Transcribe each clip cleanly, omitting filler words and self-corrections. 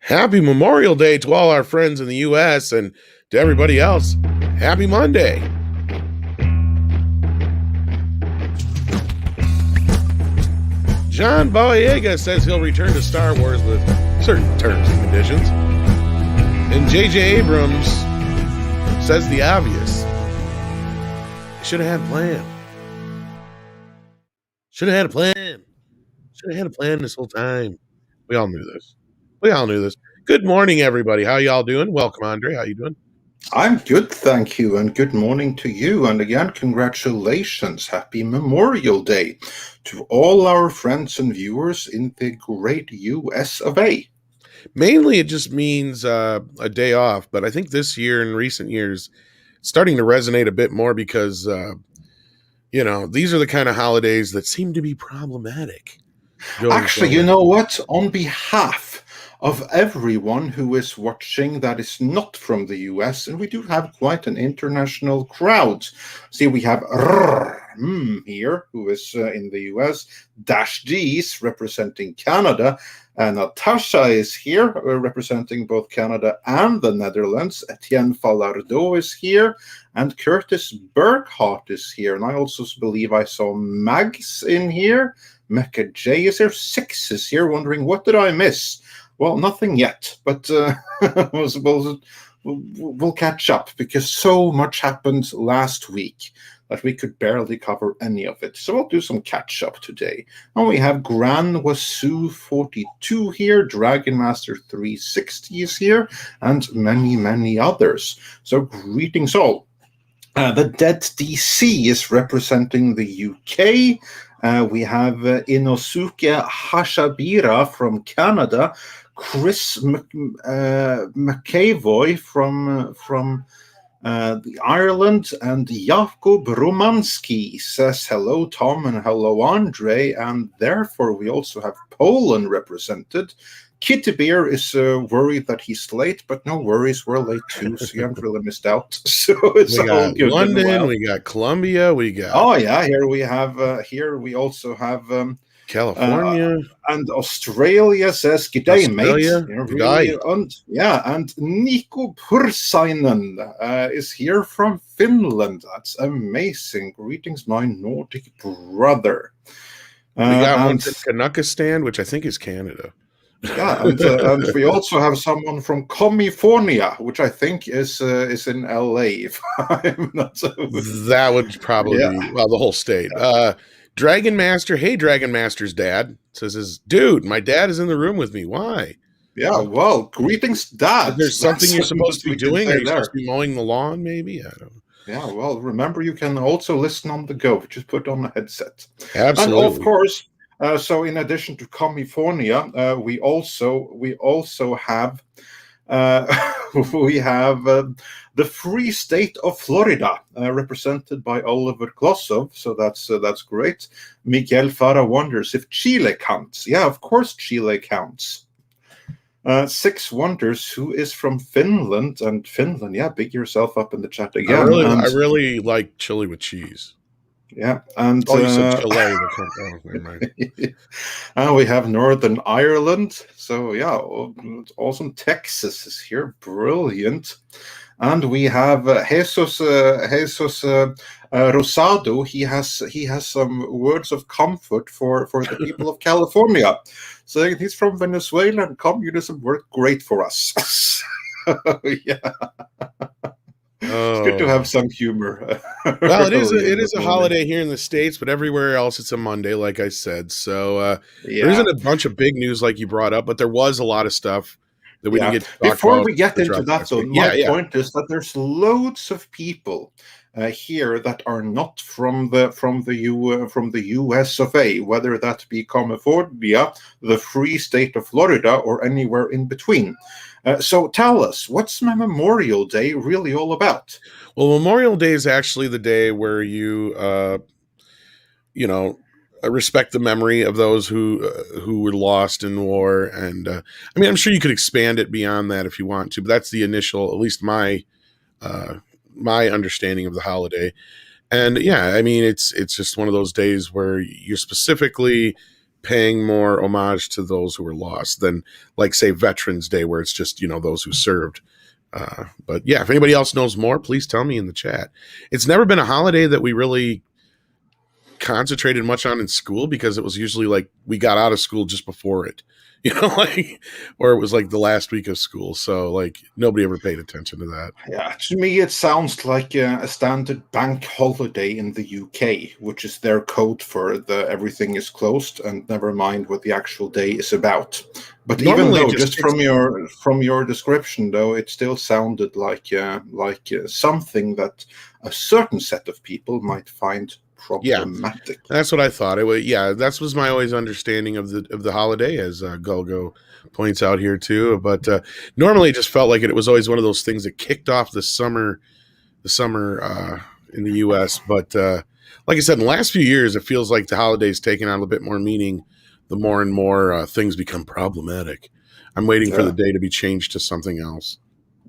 Happy Memorial Day to all our friends in the U.S. and to everybody else. Happy Monday. John Boyega says he'll return to Star Wars with certain terms and conditions. And J.J. Abrams says the obvious. Should have had a plan. Should have had a plan. Should have had a plan this whole time. We all knew this. Good morning, everybody. How y'all doing? Welcome, Andre. How you doing? I'm good, thank you, and good morning to you. And again, congratulations. Happy Memorial Day to all our friends and viewers in the great US of A. Mainly, it just means a day off, but I think this year and recent years, it's starting to resonate a bit more because, these are the kind of holidays that seem to be problematic. Actually, you know what? On behalf of everyone who is watching that is not from the US, and we do have quite an international crowd. See, we have here, who is in the US, Dash D's representing Canada, and Natasha is here representing both Canada and the Netherlands. Etienne Falardeau is here, and Curtis Burkhardt is here. And I also believe I saw Mags in here. Mecca J is here. Six is here, wondering, what did I miss? Well, nothing yet, but we'll catch up because so much happened last week that we could barely cover any of it. So we'll do some catch up today. And we have Gran Wasu 42 here, Dragon Master 360 is here, and many, many others. So greetings all. The Dead DC is representing the UK. We have Inosuke Hashabira from Canada, Chris McAvoy from the Ireland, and Jakob Romanski says hello, Tom, and hello, Andre, and therefore we also have Poland represented. Kitty Bear is worried that he's late, but no worries, we're late too, so you haven't really missed out. So it's all good. London, we got Colombia, we got. Oh yeah, here we have. Here we also have California and Australia says g'day, mate. Really, and Nico Pursainen is here from Finland. That's amazing. Greetings, my Nordic brother. We got one from Kanukistan, which I think is Canada. Yeah, and we also have someone from California, which I think is in LA. If I'm not so... That would probably be, well, the whole state. Dragon Master, hey, Dragon Master's dad says, dude, my dad is in the room with me. Why? Yeah, well, greetings, Dad. There's something you're supposed to be doing? Are you supposed to be mowing the lawn, maybe? I don't know. Yeah, well, remember, you can also listen on the go. Just put on a headset. Absolutely. And of course, so in addition to California, we also have the free state of Florida, represented by Oliver Glossov. So that's great. Miguel Farah wonders if Chile counts. Yeah, of course Chile counts. Six wonders who is from Finland, and Finland. Yeah, big yourself up in the chat again. I really like chili with cheese. Yeah, and you said Chile. And we have Northern Ireland. So yeah, awesome. Texas is here, brilliant. And we have Jesus Rosado. He has some words of comfort for the people of California. So he's from Venezuela, and communism worked great for us. Yeah. It's good to have some humor. Well, it is a holiday here in the States, but everywhere else it's a Monday, like I said. So there isn't a bunch of big news like you brought up, but there was a lot of stuff that we didn't get to talk before about. We get into that, though, my point is that there's loads of people here that are not from the US of A, whether that be California, the free state of Florida, or anywhere in between. So tell us, what's Memorial Day really all about? Well, Memorial Day is actually the day where you, respect the memory of those who were lost in war. And I mean, I'm sure you could expand it beyond that if you want to, but that's the initial, at least my understanding of the holiday. And yeah, I mean, it's just one of those days where you're specifically paying more homage to those who were lost than, like, say, Veterans Day, where it's just, those who served. But yeah, if anybody else knows more, please tell me in the chat. It's never been a holiday that we really concentrated much on in school, because it was usually like we got out of school just before it, like, or it was like the last week of school. So like nobody ever paid attention to that. Yeah, to me it sounds like a standard bank holiday in the UK, which is their code for the everything is closed and never mind what the actual day is about. But Normally, even though, just from your description, though, it still sounded like something that a certain set of people might find problematic. Yeah, that's what I thought. That was my always understanding of the holiday, as Gulgo points out here too. But normally, it just felt like it was always one of those things that kicked off the summer in the U.S. But like I said, in the last few years, it feels like the holiday's taken on a bit more meaning. The more and more things become problematic. I'm waiting for the day to be changed to something else.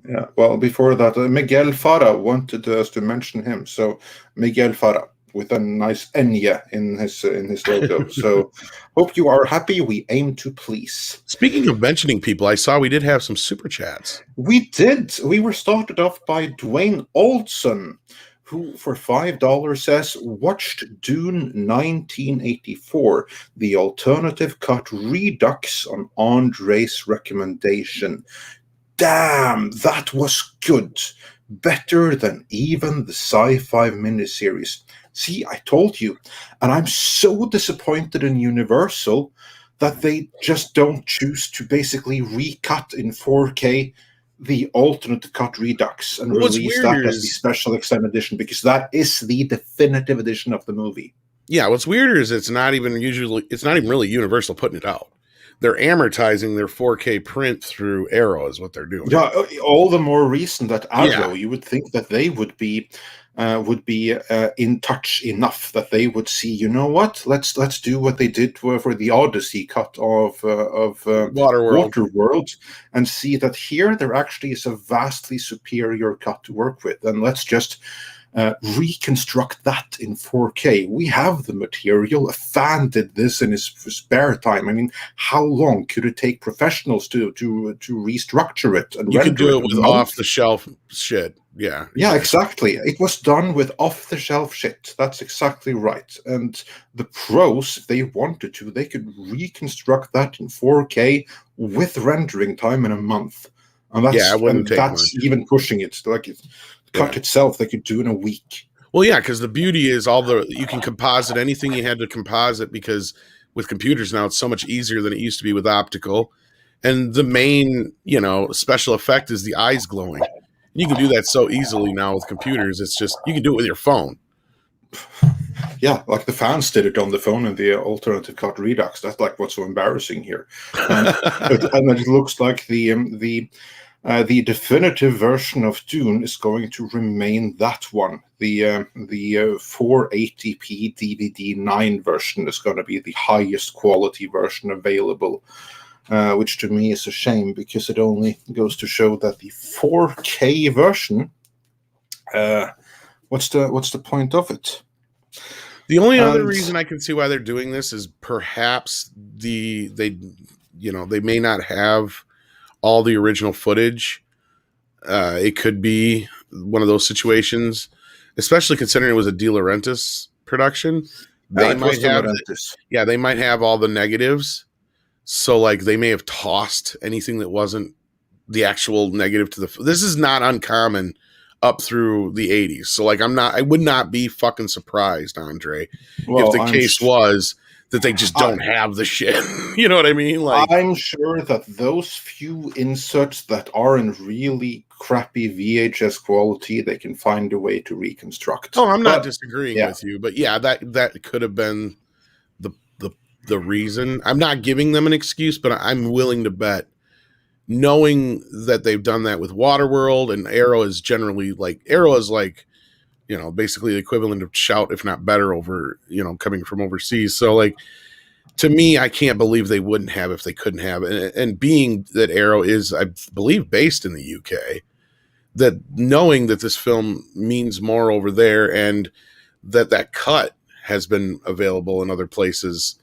Yeah. Well, before that, Miguel Farah wanted us to mention him. So Miguel Farah, with a nice Enya in his logo. So hope you are happy. We aim to please. Speaking of mentioning people, I saw we did have some super chats. We did. We were started off by Dwayne Olson, who for $5 says, watched Dune 1984, the alternative cut redux on Andre's recommendation. Damn, that was good. Better than even the sci-fi miniseries. See, I told you. And I'm so disappointed in Universal that they just don't choose to basically recut in 4K the alternate cut redux and release that as the special extended edition, because that is the definitive edition of the movie. Yeah, what's weirder is it's not even really Universal putting it out. They're amortizing their 4K print through Arrow is what they're doing. Yeah, all the more reason that Arrow, you would think that they would be in touch enough that they would see, you know what, let's do what they did for the Odyssey cut of Waterworld, and see that here there actually is a vastly superior cut to work with, and let's just reconstruct that in 4K. We have the material. A fan did this in his spare time. I mean, how long could it take professionals to restructure it? And you could do it with off-the-shelf shit. Yeah. Yeah, exactly. It was done with off-the-shelf shit. That's exactly right. And the pros, if they wanted to, they could reconstruct that in 4K with rendering time in a month. And that's even pushing it. Like it. Cut itself, they could do in a week. Well, yeah, because the beauty is you can composite anything you had to composite, because with computers now it's so much easier than it used to be with optical. And the main, special effect is the eyes glowing. You can do that so easily now with computers. It's just, you can do it with your phone. Yeah, like the fans did it on the phone in the alternative cut redux. That's like what's so embarrassing here. And it looks like the definitive version of Dune is going to remain that one. The 480p DVD 9 version is going to be the highest quality version available, which to me is a shame, because it only goes to show that the 4K version, what's the point of it? The only other reason I can see why they're doing this is perhaps they may not have all the original footage. It could be one of those situations, especially considering it was a De Laurentiis production. They might have all the negatives. So like they may have tossed anything that wasn't the actual negative to this is not uncommon up through the 80s. So like I would not be fucking surprised, Andre, if the case was that they just don't have the shit. You know what I mean? Like, I'm sure that those few inserts that are in really crappy VHS quality, they can find a way to reconstruct. Oh, I'm not disagreeing with you, but yeah, that could have been the reason. I'm not giving them an excuse, but I'm willing to bet, knowing that they've done that with Waterworld, and Arrow is basically the equivalent of Shout, if not better, over, coming from overseas. So like, to me, I can't believe they wouldn't have if they couldn't have. And being that Arrow is, I believe, based in the UK, that knowing that this film means more over there, and that cut has been available in other places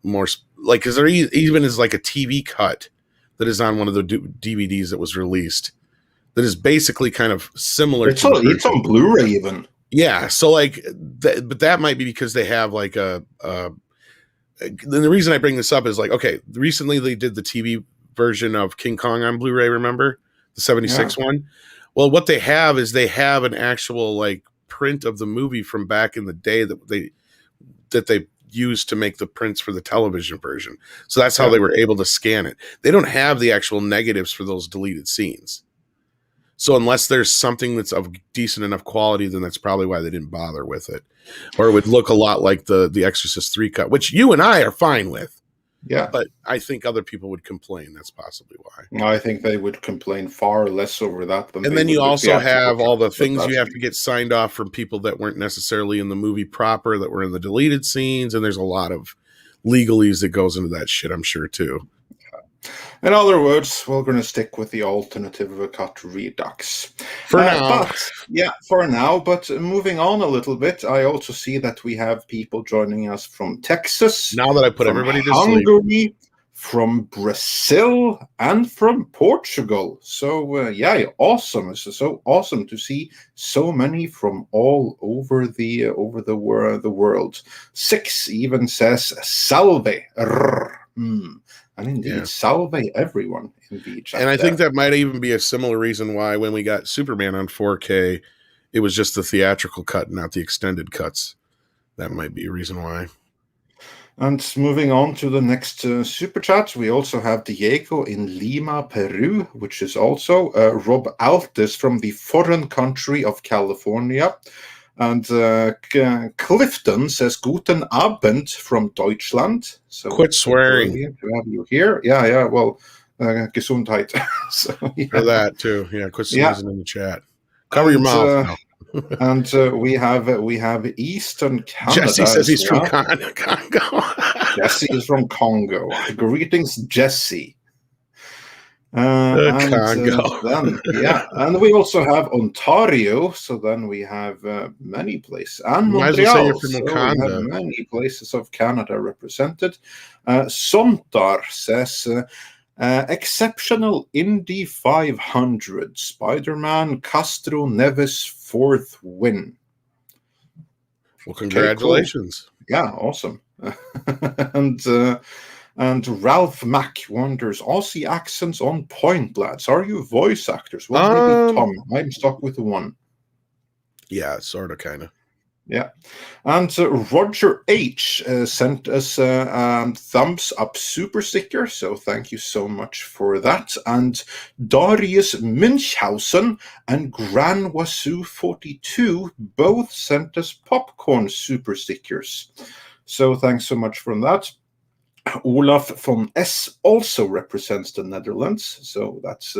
more like, because there even is like a TV cut that is on one of the DVDs that was released that is basically kind of similar It's to the it's on Blu-ray even. Yeah, so like, but that might be because they have like then the reason I bring this up is like, okay, recently they did the TV version of King Kong on Blu-ray, remember? The 76 one? Well, what they have is they have an actual like print of the movie from back in the day that they used to make the prints for the television version. So that's how they were able to scan it. They don't have the actual negatives for those deleted scenes. So unless there's something that's of decent enough quality, then that's probably why they didn't bother with it. Or it would look a lot like the Exorcist 3 cut, which you and I are fine with. Yeah. But I think other people would complain. That's possibly why. I think they would complain far less over that than. And then you also have all the things you have to get signed off from people that weren't necessarily in the movie proper, that were in the deleted scenes. And there's a lot of legalese that goes into that shit, I'm sure, too. In other words, we're going to stick with the alternative cut redux. For now. For now. But moving on a little bit, I also see that we have people joining us from Texas. Now that I put everybody to Hungary, sleep. From Brazil, and from Portugal. So, awesome. It's so awesome to see so many from all over the world. 6 even says, salve. And indeed, salve everyone. Indeed, and I think that might even be a similar reason why when we got Superman on 4K, it was just the theatrical cut, not the extended cuts. That might be a reason why. And moving on to the next super chat, we also have Diego in Lima, Peru, which is also Rob Altis from the foreign country of California. And Clifton says, Guten Abend from Deutschland. So quit swearing. Brilliant to have you here. Yeah. Well, Gesundheit. So, for that too. Yeah, quit sneezing in the chat. Cover your mouth now. And we have Eastern Canada. Jesse says he's from Congo. Jesse is from Congo. Greetings, Jesse. Congo. And we also have Ontario. So then we have many places, and Montreal. Well so we have many places of Canada represented. Sontar says, exceptional Indy 500, Spider-Man Castro Neves 4th win. Well, congratulations. Okay, cool. Yeah, awesome. And Ralph Mack wonders, Aussie accents on point, lads. Are you voice actors? Well, maybe Tom. I'm stuck with the one. Yeah, sort of, kind of. Yeah. And Roger H. sent us a thumbs up super sticker, so thank you so much for that. And Darius Münchhausen and Gran Wasu 42 both sent us popcorn super stickers. So thanks so much for that. Olaf von S also represents the Netherlands, so that's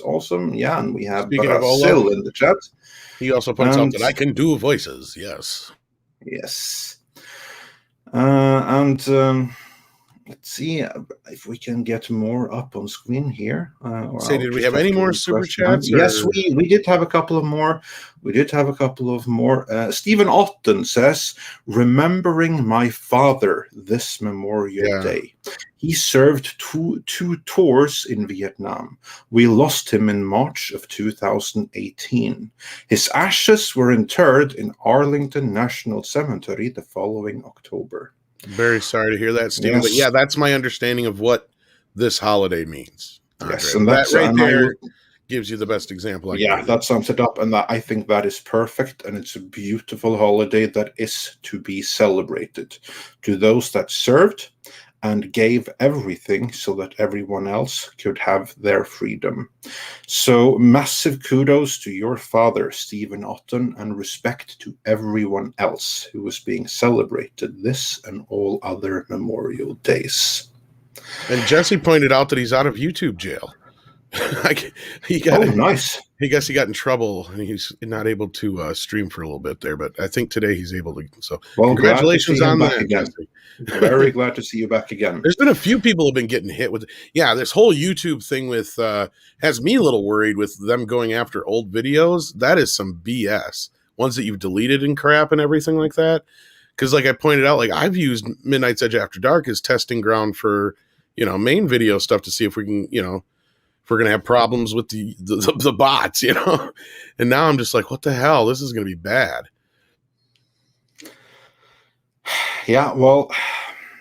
awesome. Yeah, and we have Speaking Brazil in the chat. He also points out that I can do voices. Yes. Let's see if we can get more up on screen here. Did we have any more super chats? Yes, we did have a couple of more. Stephen Otten says, remembering my father this Memorial Day. He served two tours in Vietnam. We lost him in March of 2018. His ashes were interred in Arlington National Cemetery the following October. Very sorry to hear that, Stephen. Yes. But yeah, that's my understanding of what this holiday means. Yes, and that right there gives you the best example. That sums it up, and I think that is perfect, and it's a beautiful holiday that is to be celebrated. To those that served and gave everything so that everyone else could have their freedom. So massive kudos to your father, Stephen Otten, and respect to everyone else who was being celebrated this and all other Memorial Days. And Jesse pointed out that he's out of YouTube jail. Nice. I guess he got in trouble and he's not able to stream for a little bit there, but I think today he's able to. So congratulations on that, Jesse. Very glad to see you back again. There's been a few people who have been getting hit with. Yeah, this whole YouTube thing with has me a little worried with them going after old videos. That is some BS. Ones that you've deleted and crap and everything like that. Because like I pointed out, like I've used Midnight's Edge After Dark as testing ground for, main video stuff to see if we can, if we're going to have problems with the bots, And now I'm just like, what the hell? This is going to be bad. Yeah, well,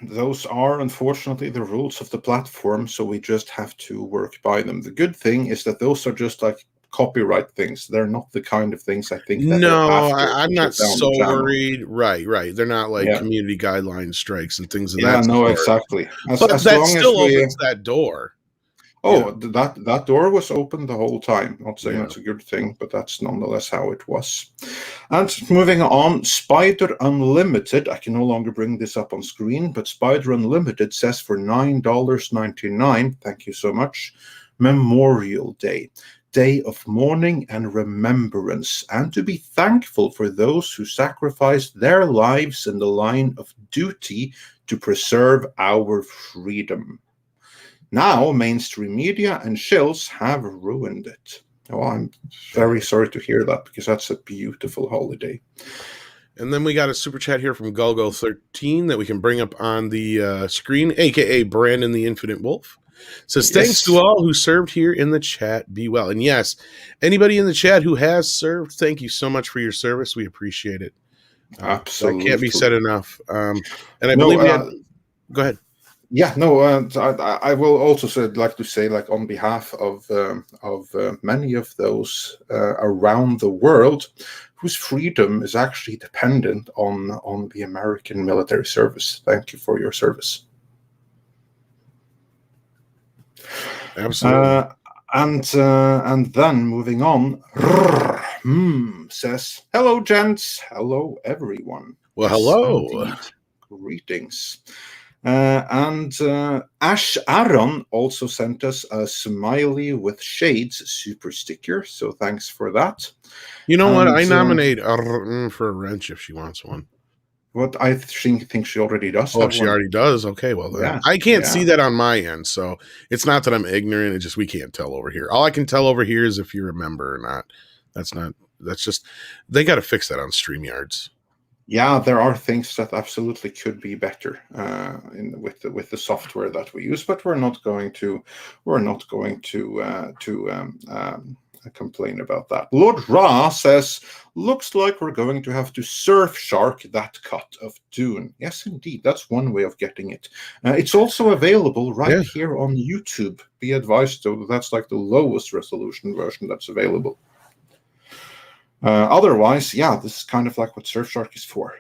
those are unfortunately the rules of the platform, so we just have to work by them. The good thing is that those are just like copyright things. They're not the kind of things I think that they'll No, have to I'm not shut down so the channel. worried. Right. They're not like Yeah, community guideline strikes and things of yeah, that no, sort. exactly. But As that long as still we, opens that door. oh, that door was open the whole time. Not saying Yeah. that's a good thing, but that's nonetheless how it was. And moving on, Spider Unlimited. I can no longer bring this up on screen, but Spider Unlimited says for $9.99. Thank you so much. Memorial Day. Day of mourning and remembrance, and to be thankful for those who sacrificed their lives in the line of duty to preserve our freedom. Now, mainstream media and shills have ruined it. Oh, I'm very sorry to hear that, because that's a beautiful holiday. And then we got a super chat here from Golgo13 that we can bring up on the screen, aka Brandon the Infinite Wolf. Says, thanks to all who served here in the chat. Be well. And yes, anybody in the chat who has served, thank you so much for your service. We appreciate it. Absolutely. That can't be said enough. And I believe we had... Go ahead. Yeah, no, I will also like to say, like on behalf of many of those around the world whose freedom is actually dependent on the American military service. Thank you for your service. Absolutely. And then moving on, says, hello, gents. Hello, everyone. Well, hello. Indeed. Greetings. And Ash Aaron also sent us a smiley with shades super sticker. So thanks for that. You know what? I nominate for a wrench if she wants one. What I think she already does. Oh, she already does. Okay, well then I can't see that on my end, so it's not that I'm ignorant. It's just we can't tell over here. All I can tell over here is if you're a member or not. That's just they got to fix that on StreamYards. Yeah, there are things that absolutely could be better with the software that we use, but we're not going to complain about that. Lord Ra says, looks like we're going to have to surf shark that cut of Dune. Yes, indeed. That's one way of getting it. It's also available here on YouTube. Be advised, though, that's like the lowest resolution version that's available. Otherwise, yeah, this is kind of like what Surfshark is for.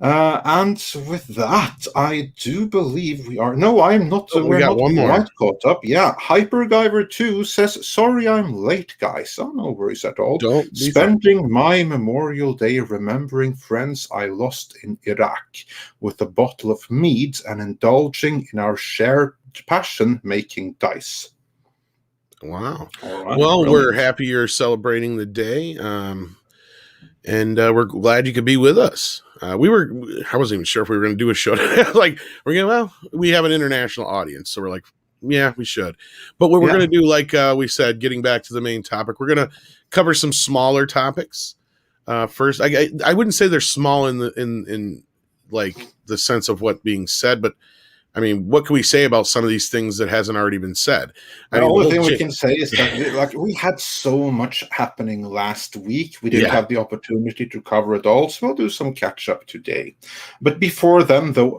And with that, I do believe we are... No, I'm not. We're not quite caught up. Yeah, Hypergiver 2 says, sorry I'm late, guys. Oh, no worries at all. Spending my Memorial Day remembering friends I lost in Iraq with a bottle of mead and indulging in our shared passion making dice. Wow. Right, well, we're happy you're celebrating the day. And we're glad you could be with us. I wasn't even sure if we were going to do a show today. We have an international audience. So we're like, yeah, we should. But what we're going to do, like we said, getting back to the main topic, we're going to cover some smaller topics. First, I wouldn't say they're small in like the sense of what being said, but I mean, what can we say about some of these things that hasn't already been said? The only thing we can say is that we had so much happening last week. We didn't have the opportunity to cover it all, so we'll do some catch-up today. But before then, though,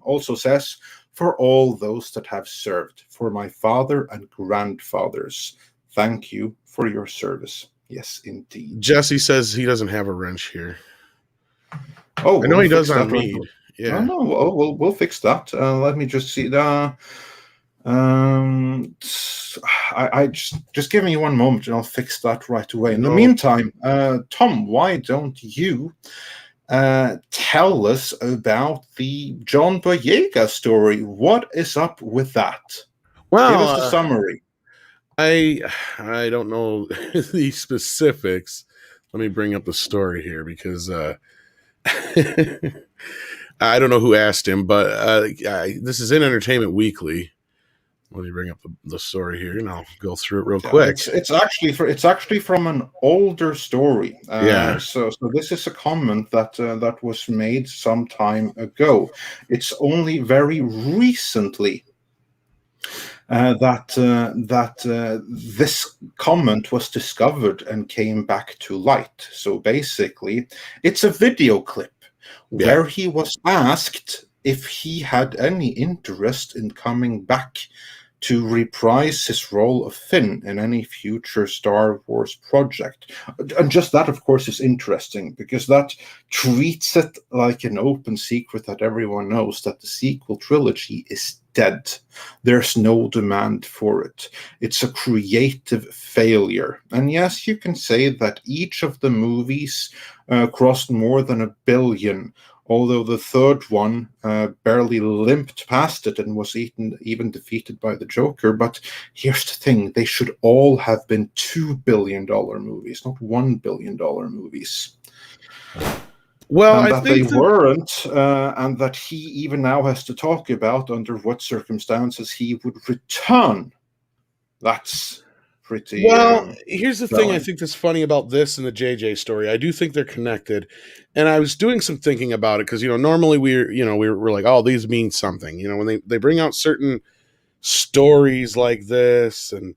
also says, for all those that have served, for my father and grandfathers, thank you for your service. Yes, indeed. Jesse says he doesn't have a wrench here. Oh, I know he does on me. Yeah. Oh, no, we'll fix that. Let me just see. I just give me one moment and I'll fix that right away. In the meantime, Tom, why don't you tell us about the John Boyega story? What is up with that? Well, give us the summary. I don't know the specifics. Let me bring up the story here because I don't know who asked him, but this is in Entertainment Weekly. Let me bring up the story here, and I'll go through it real Yeah, quick. it's actually from an older story. Yeah, So this is a comment that was made some time ago. It's only very recently that this comment was discovered and came back to light. So basically, it's a video clip yeah. where he was asked if he had any interest in coming back to reprise his role of Finn in any future Star Wars project. And just that, of course, is interesting because that treats it like an open secret that everyone knows that the sequel trilogy is dead. There's no demand for it. It's a creative failure. And yes, you can say that each of the movies crossed more than $1 billion, although the third one barely limped past it and was even defeated by the Joker. But here's the thing, they should all have been $2 billion movies, not $1 billion movies. Well, And I that they think that weren't, and that he even now has to talk about under what circumstances he would return. That's pretty well, here's the thing I telling. think that's funny about this and the JJ story. I do think they're connected. And I was doing some thinking about it because, normally we're like, oh, these mean something. When they bring out certain stories like this and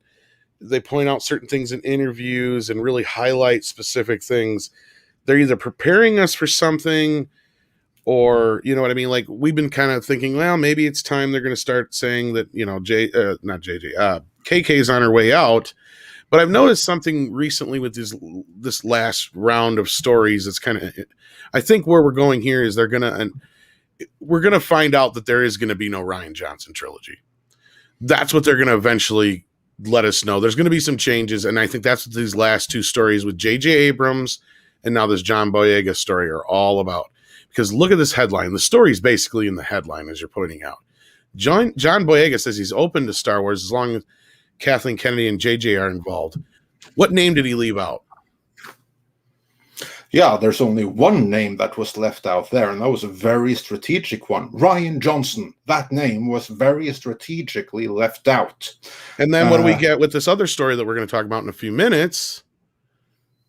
they point out certain things in interviews and really highlight specific things, they're either preparing us for something or, you know what I mean? Like, we've been kind of thinking, well, maybe it's time they're going to start saying that, not JJ, KK's on her way out. But I've noticed something recently with this last round of stories. It's kind of, I think where we're going here is we're gonna find out that there is going to be no Rian Johnson trilogy. That's what they're going to eventually let us know. There's going to be some changes, and I think that's what these last two stories with J.J. Abrams and now this John Boyega story are all about. Because look at this headline. The story's basically in the headline as you're putting out. John Boyega says he's open to Star Wars as long as Kathleen Kennedy and JJ are involved. What name did he leave out? Yeah, there's only one name that was left out there, and that was a very strategic one. Rian Johnson. That name was very strategically left out. And then what do we get with this other story that we're going to talk about in a few minutes?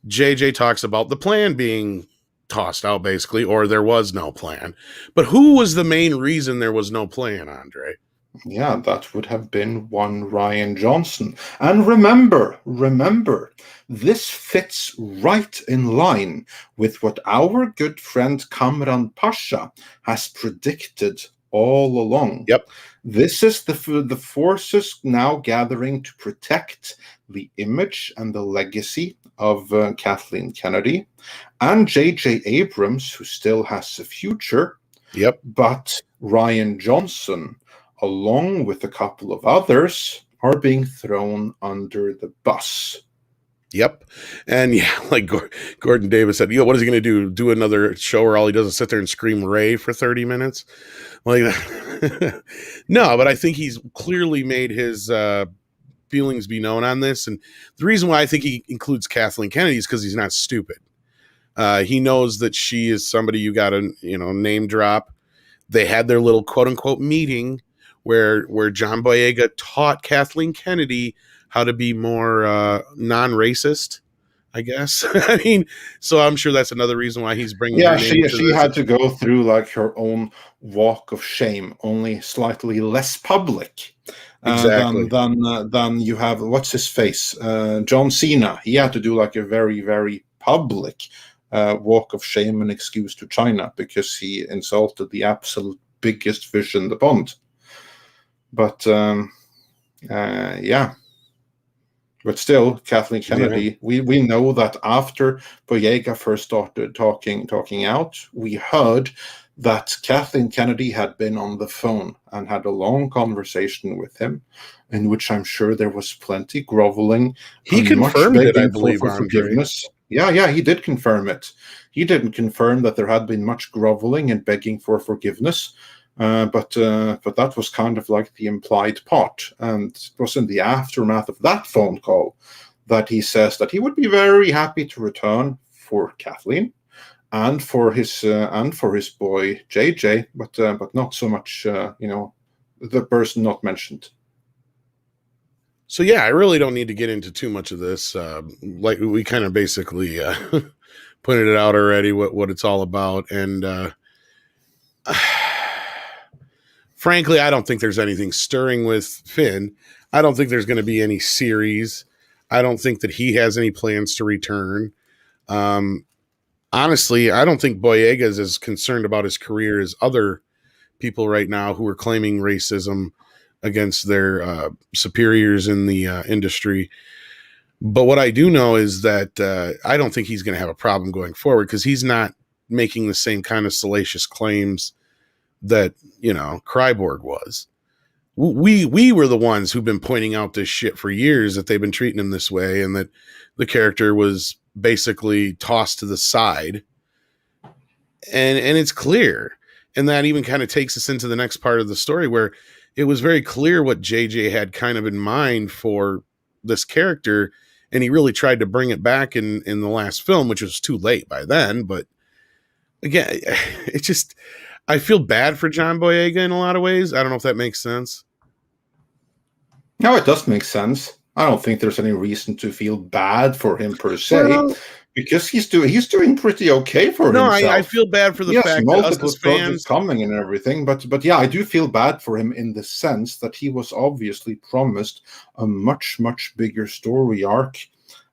JJ talks about the plan being tossed out, basically, or there was no plan. But who was the main reason there was no plan, Andre? Yeah, that would have been one Rian Johnson. And remember, this fits right in line with what our good friend Kamran Pasha has predicted all along. Yep. This is the forces now gathering to protect the image and the legacy of Kathleen Kennedy and J.J. Abrams, who still has a future. Yep. But Rian Johnson, along with a couple of others, are being thrown under the bus. Yep. And yeah, like Gordon Davis said, what is he going to do? Do another show where all he does is sit there and scream Ray for 30 minutes? Like that. No, but I think he's clearly made his feelings be known on this. And the reason why I think he includes Kathleen Kennedy is because he's not stupid. He knows that she is somebody you got to, name drop. They had their little quote unquote meeting where John Boyega taught Kathleen Kennedy how to be more non-racist, I guess. I mean, so I'm sure that's another reason why he's bringing. Yeah, she had to go through like her own walk of shame, only slightly less public. Exactly. Than you have. What's his face? John Cena. He had to do like a very, very public walk of shame and excuse to China because he insulted the absolute biggest fish in the pond. But yeah. But still, Kathleen Kennedy, we know that after Boyega first started talking out, we heard that Kathleen Kennedy had been on the phone and had a long conversation with him, in which I'm sure there was plenty groveling. He confirmed it, I believe, for forgiveness. Yeah, he did confirm it. He didn't confirm that there had been much groveling and begging for forgiveness. But that was kind of like the implied part, and it was in the aftermath of that phone call that he says that he would be very happy to return for Kathleen and for his boy JJ, but not so much the person not mentioned. So yeah, I really don't need to get into too much of this. Like we kind of basically pointed it out already, what it's all about, and frankly, I don't think there's anything stirring with Finn. I don't think there's going to be any series. I don't think that he has any plans to return. Um, Honestly, I don't think Boyega is as concerned about his career as other people right now who are claiming racism against their superiors in the industry. But what I do know is that I don't think he's going to have a problem going forward because he's not making the same kind of salacious claims that, Kryborg was. We were the ones who've been pointing out this shit for years, that they've been treating him this way and that the character was basically tossed to the side. And it's clear. And that even kind of takes us into the next part of the story where it was very clear what JJ had kind of in mind for this character. And he really tried to bring it back in the last film, which was too late by then. But again, it's just, I feel bad for John Boyega in a lot of ways. I don't know if that makes sense. No, it does make sense. I don't think there's any reason to feel bad for him per se, well, because he's doing pretty okay for himself. No, I feel bad for the fact that us as fans coming and everything, but yeah, I do feel bad for him in the sense that he was obviously promised a much bigger story arc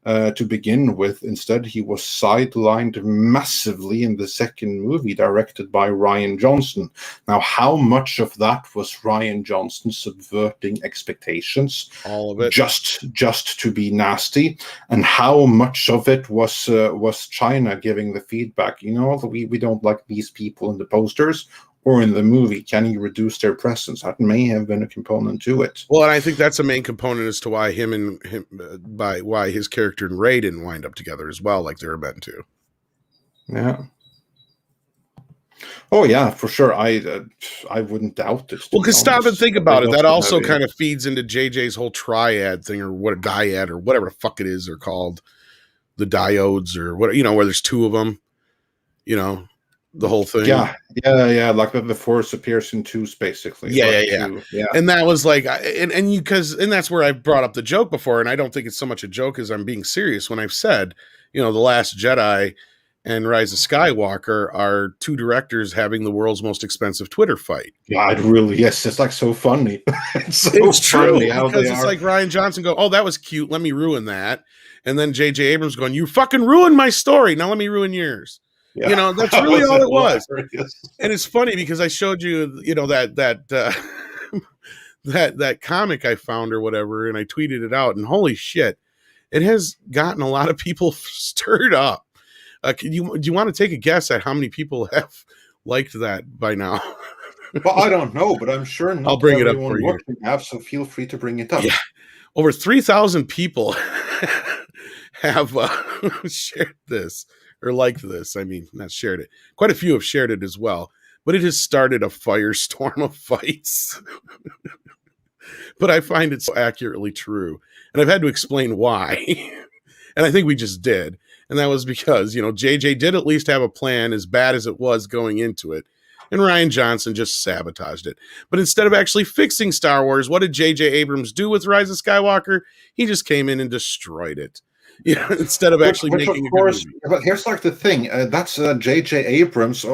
to begin with. Instead, he was sidelined massively in the second movie, directed by Rian Johnson. Now, how much of that was Rian Johnson subverting expectations? All of it. Just to be nasty, and how much of it was China giving the feedback? We don't like these people in the posters or in the movie. Can you reduce their presence? That may have been a component to it. Well, and I think that's a main component as to why why his character and Ray didn't wind up together as well, like they were meant to. Yeah. Oh yeah, for sure. I wouldn't doubt it. Well, because stop and think about it. That also kind of feeds into JJ's whole triad thing, or what a dyad, or whatever the fuck it is they're called, the diodes, or what, where there's two of them. The whole thing. Yeah. Like the Force appears in twos, basically. Yeah. And that was like, and that's where I brought up the joke before, and I don't think it's so much a joke as I'm being serious when I've said, The Last Jedi and Rise of Skywalker are two directors having the world's most expensive Twitter fight. God, really? Yes, it's like so funny. It's true, because it's like Rian Johnson go, "Oh, that was cute. Let me ruin that," and then J.J. Abrams going, "You fucking ruined my story. Now let me ruin yours." Yeah. That's really all it was. And it's funny because I showed you, that that comic I found or whatever, and I tweeted it out, and holy shit, it has gotten a lot of people stirred up. Do you want to take a guess at how many people have liked that by now? Well, I don't know, but I'm sure not. I'll bring it up for you. So feel free to bring it up. Yeah. Over 3,000 people have shared this. Or liked this. I mean, not shared it. Quite a few have shared it as well. But it has started a firestorm of fights. But I find it so accurately true. And I've had to explain why. And I think we just did. And that was because, JJ did at least have a plan, as bad as it was going into it. And Rian Johnson just sabotaged it. But instead of actually fixing Star Wars, what did J.J. Abrams do with Rise of Skywalker? He just came in and destroyed it. Instead of actually making a good movie. But here's like the thing, that's J.J. Abrams'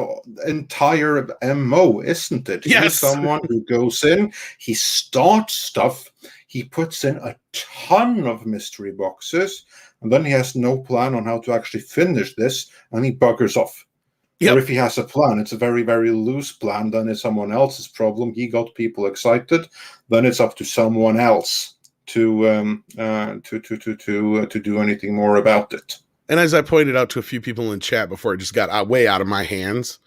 entire MO, isn't it? Yes. He's someone who goes in, he starts stuff, he puts in a ton of mystery boxes, and then he has no plan on how to actually finish this, and he buggers off. Yep. Or if he has a plan, it's a very, very loose plan, then it's someone else's problem. He got people excited, then it's up to someone else to do anything more about it. And as I pointed out to a few people in chat before it just got way out of my hands,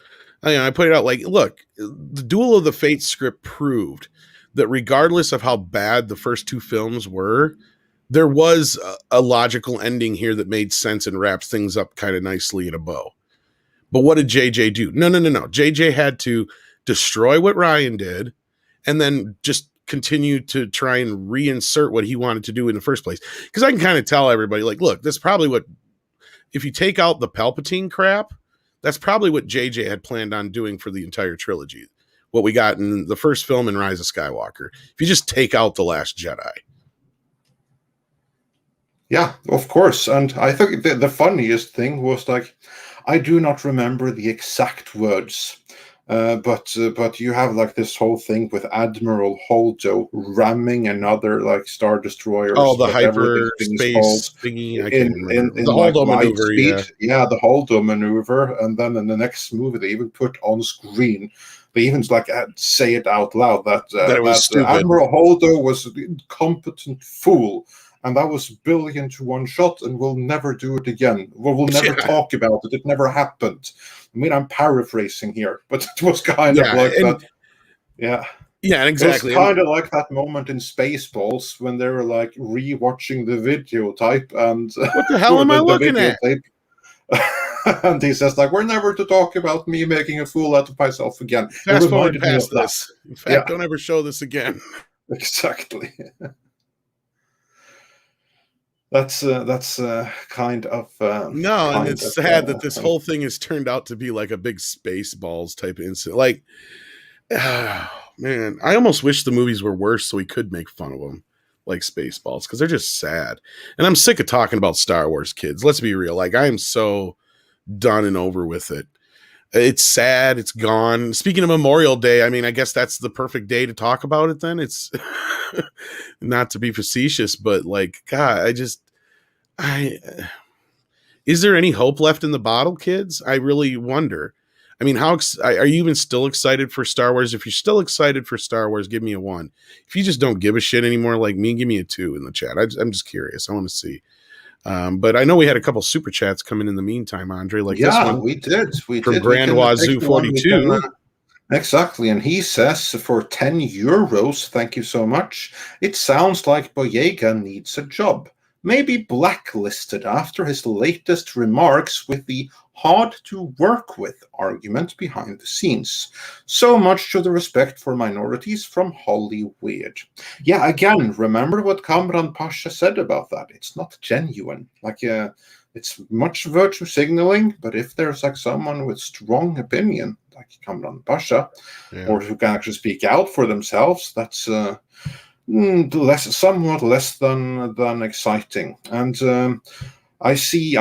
I pointed out, like, look, the Duel of the Fates script proved that regardless of how bad the first two films were, there was a logical ending here that made sense and wrapped things up kind of nicely in a bow. But what did JJ do? No. JJ had to destroy what Rian did and then just continue to try and reinsert what he wanted to do in the first place. Because I can kind of tell everybody, like, look, this is probably what, if you take out the Palpatine crap, that's probably what JJ had planned on doing for the entire trilogy. What we got in the first film and Rise of Skywalker. If you just take out The Last Jedi. Yeah, of course. And I think the funniest thing was like, I do not remember the exact words, but you have like this whole thing with Admiral Holdo ramming another like Star Oh, Destroyers, the whatever this thing is called, hyperspace thingy. I can't remember. The in like Holdo light maneuver. speed. Yeah, Yeah, the Holdo maneuver, and then in the next movie they even put on screen. They even like say it out loud that that it was stupid. Admiral Holdo was an incompetent fool, and that was billion to one shot, and we'll never do it again. We'll never Yeah, talk about it. It never happened. I mean, I'm paraphrasing here, but it was kind of yeah, like that. and Yeah. yeah, It was exactly. kind of like that moment in Spaceballs when they were like rewatching the videotape and What the hell or am I the looking at? videotape. And he says, like, we're never to talk about me making a fool out of myself again. It Fast forward reminded me of past that. this. In fact, Yeah, don't ever show this again. exactly. That's kind of No, and kind it's of sad that this whole thing has turned out to be like a big Spaceballs type incident. Like, oh, man, I almost wish the movies were worse so we could make fun of them, like Spaceballs, because they're just sad. And I'm sick of talking about Star Wars, kids. Let's be real. Like, I am so done and over with it. It's sad. It's gone. Speaking of Memorial Day, I mean, I guess that's the perfect day to talk about it then. It's not to be facetious, but like, God, I, is there any hope left in the bottle, kids? I really wonder. I mean, are you even still excited for Star Wars? If you're still excited for Star Wars, give me a 1. If you just don't give a shit anymore like me, give me a 2 in the chat. I'm just curious. I want to see. But I know we had a couple super chats coming in the meantime, Andre, like this yeah, one we did. We from did. We Grand can take Wazoo the one. We can 42. exactly. And he says for €10, thank you so much. It sounds like Boyega needs a job. Maybe blacklisted after his latest remarks with the hard to work with argument behind the scenes. So much to the respect for minorities from Hollywood. Yeah, again, remember what Kamran Pasha said about that. It's not genuine. Like, it's much virtue signaling, but if there's like someone with strong opinion, like Kamran Pasha, Yeah. or who can actually speak out for themselves, that's somewhat less than exciting. And I see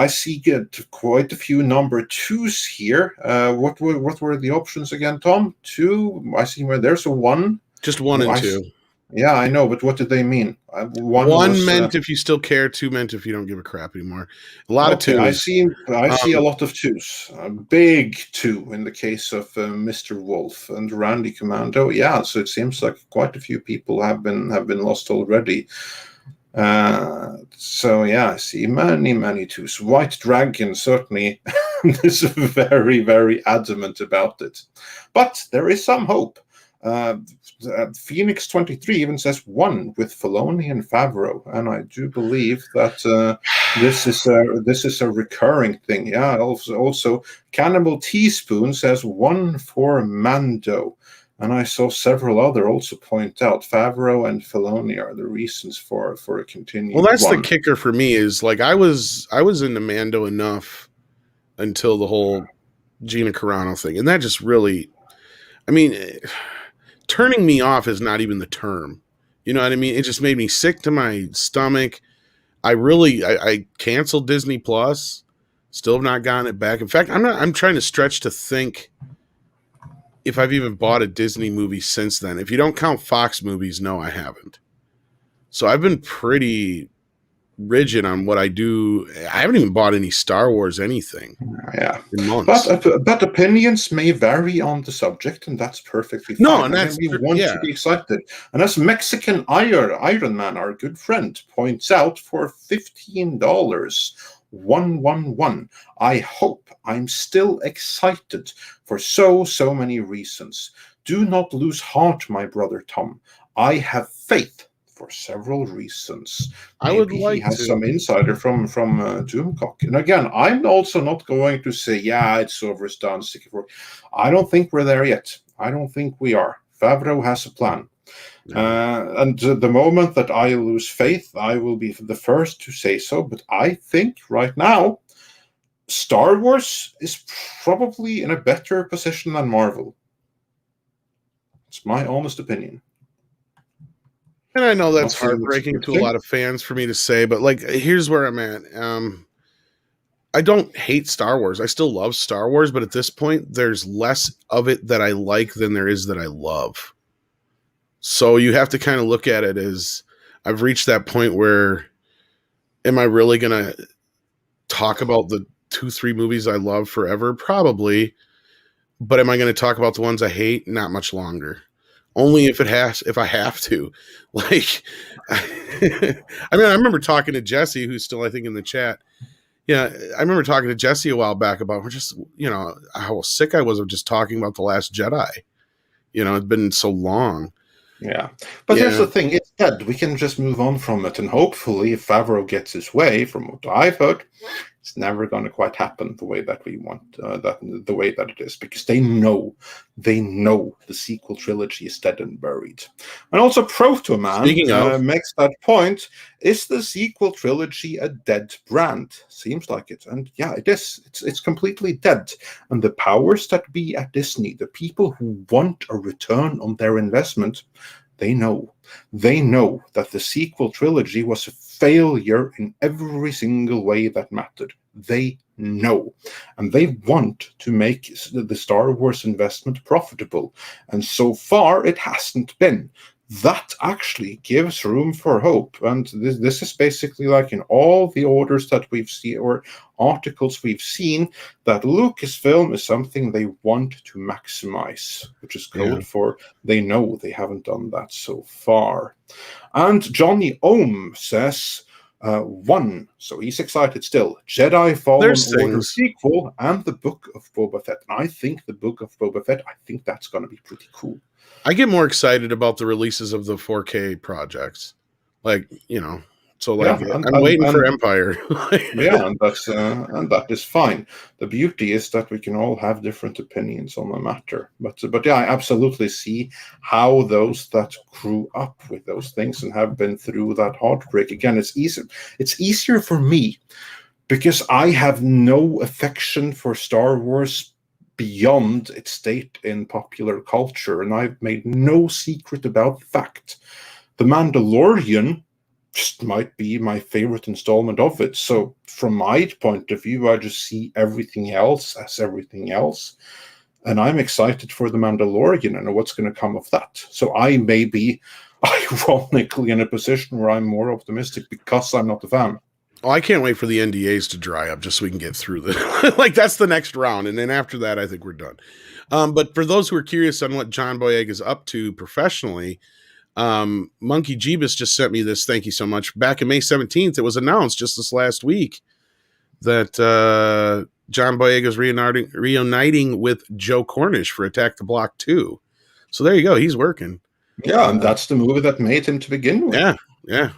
quite a few number 2s here. What were the options again, Tom? 2. I see where there's a 1. Just 1 and I 2. Yeah, I know, but what did they mean? 1 1 was meant if you still care, 2 meant if you don't give a crap anymore. A lot of okay. I 2s. see a lot of 2s. A big 2 in the case of Mr. Wolf and Randy Commando. Yeah, so it seems like quite a few people have been lost already. So yeah, I see many 2s. White Dragon certainly is very very adamant about it, but there is some hope. Phoenix 23 even says 1 with Filoni and Favreau, and I do believe that this is a recurring thing. Yeah. Also, Cannibal Teaspoon says 1 for Mando, and I saw several other also point out Favreau and Filoni are the reasons for a continued. Well, that's 1. the kicker for me is like I was into Mando enough until the whole Gina Carano thing, and that just really, I mean, turning me off is not even the term. You know what I mean? It just made me sick to my stomach. I canceled Disney Plus. Still have not gotten it back. In fact, I'm trying to stretch to think if I've even bought a Disney movie since then. If you don't count Fox movies, no, I haven't. So I've been pretty rigid on what I do. I haven't even bought any Star Wars anything Yeah, in months. but opinions may vary on the subject, and that's perfectly No, fine. and I mean, that's we want yeah. to be excited. And as Mexican Iron Man, our good friend, points out, for $15, 111. I hope I'm still excited for so many reasons. Do not lose heart, my brother Tom. I have faith for several reasons. I would Maybe he like has to. some insider from Doomcock. And again, I'm also not going to say, yeah, it's over, it's done, sticky fork. I don't think we're there yet. I don't think we are. Favreau has a plan. And the moment that I lose faith, I will be the first to say so. But I think right now, Star Wars is probably in a better position than Marvel. It's my honest opinion. And I know that's Not saying it's a heartbreaking good to a thing. lot of fans for me to say, but like, here's where I'm at. I don't hate Star Wars. I still love Star Wars, but at this point, there's less of it that I like than there is that I love. So you have to kind of look at it as I've reached that point where am I really going to talk about the 2, 3 movies I love forever? Probably. But am I going to talk about the ones I hate? Not much longer. Only if I have to. Like, I mean, I remember talking to Jesse, who's still, I think, in the chat. Yeah, I remember talking to Jesse a while back about just, how sick I was of just talking about The Last Jedi. It'd been so long. Yeah. But here's Yeah. the thing, it's dead. We can just move on from it. And hopefully, if Favreau gets his way, from what I've heard, it's never going to quite happen the way that we want, the way that it is, because they know the sequel trilogy is dead and buried. And also, Proto Man Speaking of, makes that point: is the sequel trilogy a dead brand? Seems like it, and yeah, it is. It's completely dead. And the powers that be at Disney, the people who want a return on their investment, they know. They know that the sequel trilogy was a failure in every single way that mattered. They know. And they want to make the Star Wars investment profitable. And so far, it hasn't been. That actually gives room for hope. And this is basically like in all the orders that we've seen, or articles we've seen, that Lucasfilm is something they want to maximize, which is code for they know they haven't done that so far. And Johnny Ohm says, one, so he's excited still, Jedi Fallen Order sequel and the Book of Boba Fett. And I think the Book of Boba Fett, I think that's going to be pretty cool. I get more excited about the releases of the 4K projects. Like, so like I'm waiting for Empire. Yeah, and that is fine. The beauty is that we can all have different opinions on the matter. But yeah, I absolutely see how those that grew up with those things and have been through that heartbreak. Again, it's easier for me because I have no affection for Star Wars beyond its state in popular culture, and I've made no secret about the fact. The Mandalorian just might be my favorite installment of it. So from my point of view, I just see everything else as everything else. And I'm excited for The Mandalorian and what's going to come of that. So I may be ironically in a position where I'm more optimistic because I'm not a fan. Oh, I can't wait for the NDAs to dry up just so we can get through this. Like, that's the next round. And then after that, I think we're done. But for those who are curious on what John Boyega is up to professionally, Monkey Jeebus just sent me this. Thank you so much. Back in May 17th, it was announced just this last week that John Boyega is reuniting with Joe Cornish for Attack the Block 2. So there you go. He's working. Yeah, and that's the movie that made him to begin with. Yeah.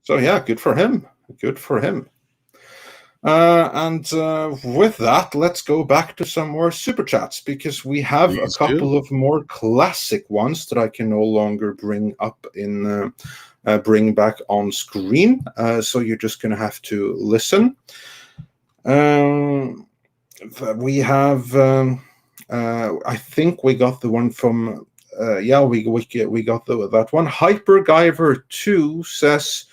So yeah, good for him. Good for him. And with that, let's go back to some more super chats because we have a couple of more classic ones that I can no longer bring up bring back on screen. So you're just going to have to listen. We have, I think we got the one from, we got that one. HyperGuyver2 says,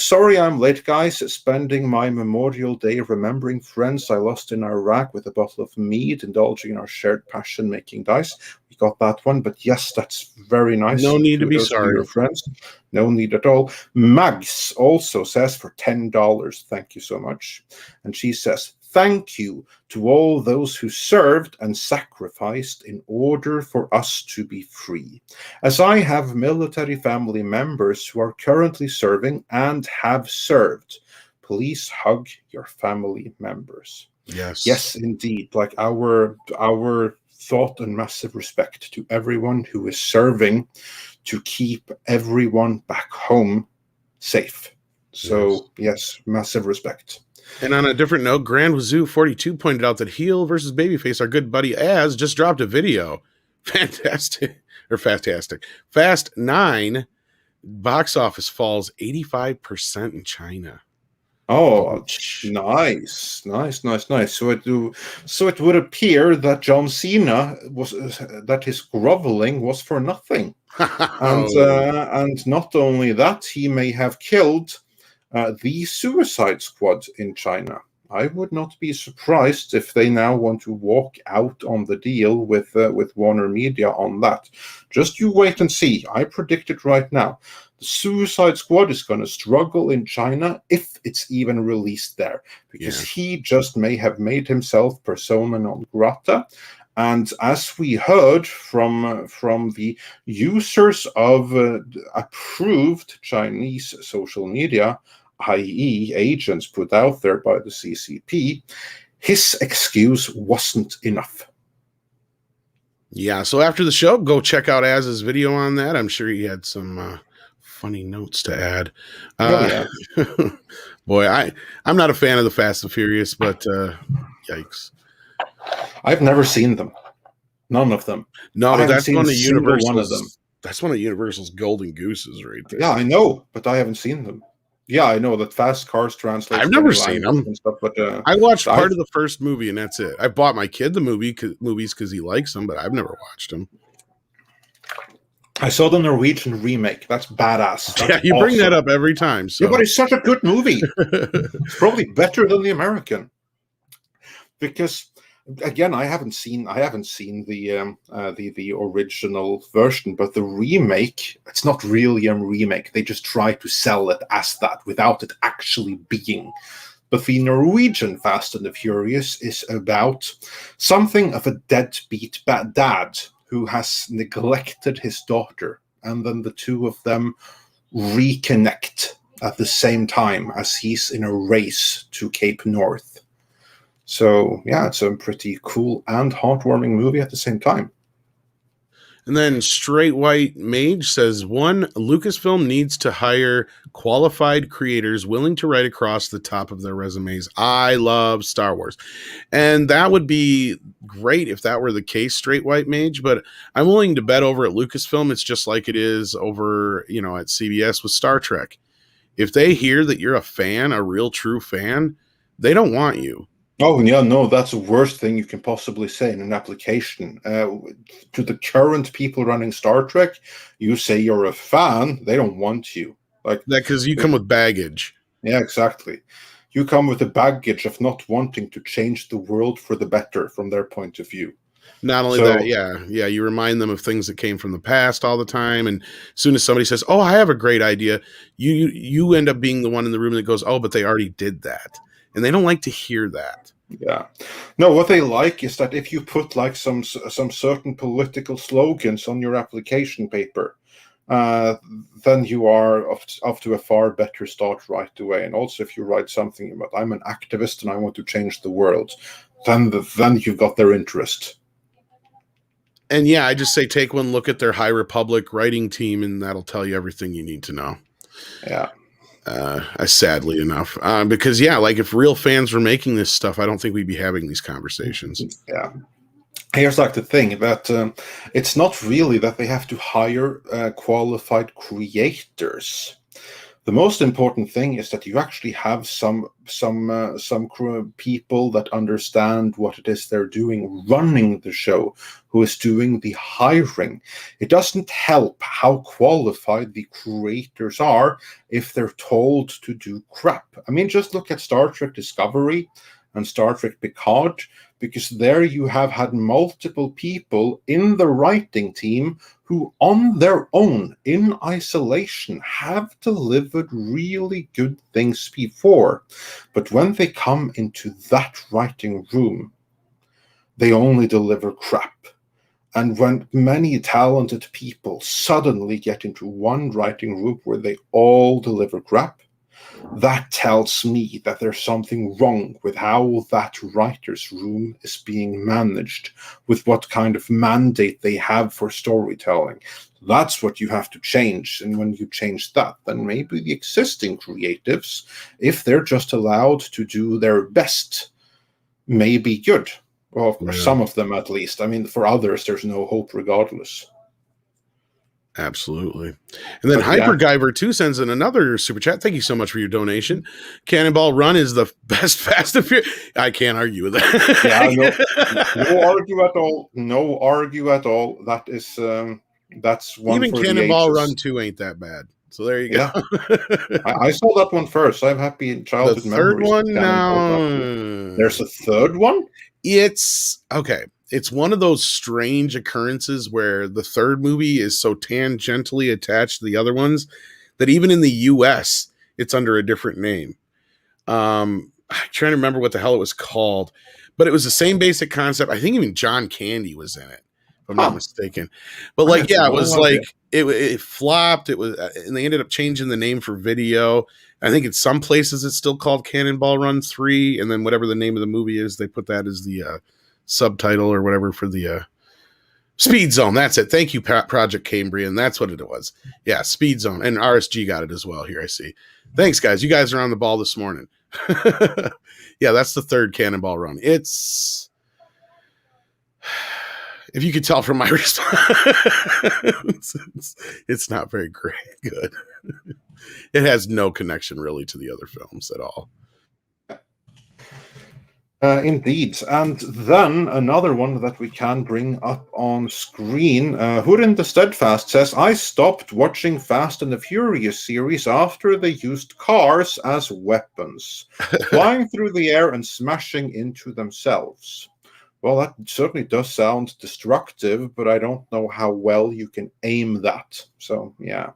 sorry I'm late, guys. Spending my Memorial Day remembering friends I lost in Iraq with a bottle of mead, indulging in our shared passion making dice. We got that one, but yes, that's very nice. No need to be sorry. Your friends. No need at all. Mags also says for $10, thank you so much. And she says, thank you to all those who served and sacrificed in order for us to be free. As I have military family members who are currently serving and have served, please hug your family members. Yes, indeed. Like our thought and massive respect to everyone who is serving to keep everyone back home safe. So yes, massive respect. And on a different note, Grand Wazoo 42 pointed out that Heel versus Babyface, our good buddy Az, just dropped a video. Fantastic. Fast 9 box office falls 85% in China. Oh, nice. So it would appear that John Cena that his groveling was for nothing. And not only that, he may have killed the Suicide Squad in China. I would not be surprised if they now want to walk out on the deal with Warner Media on that. Just you wait and see. I predict it right now. The Suicide Squad is going to struggle in China if it's even released there, because he just may have made himself persona non grata. And as we heard from the users of approved Chinese social media, i.e. agents put out there by the CCP, his excuse wasn't enough. Yeah, so after the show, go check out Az's video on that. I'm sure he had some funny notes to add. Boy, I'm not a fan of the Fast and Furious, but yikes. I've never seen them. None of them. No, but that's one of Universal's. One of them. That's one of Universal's golden gooses, right there. Yeah, I know, but I haven't seen them. Yeah, I know that Fast Cars translates. I've never seen them. And stuff, but I watched part of the first movie, and that's it. I bought my kid the movies because he likes them, but I've never watched them. I saw the Norwegian remake. That's badass. That's yeah, you awesome. Bring that up every time. So. Yeah, but it's such a good movie. It's probably better than the American. Because again, I haven't seen the original version, but the remake, it's not really a remake. They just try to sell it as that without it actually being. But the Norwegian Fast and the Furious is about something of a deadbeat dad who has neglected his daughter, and then the two of them reconnect at the same time as he's in a race to Cape North. So, yeah, it's a pretty cool and heartwarming movie at the same time. And then Straight White Mage says, Lucasfilm needs to hire qualified creators willing to write across the top of their resumes. I love Star Wars. And that would be great if that were the case, Straight White Mage. But I'm willing to bet over at Lucasfilm, it's just like it is over, at CBS with Star Trek. If they hear that you're a fan, a real true fan, they don't want you. Oh, yeah, no, that's the worst thing you can possibly say in an application. To the current people running Star Trek, you say you're a fan, they don't want you. Like that because you come with baggage. Yeah, exactly. You come with the baggage of not wanting to change the world for the better from their point of view. Not only that, you remind them of things that came from the past all the time. And as soon as somebody says, oh, I have a great idea, you end up being the one in the room that goes, oh, but they already did that. And they don't like to hear that. Yeah. No, what they like is that if you put like some certain political slogans on your application paper, then you are off to a far better start right away. And also if you write something about, I'm an activist and I want to change the world, then you've got their interest. And yeah, I just say take one look at their High Republic writing team, and that'll tell you everything you need to know. Yeah. Sadly enough, because like if real fans were making this stuff, I don't think we'd be having these conversations. Yeah. Here's like the thing that it's not really that they have to hire qualified creators. The most important thing is that you actually have some people that understand what it is they're doing, running the show, who is doing the hiring. It doesn't help how qualified the creators are if they're told to do crap. I mean, just look at Star Trek Discovery and Star Trek Picard, because there you have had multiple people in the writing team who on their own, in isolation, have delivered really good things before. But when they come into that writing room, they only deliver crap. And when many talented people suddenly get into one writing room where they all deliver crap, that tells me that there's something wrong with how that writer's room is being managed, with what kind of mandate they have for storytelling. That's what you have to change. And when you change that, then maybe the existing creatives, if they're just allowed to do their best, may be good. Well, for some of them at least. I mean, for others, there's no hope regardless. Absolutely. And then Hypergiver 2 sends in another super chat. Thank you so much for your donation. Cannonball Run is the best Fast and Furious. I can't argue with that. Yeah, no argue at all. No argue at all. That is That's one Even for the Cannonball ages. Run 2 ain't that bad. So there you Yeah, go. I saw that one first. I have happy The childhood third memories of one Cannonball Run 2. now, There's a third one? it's okay. It's one of those strange occurrences where the third movie is so tangentially attached to the other ones that even in the US, it's under a different name. I'm trying to remember what the hell it was called, but it was the same basic concept. I think even John Candy was in it, if I'm not Huh. mistaken. But I like, had yeah, it no was idea. like it flopped. It was, and they ended up changing the name for video. I think in some places it's still called Cannonball Run 3, and then whatever the name of the movie is, they put that as the subtitle or whatever for the Speed Zone. That's it. Thank you, Project Cambrian. That's what it was. Yeah, Speed Zone, and RSG got it as well. Here I see. Thanks, guys. You guys are on the ball this morning. Yeah, that's the third Cannonball Run. It's, if you could tell from my response, it's not very great. Good. It has no connection really to the other films at all. Indeed. And then another one that we can bring up on screen. Hurin the Steadfast says, I stopped watching Fast and the Furious series after they used cars as weapons, flying through the air and smashing into themselves. Well, that certainly does sound destructive, but I don't know how well you can aim that. So, yeah.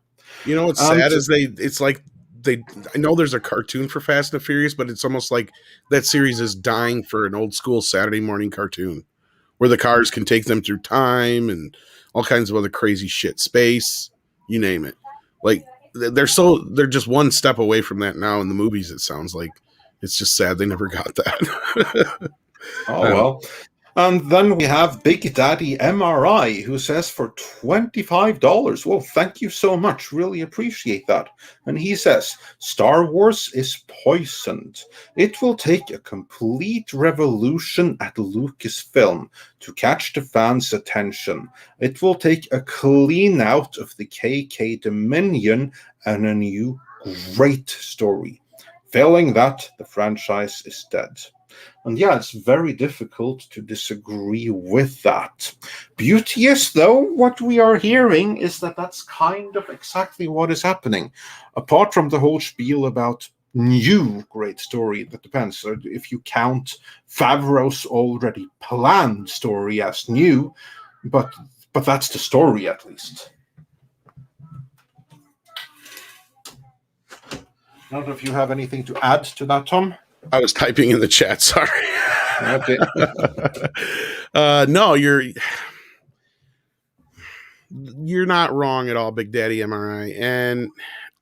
You know what's sad is it's like I know there's a cartoon for Fast and Furious, but it's almost like that series is dying for an old school Saturday morning cartoon where the cars can take them through time and all kinds of other crazy shit, space, you name it. Like they're just one step away from that now in the movies. It sounds like it's just sad they never got that. Oh, well. And then we have Big Daddy MRI, who says for $25. Well, thank you so much. Really appreciate that. And he says, Star Wars is poisoned. It will take a complete revolution at Lucasfilm to catch the fans' attention. It will take a clean out of the KK Dominion and a new great story. Failing that, the franchise is dead. And yeah, it's very difficult to disagree with that. Beauteous, though, what we are hearing is that that's kind of exactly what is happening. Apart from the whole spiel about new great story, that depends. If you count Favreau's already planned story as new, but that's the story at least. I don't know if you have anything to add to that, Tom. I was typing in the chat. Sorry. Okay. No, you're not wrong at all, Big Daddy MRI, and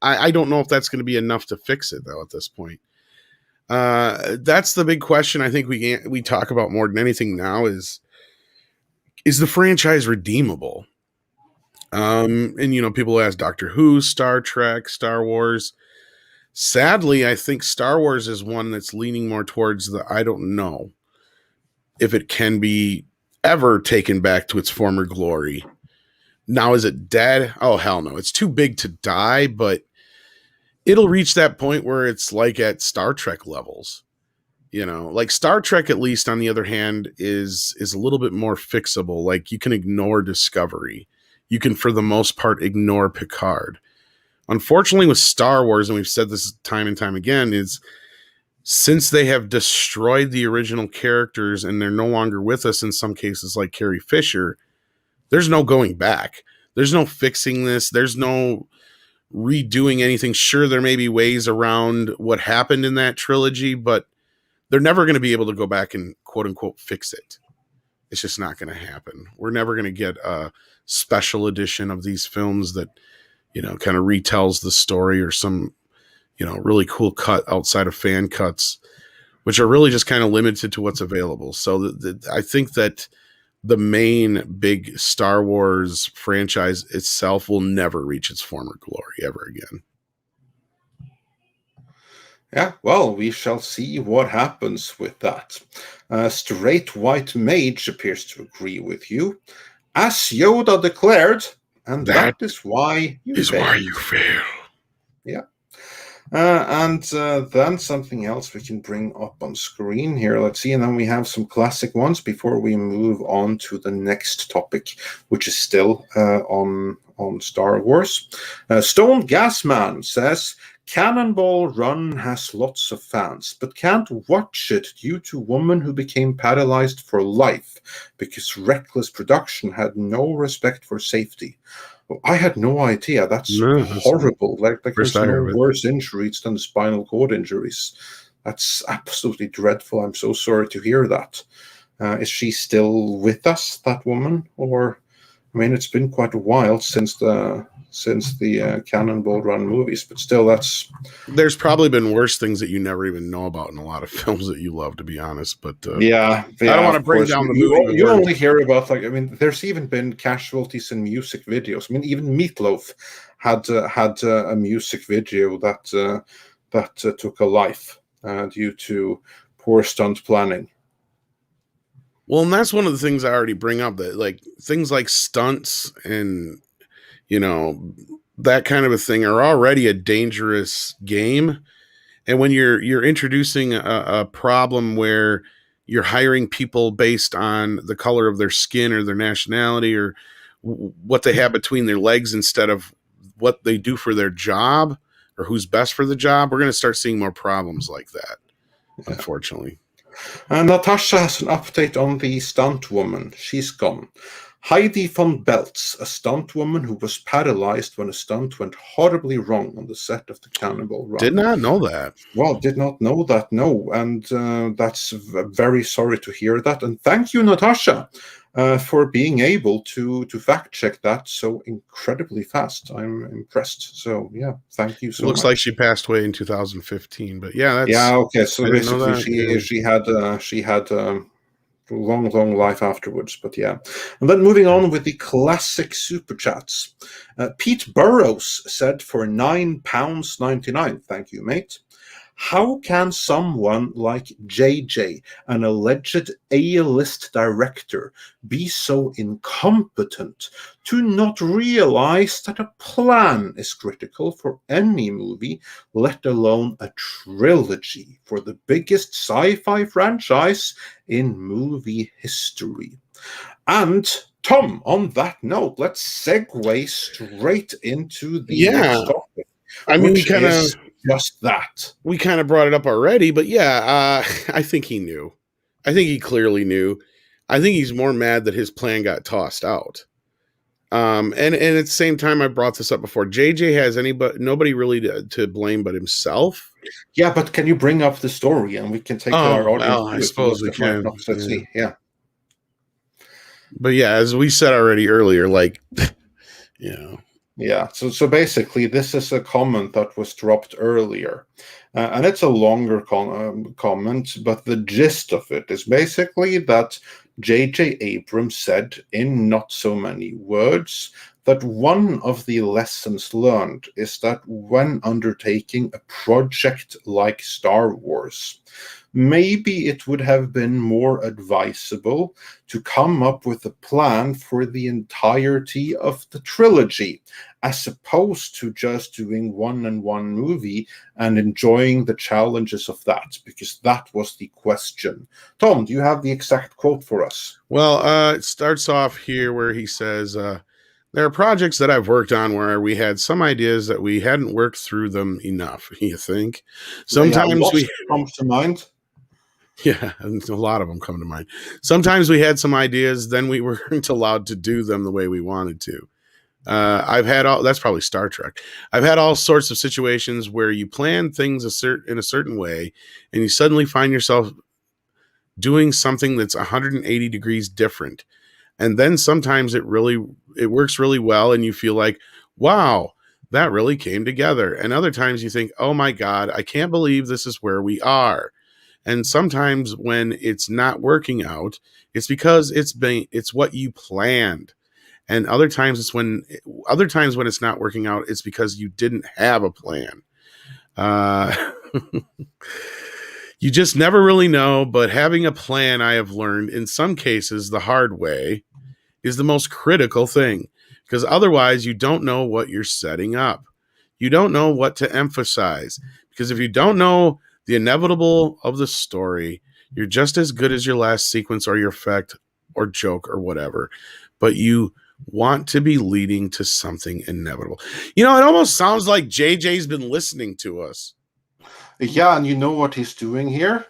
I don't know if that's going to be enough to fix it though. At this point, that's the big question. I think we talk about more than anything now is the franchise redeemable? And you know, people ask Doctor Who, Star Trek, Star Wars. Sadly, I think Star Wars is one that's leaning more towards the I don't know if it can be ever taken back to its former glory. Now, is it dead? Oh, hell no. It's too big to die, but it'll reach that point where it's like at Star Trek levels. You know, like Star Trek, at least, on the other hand, is a little bit more fixable. Like you can ignore Discovery. You can, for the most part, ignore Picard. Unfortunately, with Star Wars, and we've said this time and time again, is since they have destroyed the original characters and they're no longer with us in some cases, like Carrie Fisher, there's no going back. There's no fixing this. There's no redoing anything. Sure, there may be ways around what happened in that trilogy, but they're never going to be able to go back and quote unquote fix it. It's just not going to happen. We're never going to get a special edition of these films that, you know, kind of retells the story or some, you know, really cool cut outside of fan cuts, which are really just kind of limited to what's available. So I think that the main big Star Wars franchise itself will never reach its former glory ever again. Yeah, well, we shall see what happens with that. Straight White Mage appears to agree with you. As Yoda declared, and that is why you fail. Why you fail. Yeah. And then something else we can bring up on screen here. Let's see, and then we have some classic ones before we move on to the next topic, which is still on Star Wars. Stone Gasman says, Cannonball Run has lots of fans, but can't watch it due to woman who became paralyzed for life because reckless production had no respect for safety. I had no idea. That's No, that's horrible. Like first there's I no heard of it. worse injuries than spinal cord injuries. That's absolutely dreadful. I'm so sorry to hear that. Is she still with us, that woman? Or, I mean, it's been quite a while since the Cannonball Run movies, but still, that's There's probably been worse things that you never even know about in a lot of films that you love, to be honest. But yeah, I don't want to of bring course. down the movie You more. only hear about, like, I mean, there's even been casualties in music videos. I mean, even Meatloaf had a music video that took a life due to poor stunt planning. Well, and that's one of the things I already bring up, that like things like stunts and, you know, that kind of a thing are already a dangerous game. And when you're introducing a problem where you're hiring people based on the color of their skin or their nationality or what they have between their legs instead of what they do for their job or who's best for the job, we're going to start seeing more problems like that, Yeah. unfortunately. And Natasha has an update on the stunt woman. She's gone. Heidi von Beltz, a stunt woman who was paralyzed when a stunt went horribly wrong on the set of the Cannonball Run. Did not know that. Well, did not know that, no. And that's very sorry to hear that. And thank you, Natasha, for being able to fact check that so incredibly fast. I'm impressed. So, yeah, thank you so Looks much. like she passed away in 2015, but yeah, that's Yeah, okay. So I didn't know basically, that. she had long life afterwards. But yeah, and then moving on with the classic super chats. Pete Burrows said for £9.99. Thank you, mate. How can someone like JJ, an alleged A-list director, be so incompetent to not realize that a plan is critical for any movie, let alone a trilogy for the biggest sci-fi franchise in movie history? And Tom, on that note, let's segue straight into the next topic. I mean, which is just that. we kind of brought it up already, but yeah, I think he knew. I think he clearly knew. I think he's more mad that his plan got tossed out. And at the same time, I brought this up before. JJ has nobody really to blame but himself. Yeah, but can you bring up the story and we can take our audience well, I suppose we can. Yeah. But yeah, as we said already earlier, like, you know. Yeah, so basically, this is a comment that was dropped earlier, and it's a longer comment, but the gist of it is basically that J.J. Abrams said in not so many words that one of the lessons learned is that when undertaking a project like Star Wars, maybe it would have been more advisable to come up with a plan for the entirety of the trilogy, as opposed to just doing one movie and enjoying the challenges of that, because that was the question. Tom, do you have the exact quote for us? Well, it starts off here where he says, there are projects that I've worked on where we had some ideas that we hadn't worked through them enough, you think? Sometimes we comes to mind. Yeah, and a lot of them come to mind. Sometimes we had some ideas, then we weren't allowed to do them the way we wanted to. I've had that's probably Star Trek. I've had all sorts of situations where you plan things in a certain way, and you suddenly find yourself doing something that's 180 degrees different. And then sometimes it works really well, and you feel like, wow, that really came together. And other times you think, oh my God, I can't believe this is where we are. And sometimes when it's not working out, it's because it's what you planned. And other times when it's not working out, it's because you didn't have a plan. You just never really know, but having a plan, I have learned in some cases the hard way, is the most critical thing, because otherwise you don't know what you're setting up. you don't know what to emphasize. Because if you don't know the inevitable of the story, you're just as good as your last sequence or your effect or joke or whatever. But you want to be leading to something inevitable. It almost sounds like JJ's been listening to us. Yeah, and you know what he's doing here?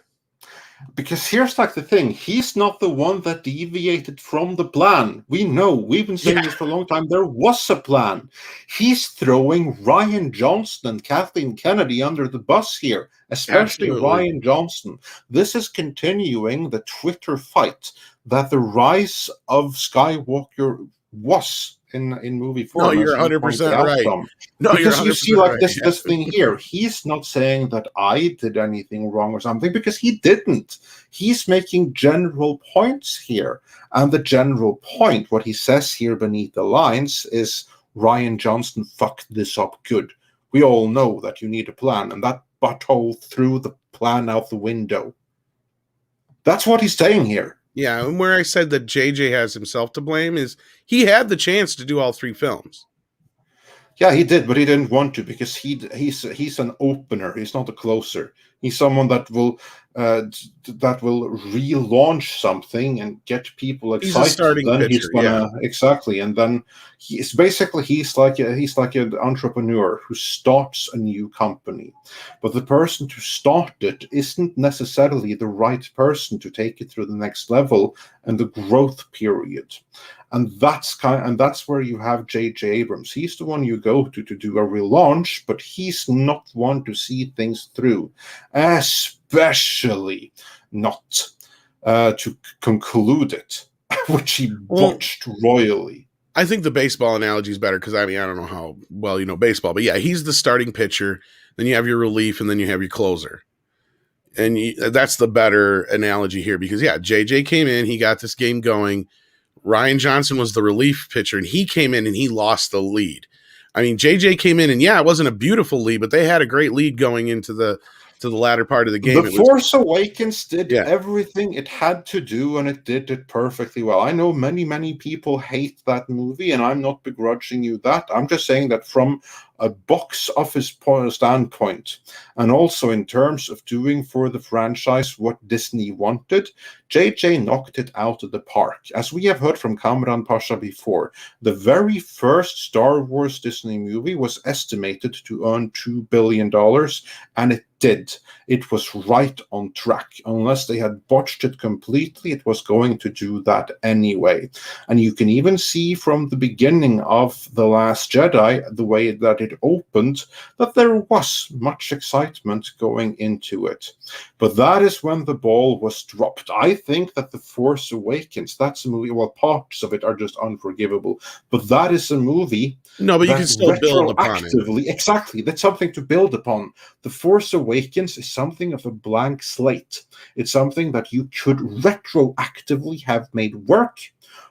Because here's like the thing, he's not the one that deviated from the plan. We know, we've been saying this for a long time, there was a plan. He's throwing Rian Johnson and Kathleen Kennedy under the bus here, especially Absolutely. Rian Johnson. This is continuing the Twitter fight that the rise of Skywalker was in movie No, form, you're as you pointed 100% out, right. Tom. No, you're Because you 100% see, like right. this thing here, he's not saying that I did anything wrong or something, because he didn't. He's making general points here, and the general point, what he says here beneath the lines, is Rian Johnson fucked this up good. We all know that you need a plan, and that butthole threw the plan out the window. That's what he's saying here. Yeah, and where I said that JJ has himself to blame is he had the chance to do all 3 films. Yeah, he did, but he didn't want to, because he's an opener. He's not a closer. He's someone that will relaunch something and get people He's a excited. starting Then pitcher, he's gonna exactly, and then he's like an entrepreneur who starts a new company, but the person to start it isn't necessarily the right person to take it through the next level and the growth period. And that's where you have J.J. Abrams. He's the one you go to do a relaunch, but he's not one to see things through, especially not to conclude it, which he botched royally. I think the baseball analogy is better because, I don't know how well you know baseball, but yeah, he's the starting pitcher. Then you have your relief, and then you have your closer. And that's the better analogy here because, yeah, JJ came in, he got this game going. Rian Johnson was the relief pitcher, and he came in and he lost the lead. JJ came in, and yeah, it wasn't a beautiful lead, but they had a great lead going into the latter part of the game. The Force Awakens did everything it had to do, and it did it perfectly well. I know many people hate that movie, and I'm not begrudging you that. I'm just saying that from a box office standpoint, and also in terms of doing for the franchise what Disney wanted, JJ knocked it out of the park. As we have heard from Kamran Pasha before, the very first Star Wars Disney movie was estimated to earn $2 billion, and it did. It was right on track. Unless they had botched it completely, it was going to do that anyway. And you can even see from the beginning of The Last Jedi, the way that it opened, that there was much excitement going into it. But that is when the ball was dropped. I think that The Force Awakens, that's a movie, well, parts of it are just unforgivable, but that is a movie. No, but you can still build upon it. Exactly, that's something to build upon. The Force Awakens is something of a blank slate. It's something that you could retroactively have made work,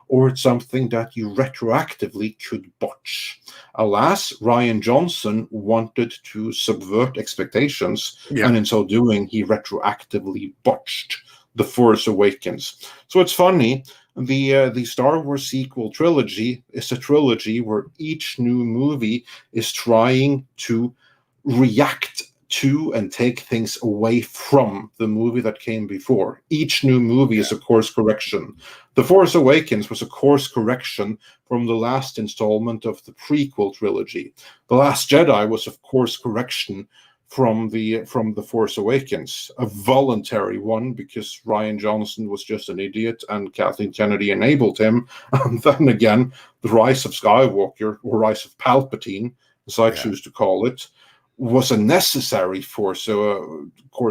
or it's something that you retroactively could botch. Alas, Rian Johnson wanted to subvert expectations, and in so doing, he retroactively botched The Force Awakens. So it's funny, the Star Wars sequel trilogy is a trilogy where each new movie is trying to react to and take things away from the movie that came before. Each new movie is a course correction. The Force Awakens was a course correction from the last installment of the prequel trilogy. The Last Jedi was a course correction from the Force Awakens, a voluntary one because Rian Johnson was just an idiot and Kathleen Kennedy enabled him. And then again, the Rise of Skywalker, or Rise of Palpatine, as I choose to call it, was a necessary course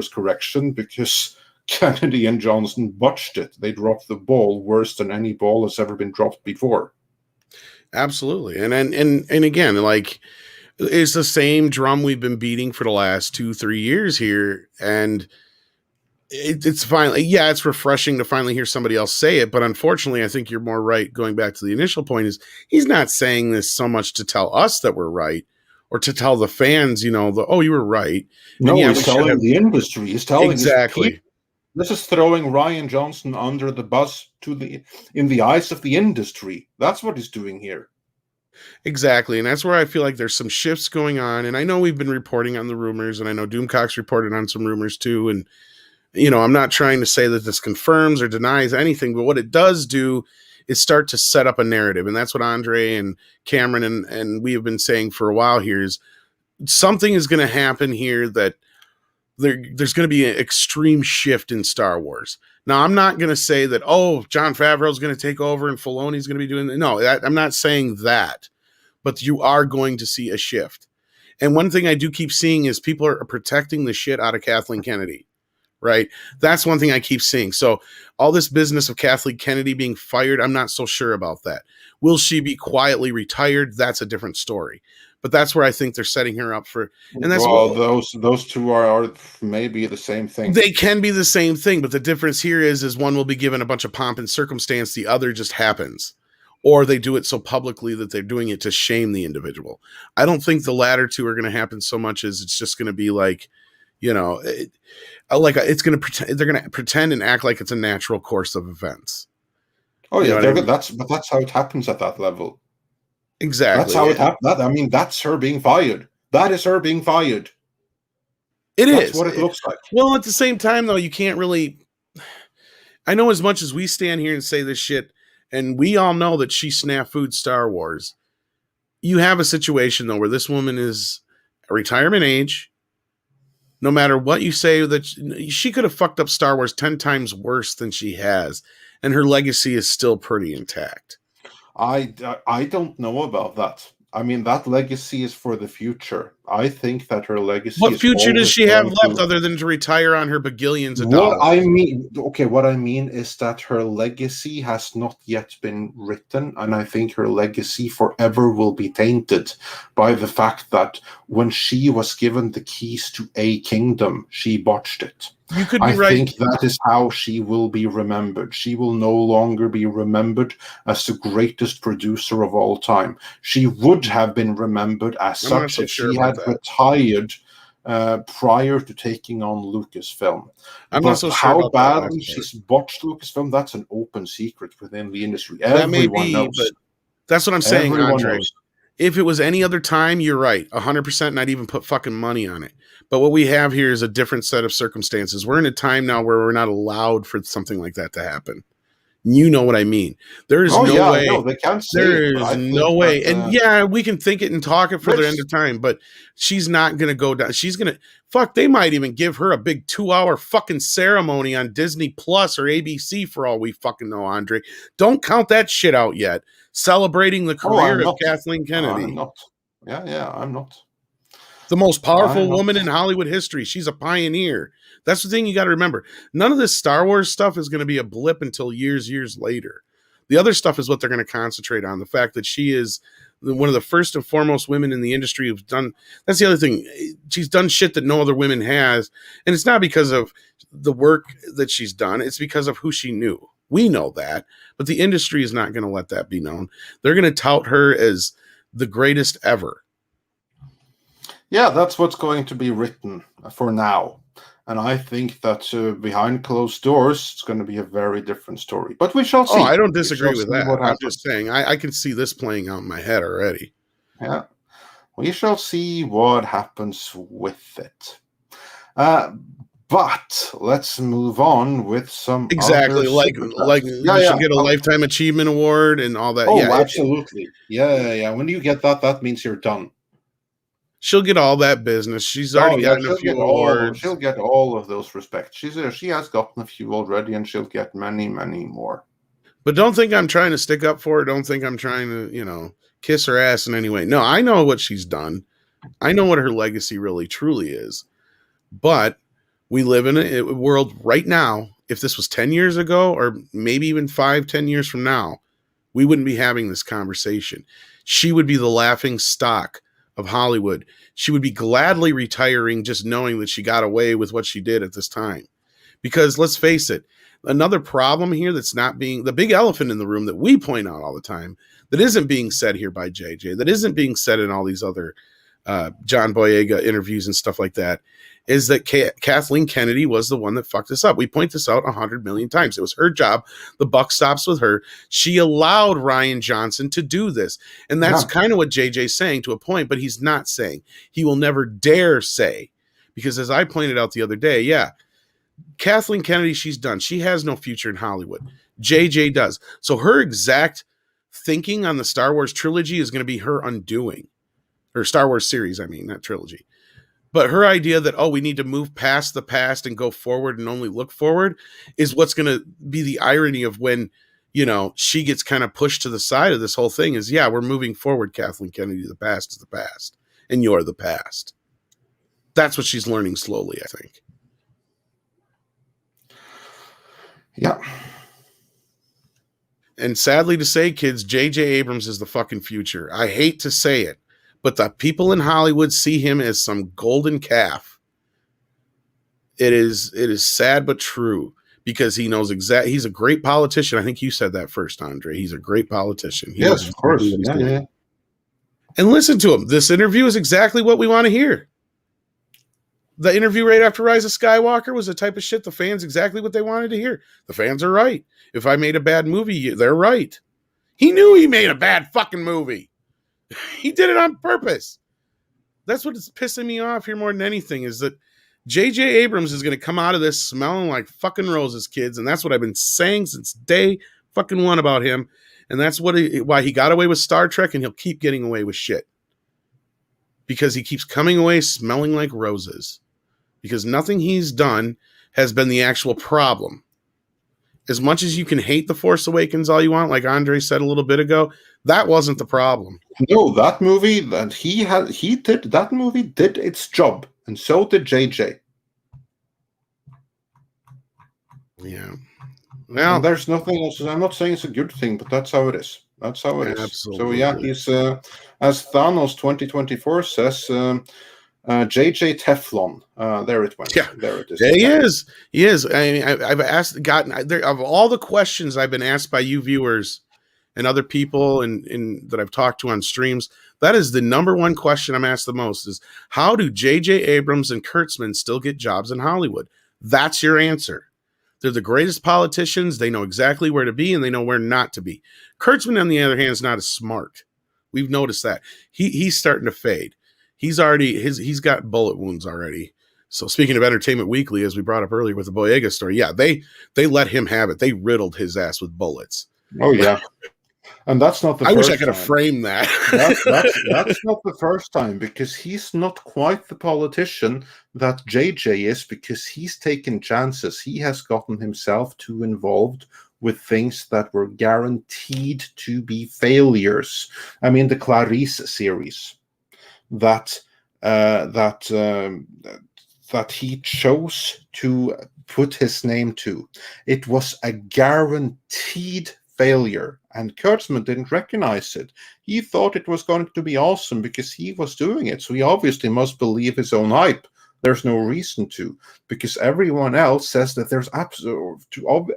correction because Kennedy and Johnson botched it. They dropped the ball worse than any ball has ever been dropped before. Absolutely. And again, like, it's the same drum we've been beating for the last 2-3 years here. And it's finally, it's refreshing to finally hear somebody else say it. But unfortunately, I think you're more right. Going back to the initial point, is he's not saying this so much to tell us that we're right, or to tell the fans, you were right. No, he's telling the industry. He's telling exactly. This is throwing Rian Johnson under the bus in the eyes of the industry. That's what he's doing here. Exactly. And that's where I feel like there's some shifts going on. And I know we've been reporting on the rumors, and I know Doomcock's reported on some rumors too. And, I'm not trying to say that this confirms or denies anything, but what it does do is start to set up a narrative. And that's what Andre and Cameron and we have been saying for a while here is something is going to happen here that there's going to be an extreme shift in Star Wars. Now, I'm not going to say that, oh, Jon Favreau is going to take over and Filoni's going to be doing that. No, I'm not saying that, but you are going to see a shift. And one thing I do keep seeing is people are protecting the shit out of Kathleen Kennedy, right? That's one thing I keep seeing. So all this business of Kathleen Kennedy being fired, I'm not so sure about that. Will she be quietly retired? That's a different story. But that's where I think they're setting her up for. And that's Well, those two are maybe the same thing. They can be the same thing, but the difference here is one will be given a bunch of pomp and circumstance, the other just happens. Or they do it so publicly that they're doing it to shame the individual. I don't think the latter two are going to happen so much as it's just going to be like, it's going to pretend, they're going to pretend and act like it's a natural course of events. Oh yeah, that's how it happens at that level. Exactly. That's how it happened. That's her being fired. That is her being fired. That's what it looks like. Well, at the same time, though, you can't really. I know as much as we stand here and say this shit, and we all know that she snafu'd Star Wars. You have a situation though where this woman is a retirement age. No matter what you say, that she could have fucked up Star Wars 10 times worse than she has, and her legacy is still pretty intact. I don't know about that. I mean, that legacy is for the future. I think that her legacy. What future does she have left other than to retire on her bagillions of dollars? What I mean is that her legacy has not yet been written, and I think her legacy forever will be tainted by the fact that when she was given the keys to a kingdom, she botched it. You could be right. I think that is how she will be remembered. She will no longer be remembered as the greatest producer of all time. She would have been remembered as such if she had retired prior to taking on Lucasfilm. I'm not so sure how badly she's botched Lucasfilm, that's an open secret within the industry. Everyone knows. But that's what I'm saying, Andre. If it was any other time, you're right. 100%, and I'd even put fucking money on it. But what we have here is a different set of circumstances. We're in a time now where we're not allowed for something like that to happen. You know what I mean? There is no way. No, they can't say there is no way. And yeah, we can think it and talk it for the end of time, but she's not going to go down. She's going to fuck. They might even give her a big 2-hour fucking ceremony on Disney Plus or ABC for all we fucking know, Andre. Don't count that shit out yet. Celebrating the career of Kathleen Kennedy. I'm not. Yeah, I'm not. The most powerful woman in Hollywood history. She's a pioneer. That's the thing you got to remember. None of this Star Wars stuff is going to be a blip until years later. The other stuff is what they're going to concentrate on. The fact that she is one of the first and foremost women in the industry who've done. That's the other thing. She's done shit that no other women has. And it's not because of the work that she's done. It's because of who she knew. We know that. But the industry is not going to let that be known. They're going to tout her as the greatest ever. Yeah, that's what's going to be written for now. And I think that behind closed doors, it's going to be a very different story. But we shall see. Oh, I don't disagree with that. I'm just saying, I can see this playing out in my head already. Yeah. We shall see what happens with it. But let's move on with some exactly like you should get a Lifetime Achievement Award and all that. Oh, yeah, absolutely. Yeah. When you get that, that means you're done. She'll get all that business. She's already gotten a few awards. She'll get all of those respects. She has gotten a few already, and she'll get many more. But don't think I'm trying to stick up for her. Don't think I'm trying to, kiss her ass in any way. No, I know what she's done. I know what her legacy really truly is. But we live in a world right now. If this was 10 years ago, or maybe even 5-10 years from now, we wouldn't be having this conversation. She would be the laughing stock of Hollywood. She would be gladly retiring just knowing that she got away with what she did at this time. Because let's face it, another problem here that's not being, the big elephant in the room that we point out all the time, that isn't being said here by JJ, that isn't being said in all these other John Boyega interviews and stuff like that, is that Kathleen Kennedy was the one that fucked this up. We point this out 100 million times. It was her job. The buck stops with her. She allowed Rian Johnson to do this. And that's kind of what JJ's saying to a point, but he's not saying. He will never dare say. Because as I pointed out the other day, yeah, Kathleen Kennedy, she's done. She has no future in Hollywood. JJ does. So her exact thinking on the Star Wars trilogy is going to be her undoing. Or Star Wars series, I mean, not trilogy. But her idea that, we need to move past the past and go forward and only look forward is what's going to be the irony of when, she gets kind of pushed to the side of this whole thing is, yeah, we're moving forward, Kathleen Kennedy. The past is the past. And you're the past. That's what she's learning slowly, I think. Yeah. And sadly to say, kids, J.J. Abrams is the fucking future. I hate to say it, but the people in Hollywood see him as some golden calf. It is sad but true because he knows exactly. He's a great politician. I think you said that first, Andre. He's a great politician. Yes, of course. Yeah. And listen to him. This interview is exactly what we want to hear. The interview right after Rise of Skywalker was the type of shit the fans exactly what they wanted to hear. The fans are right. If I made a bad movie, they're right. He knew he made a bad fucking movie. He did it on purpose. That's what's pissing me off here more than anything is that J.J. Abrams is going to come out of this smelling like fucking roses, kids. And that's what I've been saying since day fucking one about him. And that's why he got away with Star Trek and he'll keep getting away with shit. Because he keeps coming away smelling like roses. Because nothing he's done has been the actual problem. As much as you can hate The Force Awakens all you want, like Andre said a little bit ago, that wasn't the problem. No, that movie that that movie did its job, and so did JJ. Yeah. Well, and there's nothing else. I'm not saying it's a good thing, but that's how it is. That's how it is. Absolutely. So yeah, he's as Thanos 2024 says. JJ Teflon. There it went. Yeah, there it is. Yeah, he is. I mean, I've gotten there of all the questions I've been asked by you viewers and other people and that I've talked to on streams. That is the number one question I'm asked the most is how do JJ Abrams and Kurtzman still get jobs in Hollywood? That's your answer. They're the greatest politicians. They know exactly where to be and they know where not to be. Kurtzman, on the other hand, is not as smart. We've noticed that. He's starting to fade. He's got bullet wounds already. So speaking of Entertainment Weekly, as we brought up earlier with the Boyega story, yeah, they let him have it. They riddled his ass with bullets. Oh yeah, and that's not the. I first wish I could have framed that. That's not the first time because he's not quite the politician that JJ is because he's taken chances. He has gotten himself too involved with things that were guaranteed to be failures. I mean, the Clarice series. That he chose to put his name to. It was a guaranteed failure, and Kurtzman didn't recognize it. He thought it was going to be awesome because he was doing it, so he obviously must believe his own hype. There's no reason to, because everyone else says that there's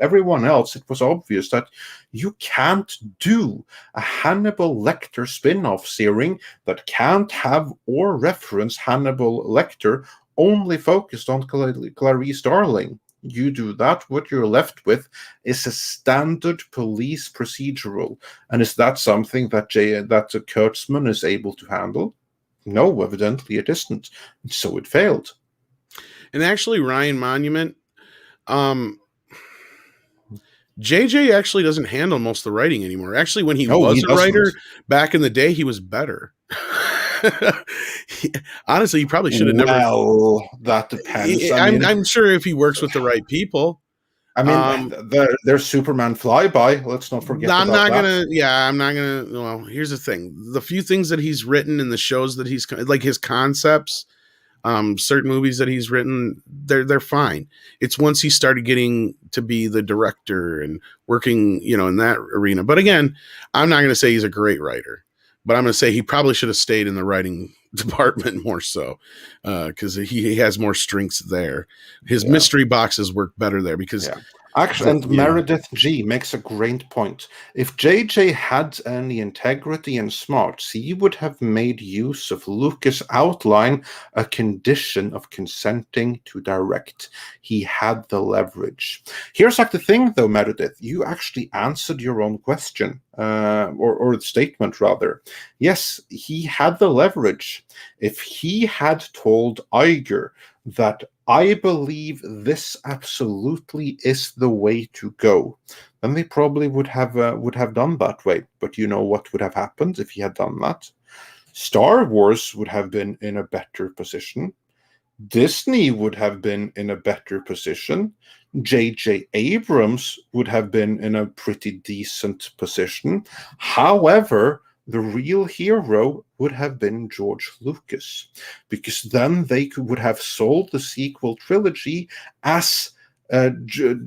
everyone else. It was obvious that you can't do a Hannibal Lecter spin-off series that can't have or reference Hannibal Lecter, only focused on Clarice Starling. You do that, what you're left with is a standard police procedural. And is that something that Kurtzman is able to handle? No, evidently it isn't. So it failed. And actually, Ryan Monument, JJ actually doesn't handle most of the writing anymore. Actually, when he was a writer back in the day, he was better. Honestly, he probably should have never. Well, that depends. I'm sure if he works with the right people. I mean, there's Superman Flyby. Let's not forget. I'm not gonna. Well, here's the thing: the few things that he's written and the shows that he's like his concepts, certain movies that he's written, they're fine. It's once he started getting to be the director and working, in that arena. But again, I'm not gonna say he's a great writer, but I'm gonna say he probably should have stayed in the writing department more so, because he has more strengths there. His mystery boxes work better there because Actually, and Yeah. Meredith G makes a great point. If JJ had any integrity and smarts, he would have made use of Lucas' outline a condition of consenting to direct. He had the leverage. Here's like the thing, though, Meredith. You actually answered your own question, or statement, rather. Yes, he had the leverage. If he had told Iger that I believe this absolutely is the way to go, then they probably would have done that way. But you know what would have happened if he had done that? Star Wars would have been in a better position. Disney would have been in a better position. J.J. Abrams would have been in a pretty decent position. However, the real hero would have been George Lucas, because then would have sold the sequel trilogy as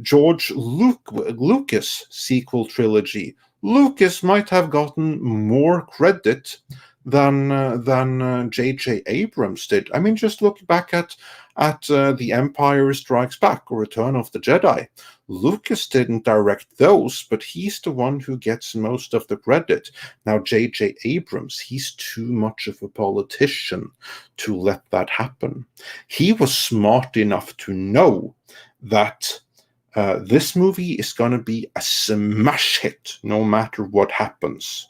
George Lucas sequel trilogy. Lucas might have gotten more credit than J.J. Abrams did. I mean, just look back at The Empire Strikes Back or Return of the Jedi. Lucas didn't direct those, but he's the one who gets most of the credit. Now, J.J. Abrams, he's too much of a politician to let that happen. He was smart enough to know that this movie is going to be a smash hit no matter what happens.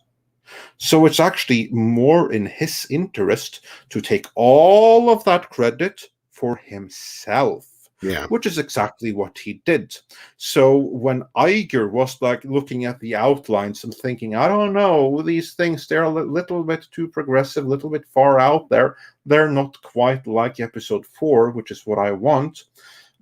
So it's actually more in his interest to take all of that credit for himself. Yeah. Which is exactly what he did. So when Iger was like looking at the outlines and thinking, I don't know, these things, they're a little bit too progressive, a little bit far out there. They're not quite like episode 4, which is what I want.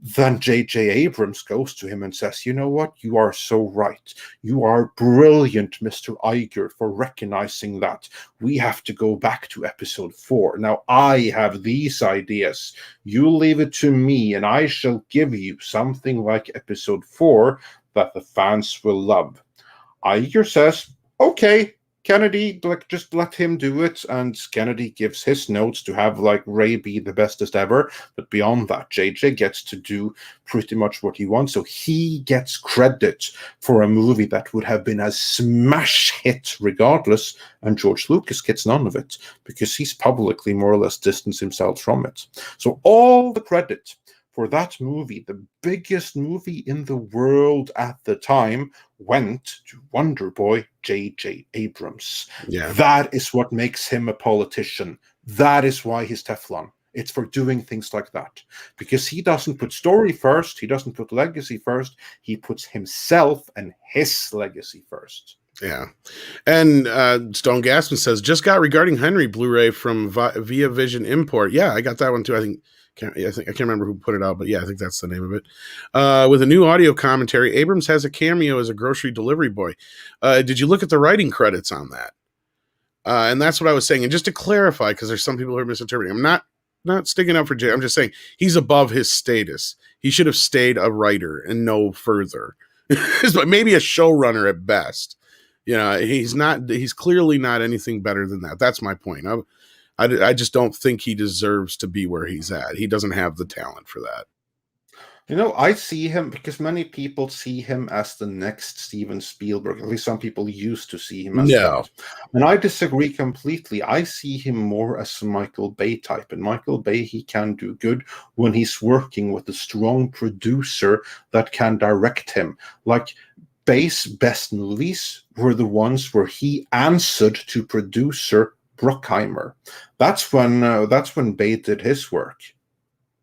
Then J.J. Abrams goes to him and says, you know what? You are so right. You are brilliant, Mr. Iger, for recognizing that. We have to go back to episode 4. Now, I have these ideas. You leave it to me, and I shall give you something like episode 4 that the fans will love. Iger says, okay, Kennedy, just let him do it, and Kennedy gives his notes to have Ray be the bestest ever. But beyond that, JJ gets to do pretty much what he wants, so he gets credit for a movie that would have been a smash hit regardless, and George Lucas gets none of it because he's publicly more or less distanced himself from it. So all the credit for that movie, the biggest movie in the world at the time, went to Wonder Boy J.J. Abrams. Yeah. That is what makes him a politician. That is why he's Teflon. It's for doing things like that. Because he doesn't put story first, he doesn't put legacy first, he puts himself and his legacy first. Yeah. And Stone Gaspin says, just got Regarding Henry Blu-ray from Via Vision Import. Yeah, I got that one too. I can't remember who put it out, but yeah, I think that's the name of it. With a new audio commentary, Abrams has a cameo as a grocery delivery boy. Did you look at the writing credits on that? And that's what I was saying. And just to clarify, because there's some people who are misinterpreting, I'm not sticking up for Jay. I'm just saying he's above his status. He should have stayed a writer and no further. Maybe a showrunner at best. You know, he's clearly not anything better than that. That's my point. I just don't think he deserves to be where he's at. He doesn't have the talent for that. You know, I see him, because many people see him as the next Steven Spielberg. At least some people used to see him as that. And I disagree completely. I see him more as a Michael Bay type. And Michael Bay, he can do good when he's working with a strong producer that can direct him. Like, Bay's best movies were the ones where he answered to producer Bruckheimer. That's when Bay did his work,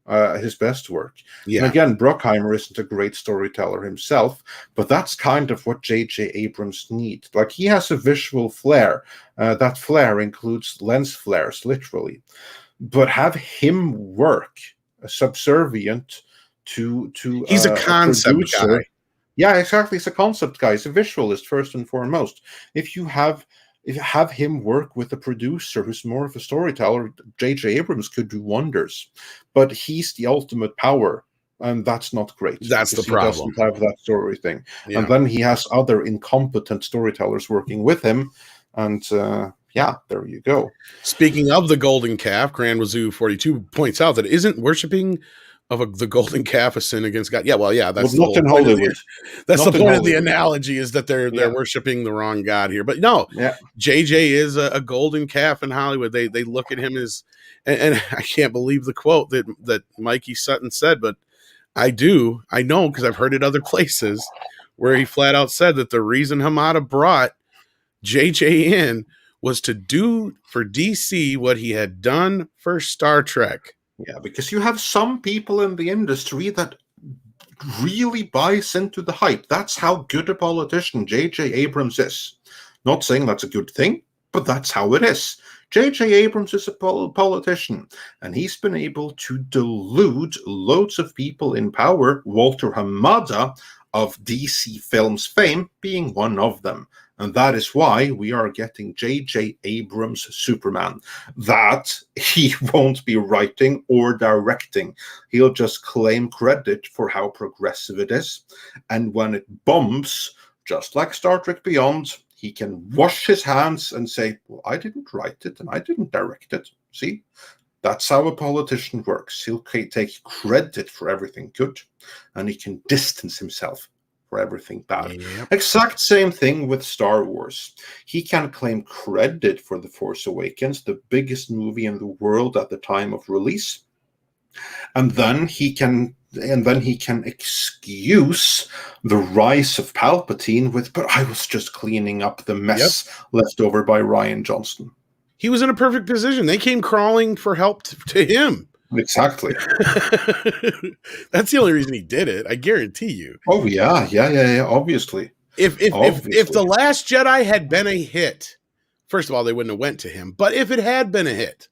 his best work. Yeah. And again, Bruckheimer isn't a great storyteller himself, but that's kind of what J.J. Abrams needs. Like, he has a visual flair. That flair includes lens flares, literally. But have him work subservient to he's a concept guy. Yeah, exactly. He's a concept guy. He's a visualist first and foremost. If you have him work with a producer who's more of a storyteller, J.J. Abrams could do wonders. But he's the ultimate power, and that's not great. That's the problem. He doesn't have that story thing. Yeah. And then he has other incompetent storytellers working with him, and yeah, there you go. Speaking of the golden calf, Grand Wazoo 42 points out that isn't worshiping the golden calf of sin against God. Yeah, well, yeah, Well, that's the not whole in point of Hollywood. that's the Not in point of the Hollywood. analogy is that they're Yeah. worshiping the wrong God here. But no, Yeah. JJ is a golden calf in Hollywood. They look at him as, and I can't believe the quote that Mikey Sutton said, but I know because I've heard it other places where he flat out said that the reason Hamada brought JJ in was to do for DC what he had done for Star Trek. Yeah, because you have some people in the industry that really buys into the hype. That's how good a politician J.J. Abrams is. Not saying that's a good thing, but that's how it is. J.J. Abrams is a politician, and he's been able to delude loads of people in power, Walter Hamada of DC Films fame being one of them. And that is why we are getting J.J. Abrams' Superman. That he won't be writing or directing. He'll just claim credit for how progressive it is. And when it bombs, just like Star Trek Beyond, he can wash his hands and say, well, I didn't write it and I didn't direct it. See? That's how a politician works. He'll take credit for everything good, and he can distance himself for everything bad. Yep. Exact same thing with Star Wars. He can claim credit for The Force Awakens, the biggest movie in the world at the time of release, and then he can excuse the rise of Palpatine with, but I was just cleaning up the mess left over by Rian Johnson. He was in a perfect position. They came crawling for help to him. Exactly. That's the only reason he did it. I guarantee you. Oh yeah, obviously. If the Last Jedi had been a hit, first of all, they wouldn't have went to him. But if it had been a hit,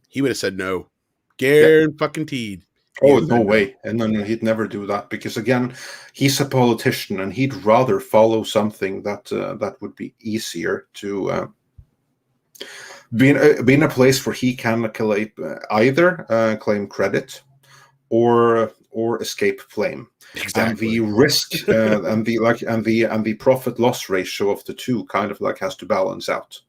he would have said no. Guaranteed. Oh, no way. And no, he'd never do that because, again, he's a politician and he'd rather follow something that would be easier to be in a place where he can either claim credit or escape blame. Exactly. And the risk and the profit loss ratio of the two kind of like has to balance out.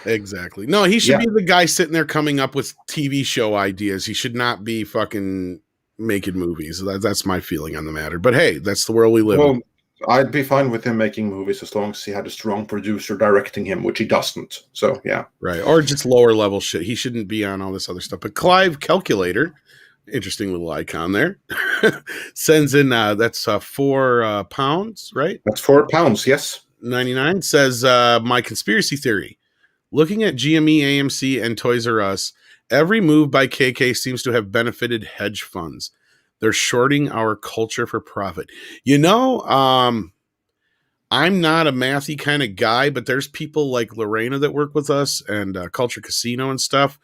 Exactly. No, he should be the guy sitting there coming up with TV show ideas. He should not be fucking making movies. That's my feeling on the matter. But hey, that's the world we live in. I'd be fine with him making movies as long as he had a strong producer directing him, which he doesn't. So, yeah. Right. Or just lower level shit. He shouldn't be on all this other stuff. But Clive Calculator, interesting little icon there, sends in, that's £4, right? That's £4, yes. 99 says, my conspiracy theory. Looking at GME, AMC, and Toys R Us, every move by KK seems to have benefited hedge funds. They're shorting our culture for profit. You know, I'm not a mathy kind of guy, but there's people like Lorena that work with us and Culture Casino and stuff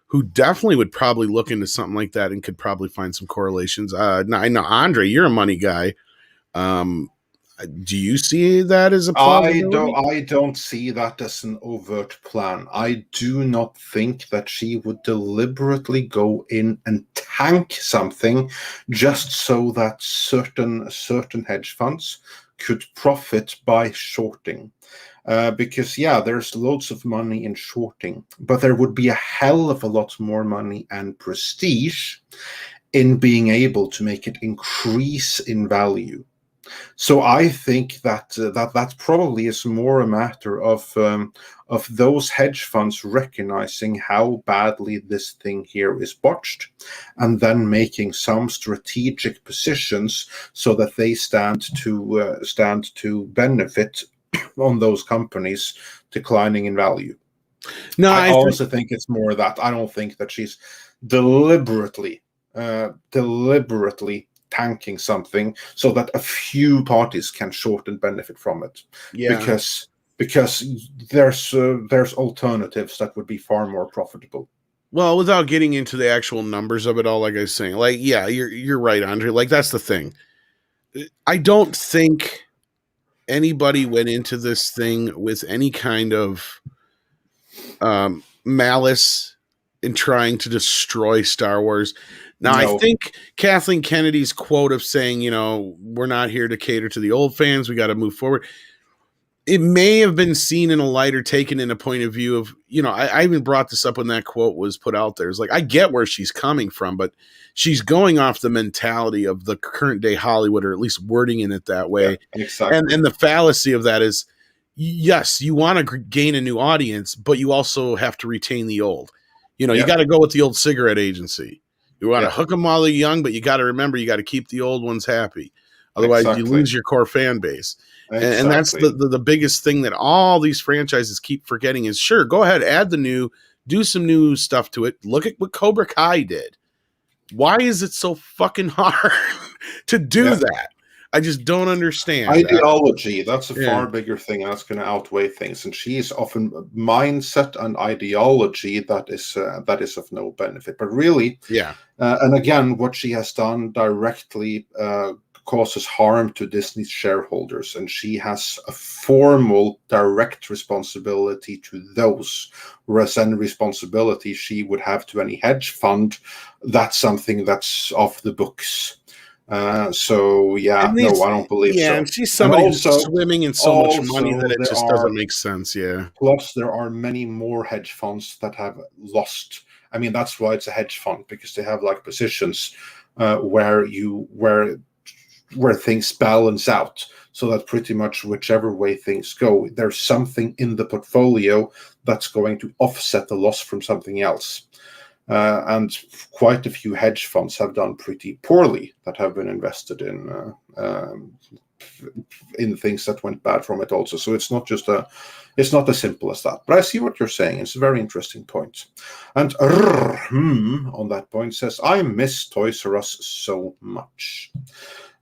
who definitely would probably look into something like that and could probably find some correlations. I know, Andre, you're a money guy. Do you see that as a possibility? I don't see that as an overt plan. I do not think that she would deliberately go in and tank something just so that certain hedge funds could profit by shorting. Because, there's loads of money in shorting, but there would be a hell of a lot more money and prestige in being able to make it increase in value. So I think that probably is more a matter of those hedge funds recognizing how badly this thing here is botched, and then making some strategic positions so that they stand to benefit on those companies declining in value. No, I also think it's more that I don't think that she's deliberately tanking something so that a few parties can short and benefit from it. Yeah. Because there's alternatives that would be far more profitable. Well, without getting into the actual numbers of it all, like I was saying, like, yeah, you're right, Andre. Like, that's the thing. I don't think anybody went into this thing with any kind of malice in trying to destroy Star Wars. Now, no. I think Kathleen Kennedy's quote of saying, we're not here to cater to the old fans, we got to move forward. it may have been seen in a light or taken in a point of view of, I even brought this up when that quote was put out there. It's like, I get where she's coming from, but she's going off the mentality of the current day Hollywood, or at least wording in it that way. Yeah, exactly. And the fallacy of that is, yes, you want to gain a new audience, but you also have to retain the old. You got to go with the old cigarette agency. You want to hook them while they're young, but you got to remember, you got to keep the old ones happy. Otherwise, you lose your core fan base. Exactly. And that's the biggest thing that all these franchises keep forgetting is, sure, go ahead, add the new, do some new stuff to it. Look at what Cobra Kai did. Why is it so fucking hard to do that? I just don't understand. Ideology, that's a far bigger thing. That's going to outweigh things. And she is often mindset and ideology that is of no benefit. But really, and again, what she has done directly causes harm to Disney's shareholders, and she has a formal direct responsibility to those, whereas any responsibility she would have to any hedge fund, that's something that's off the books. I don't believe so. And she's somebody who's swimming in so much money that it just doesn't make sense. Plus, there are many more hedge funds that have lost. I mean, that's why it's a hedge fund, because they have like positions where things balance out, so that pretty much whichever way things go, there's something in the portfolio that's going to offset the loss from something else. And quite a few hedge funds have done pretty poorly that have been invested in things that went bad from it also. So it's not as simple as that. But I see what you're saying. It's a very interesting point. And on that point says, I miss Toys R Us so much.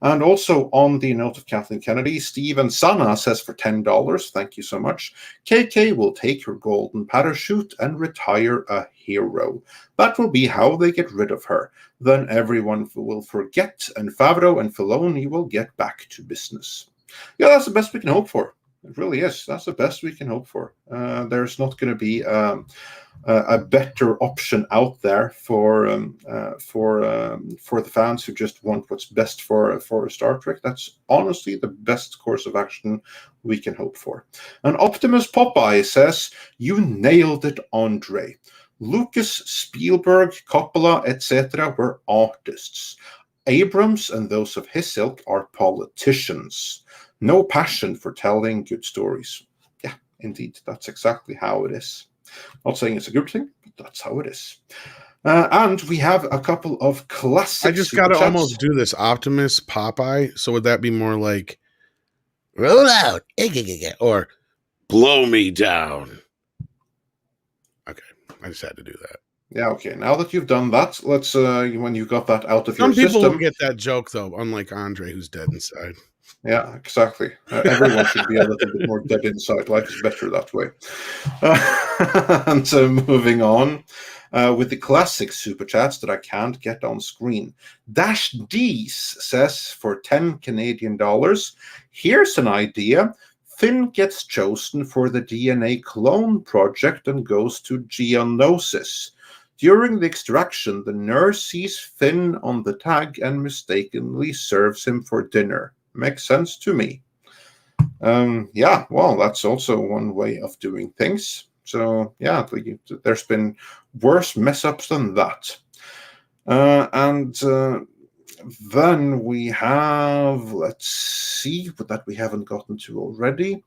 And also on the note of Kathleen Kennedy, Steven Sana says for $10, thank you so much, KK will take your golden parachute and retire a hero. That will be how they get rid of her. Then everyone will forget, and Favreau and Filoni will get back to business. Yeah, that's the best we can hope for. It really is. That's the best we can hope for. There's not going to be a better option out there for the fans who just want what's best for Star Trek. That's honestly the best course of action we can hope for. And Optimus Popeye says, "You nailed it, Andre. Lucas, Spielberg, Coppola, etc. were artists. Abrams and those of his ilk are politicians. No passion for telling good stories." Yeah, indeed, that's exactly how it is. Not saying it's a good thing, but that's how it is. And we have a couple of classic. I just got to almost do this Optimus Popeye. So would that be more like roll out or blow me down? Okay, I just had to do that. Yeah, okay. Now that you've done that, let's when you got that out of your system. Some people will get that joke though, unlike Andre, who's dead inside. Yeah, exactly. Everyone should be a little bit more dead inside. Life is better that way. And so moving on with the classic super chats that I can't get on screen. Dash D's says for 10 Canadian dollars, here's an idea. Finn gets chosen for the DNA clone project and goes to Geonosis. During the extraction, the nurse sees Finn on the tag and mistakenly serves him for dinner. Makes sense to me. Yeah, well, that's also one way of doing things. So, yeah, there's been worse mess-ups than that. And then we have, let's see, that we haven't gotten to already.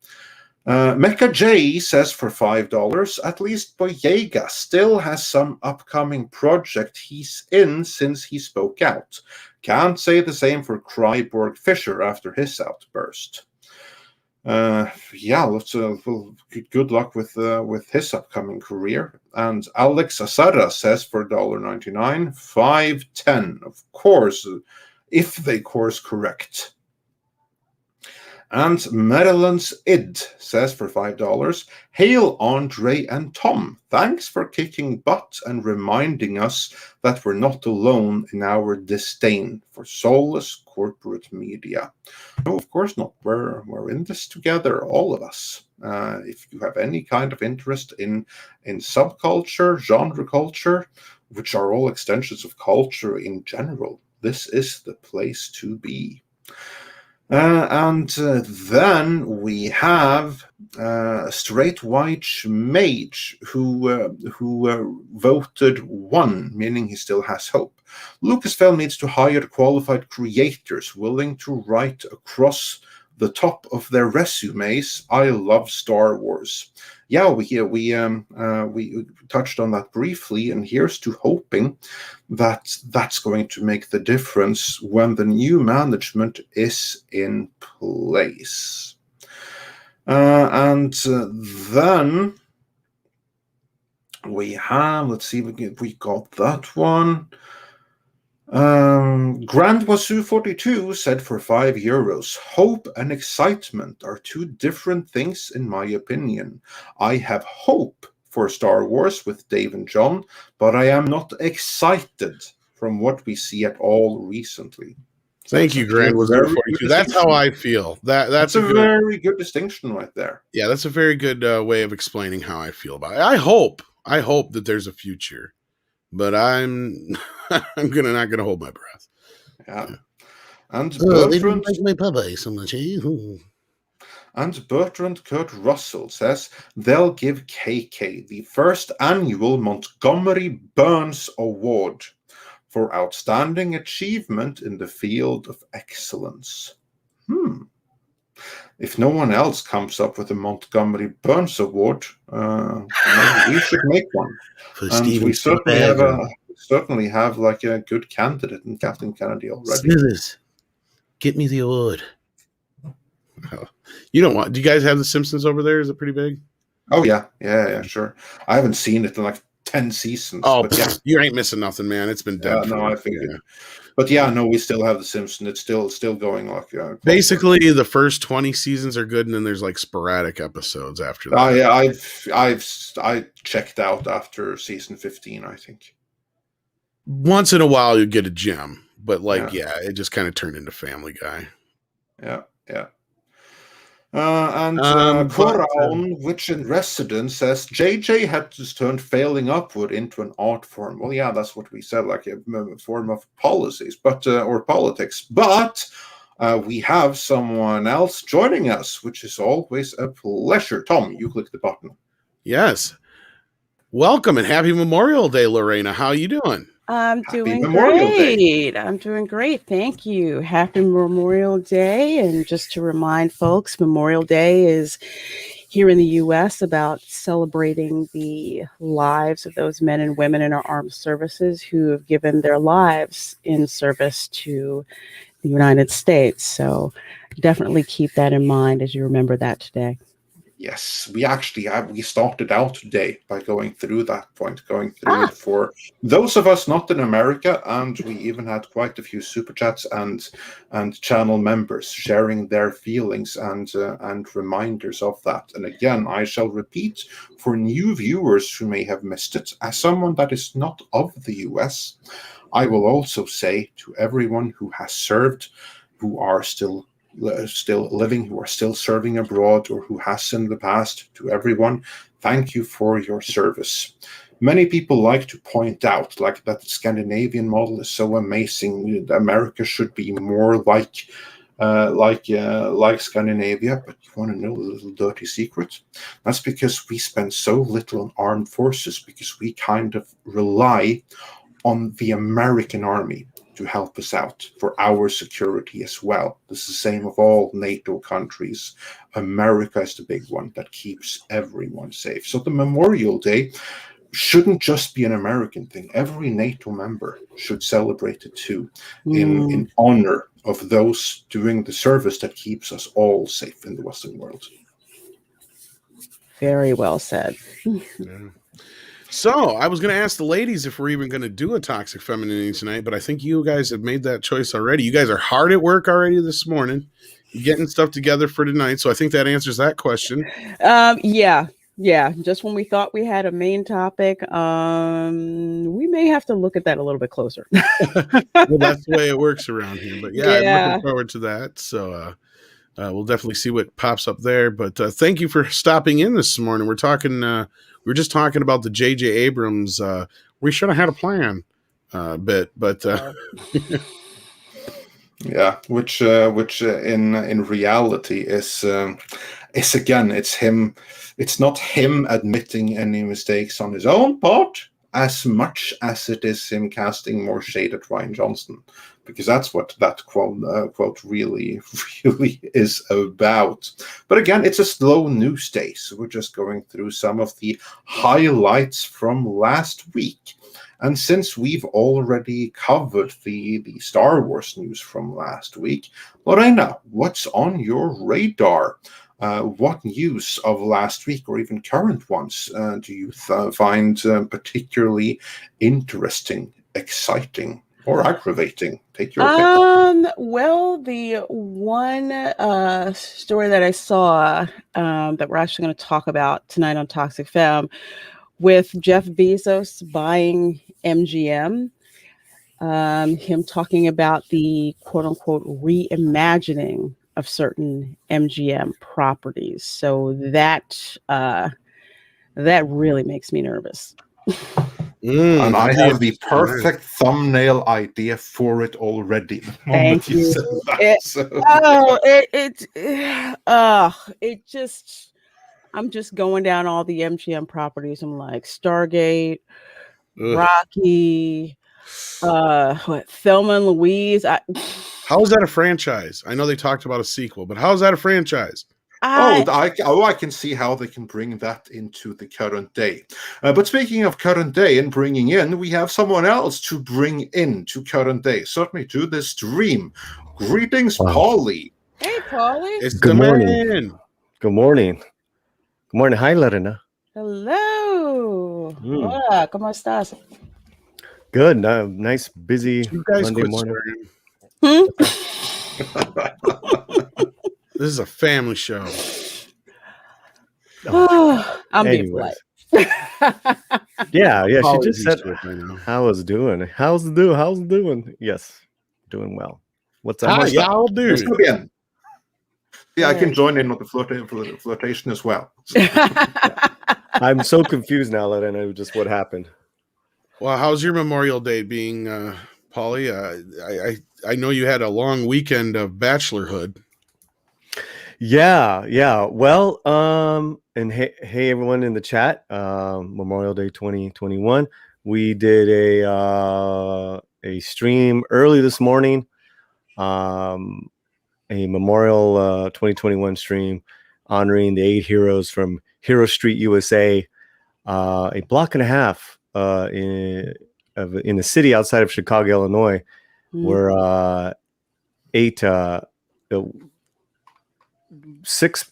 Mecha J says for $5, at least Boyega still has some upcoming project he's in since he spoke out. Can't say the same for Kryborg Fisher after his outburst. Yeah, good luck with his upcoming career. And Alex Asara says for $1.99, $5.10, of course, if they course correct. And Maryland's Id says for $5, hail Andre and Tom. Thanks for kicking butt and reminding us that we're not alone in our disdain for soulless corporate media. No, of course not. We're in this together, all of us. If you have any kind of interest in subculture, genre culture, which are all extensions of culture in general, this is the place to be. Then we have straight white mage who voted 1, meaning he still has hope. Lucasfilm needs to hire qualified creators willing to write across the top of their resumes, "I love Star Wars." Yeah, we touched on that briefly, and here's to hoping that that's going to make the difference when the new management is in place. Then we have, let's see, we got that one. Grand Wazoo 42 said for €5, "Hope and excitement are two different things in my opinion. I have hope for Star Wars with Dave and John, but I am not excited from what we see at all recently." Thank you, Grand was 42. That's how I feel. That's a good, very good distinction right there. Yeah, that's a very good way of explaining how I feel about it. I hope that there's a future, but I'm I'm not gonna hold my breath. Yeah. And they didn't Bertrand, like my Popeye so much. and Bertrand Kurt Russell says they'll give KK the first annual Montgomery Burns Award for outstanding achievement in the field of excellence. If no one else comes up with a Montgomery Burns Award, maybe we should make one. For And Steven we Spielberg. certainly have like a good candidate in Captain Kennedy already. Smithers, get me the award. Oh. You don't want? Do you guys have The Simpsons over there? Is it pretty big? Oh yeah, sure. I haven't seen it in like 10 seasons. Oh, but yeah, you ain't missing nothing, man. It's been dead. no, I figured. But yeah, no, we still have The Simpsons. It's still going like basically the first 20 seasons are good, and then there's like sporadic episodes after that. Yeah, I checked out after season 15, I think. Once in a while you get a gem, but it just kind of turned into Family Guy. Yeah. Coraon, Witch in Residence, says JJ had to turn failing upward into an art form. Well, yeah, that's what we said, like a form of policies, or politics. But we have someone else joining us, which is always a pleasure. Tom, you click the button. Yes. Welcome and happy Memorial Day, Lorena. How are you doing? I'm doing great. I'm doing great. Thank you. Happy Memorial Day. And just to remind folks, Memorial Day is here in the U.S. about celebrating the lives of those men and women in our armed services who have given their lives in service to the United States. So definitely keep that in mind as you remember that today. Yes, we started out today by going through it for those of us not in America, and we even had quite a few super chats and channel members sharing their feelings and reminders of that. And again, I shall repeat for new viewers who may have missed it, as someone that is not of the US, I will also say to everyone who has served, who are still living, who are still serving abroad, or who has in the past, to everyone, thank you for your service. Many people like to point out like that the Scandinavian model is so amazing. America should be more like Scandinavia. But you want to know a little dirty secret? That's because we spend so little on armed forces, because we kind of rely on the American army to help us out for our security as well. This is the same of all NATO countries. America is the big one that keeps everyone safe. So the Memorial Day shouldn't just be an American thing. Every NATO member should celebrate it too, in honor of those doing the service that keeps us all safe in the Western world. Very well said. Yeah. So I was going to ask the ladies if we're even going to do a toxic femininity tonight, but I think you guys have made that choice already. You guys are hard at work already this morning, getting stuff together for tonight. So I think that answers that question. Yeah. Just when we thought we had a main topic, we may have to look at that a little bit closer. Well, that's the way it works around here. But yeah, I'm looking forward to that. So we'll definitely see what pops up there. But thank you for stopping in this morning. We're just talking about the J.J. Abrams. We should have had a plan bit, but Yeah, which in reality is again, it's him. It's not him admitting any mistakes on his own part as much as it is him casting more shade at Rian Johnson, because that's what that quote really really is about. But again, it's a slow news day, so we're just going through some of the highlights from last week. And since we've already covered the Star Wars news from last week, Lorena, what's on your radar? What news of last week or even current ones do you find particularly interesting, exciting, or aggravating? Take your pick. Well, the one story that I saw that we're actually going to talk about tonight on Toxic Femme, with Jeff Bezos buying MGM, him talking about the quote unquote reimagining of certain MGM properties. So that really makes me nervous. And I have the perfect thumbnail idea for it already. Thank you. I'm just going down all the MGM properties. I'm like Stargate, Rocky, Thelma and Louise. How is that a franchise? I know they talked about a sequel, but how is that a franchise? I can see how they can bring that into the current day. But speaking of current day and bringing in, we have someone else to bring into current day, certainly to this stream. Greetings, Paulie. Hey, Paulie. It's Good the morning. man. Good morning. Good morning. Hi, Lorena. Hello. Hola, ¿cómo estás? Good. Nice, busy You guys Monday quit morning. swearing. This is a family show. I'm being polite. Yeah. She just said how I was doing. How's doing? Yes, doing well. What's up? How y'all doing? Yeah, I can join in on the flirtation as well. I'm so confused now, Lorena, just what happened. Well, how's your Memorial Day being, Paulie? I know you had a long weekend of bachelorhood. Yeah. Well, and hey everyone in the chat. Memorial Day 2021. We did a stream early this morning. A Memorial 2021 stream honoring the 8 heroes from Hero Street, USA. A block and a half in the city outside of Chicago, Illinois, where 6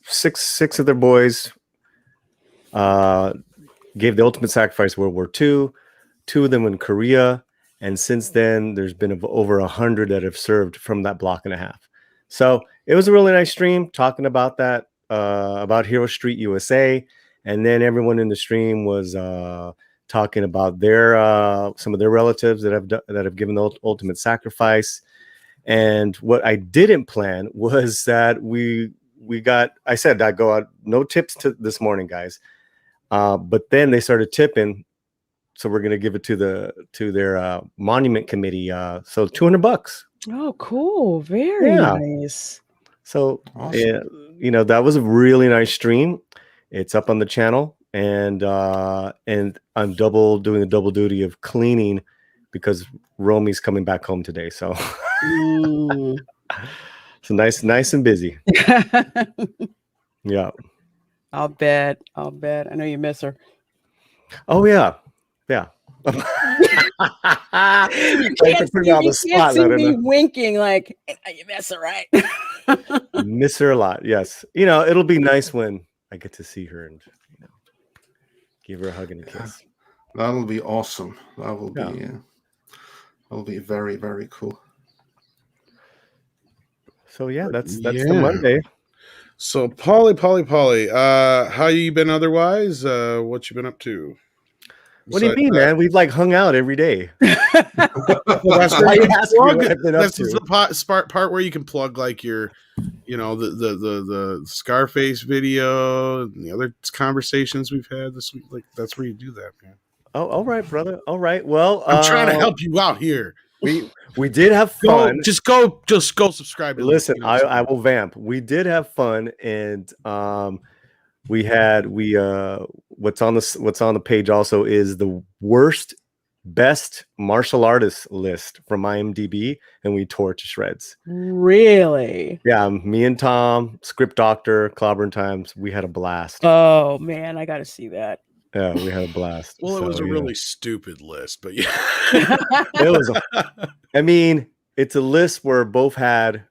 of their boys gave the ultimate sacrifice World War II, 2 of them in Korea, and since then there's been over 100 that have served from that block and a half. So it was a really nice stream talking about that, about Hero Street USA, and then everyone in the stream was talking about their some of their relatives that have given the ultimate sacrifice. And what I didn't plan was that I said I'd go out, no tips this morning, guys. But then they started tipping, so we're gonna give it to their monument committee. So $200. Oh, cool! Very nice. So awesome. That was a really nice stream. It's up on the channel, and I'm doing the double duty of cleaning because Romy's coming back home today. So. So nice and busy. Yeah. I'll bet. I know you miss her. Oh yeah. You can't see me winking like you miss her, right? Miss her a lot. Yes. It'll be nice when I get to see her and give her a hug and a kiss. That'll be awesome. That'll be very, very cool. So that's the Monday. So Paulie, how you been otherwise? What you been up to? What do you mean, man? We've hung out every day. Well, that's why you ask me what I've been up to. This is the part where you can plug your, the Scarface video and the other conversations we've had this week. That's where you do that, man. Oh, all right, brother. All right. Well, I'm trying to help you out here. We did have fun. Just go subscribe to Listen, I will vamp. We did have fun, and what's on the page also is the best martial artist list from IMDb, and we tore it to shreds. Really? Yeah, me and Tom, Script Doctor, Clobbering Times, we had a blast. Oh man, I gotta see that. Yeah, we had a blast. Well, it was a really stupid list, but yeah. It was. I mean, it's a list where both had,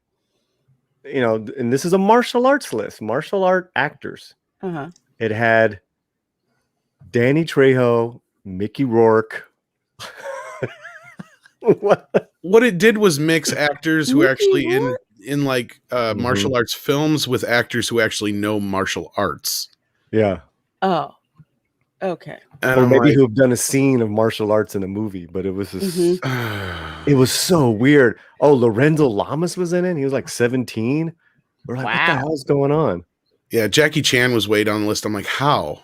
and this is a martial arts list, martial art actors. Uh-huh. It had Danny Trejo, Mickey Rourke. What it did was mix actors who actually in like martial Mhm. arts films with actors who actually know martial arts. Yeah. Oh. Okay. And Or I'm maybe like, who've done a scene of martial arts in a movie, but it was just, Mhm. it was so weird. Oh, Lorenzo Lamas was in it. He was like 17. We're like, what the Wow. hell's going on? yeah, Jackie Chan was way down the list. I'm like, how?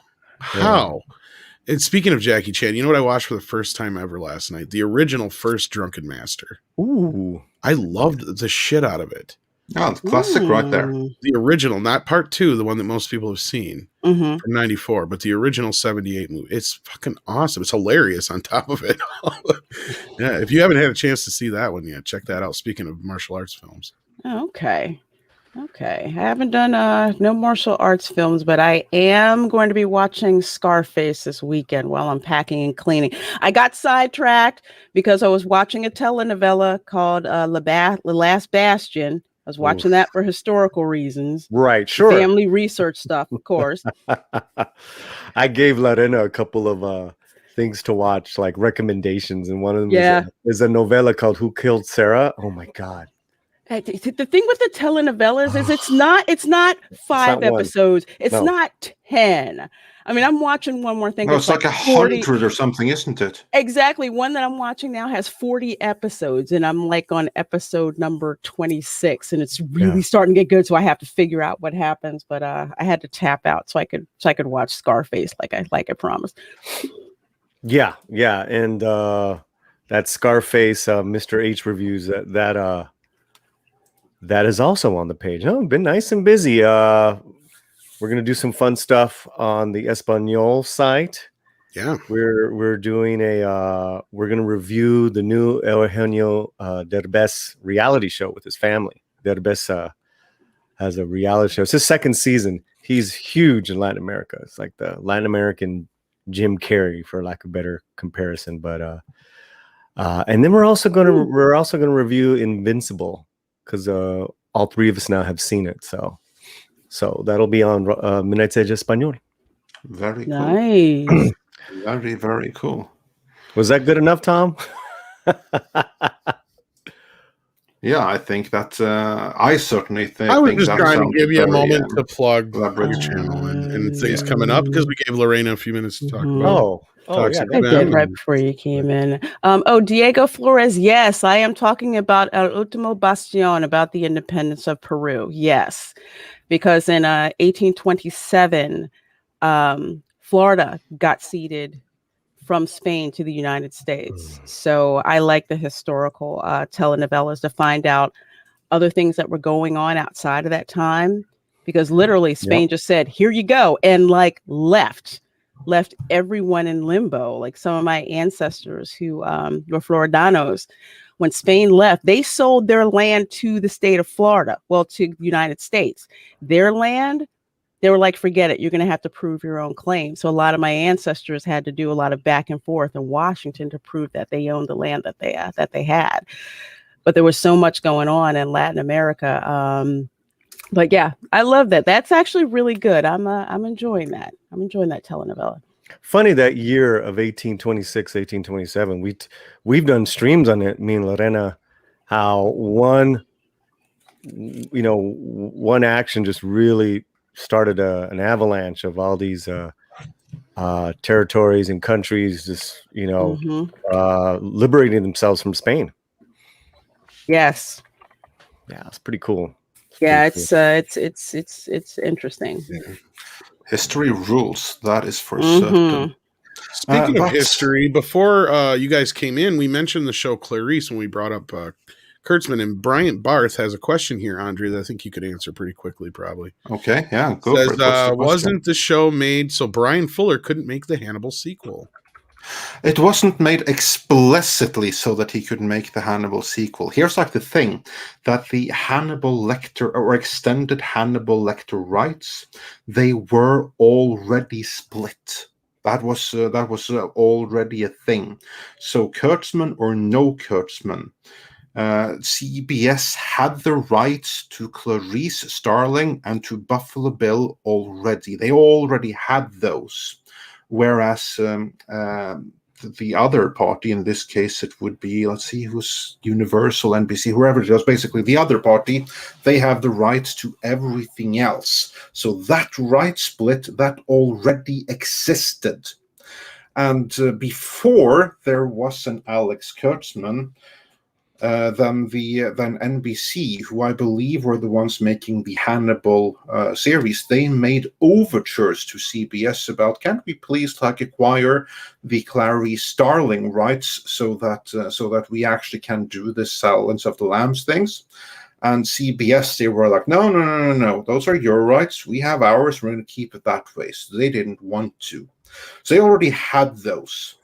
And speaking of Jackie Chan, you know what I watched for the first time ever last night? The original first Drunken Master. Ooh. I loved the shit out of it. Oh, the classic right there. The original, not part 2, the one that most people have seen Mm-hmm. from 94, but the original 78 movie. It's fucking awesome. It's hilarious on top of it. Yeah, if you haven't had a chance to see that one yet, check that out. Speaking of martial arts films. Okay. I haven't done no martial arts films, but I am going to be watching Scarface this weekend while I'm packing and cleaning. I got sidetracked because I was watching a telenovela called The Last Bastion. I was watching that for historical reasons. Right, sure. Family research stuff, of course. I gave Lorena a couple of things to watch, like recommendations, and one of them is a novella called Who Killed Sarah? Oh my God. The thing with the telenovelas is it's not 5 episodes. It's not 10. I mean, I'm watching one more thing. No, it's like 100 or something, isn't it? Exactly. One that I'm watching now has 40 episodes, and I'm like on episode number 26, and it's really starting to get good. So I have to figure out what happens. But I had to tap out so I could watch Scarface like I promised. Yeah, and that Scarface Mr. H reviews that is also on the page. Oh, been nice and busy. We're gonna do some fun stuff on the Espanol site. Yeah, we're doing we're gonna review the new Eugenio Derbez reality show with his family. Derbez has a reality show. It's his second season. He's huge in Latin America. It's like the Latin American Jim Carrey, for lack of a better comparison. But and then we're also gonna review Invincible, because all 3 of us now have seen it. So that'll be on MEitM Español. Very cool. Nice. Very, very cool. Was that good enough, Tom? Yeah, I think that I certainly think. I was just trying to give you a moment to plug your channel and things coming up, because we gave Lorena a few minutes to talk about. I did right before you came in. Diego Flores. Yes, I am talking about El Último Bastión, about the independence of Peru. Yes, because in 1827, Florida got ceded from Spain to the United States. So I like the historical telenovelas to find out other things that were going on outside of that time, because literally Spain just said, "Here you go," and like left everyone in limbo. Like some of my ancestors who were Floridanos, when Spain left, they sold their land to the state of Florida, well, to the United States. Their land, they were like, forget it, you're going to have to prove your own claim. So a lot of my ancestors had to do a lot of back and forth in Washington to prove that they owned the land that they had. But there was so much going on in Latin America. But yeah, I love that. That's actually really good. I'm enjoying that. I'm enjoying that telenovela. Funny, that year of 1826, 1827, we've done streams on it, me and Lorena, how one action just really started an avalanche of all these territories and countries just liberating themselves from Spain. Yes. Yeah, it's pretty cool. It's interesting. Yeah. History rules, that is for certain. Speaking of But history, before you guys came in, we mentioned the show Clarice when we brought up Kurtzman, and Bryant Barth has a question here, Andre, that I think you could answer pretty quickly, probably. okay, yeah, go for Says, it. What's the question? wasn't the show made so Brian Fuller couldn't make the Hannibal sequel? It wasn't made explicitly so that he could make the Hannibal sequel. Here's like the thing, that the Hannibal Lecter or extended Hannibal Lecter rights, they were already split. That was already a thing. So Kurtzman or no Kurtzman, CBS had the rights to Clarice Starling and to Buffalo Bill already. They already had those. Whereas the other party, in this case, it would be, let's see, who's Universal, NBC, whoever it is, basically the other party, they have the rights to everything else. So that right split, that already existed. And before there was an Alex Kurtzman, than NBC, who I believe were the ones making the Hannibal series, they made overtures to CBS about, can't we please acquire the Clarice Starling rights so that we actually can do this Silence of the Lambs things. And CBS, they were like, no, those are your rights. We have ours. We're going to keep it that way. So they didn't want to. So they already had those.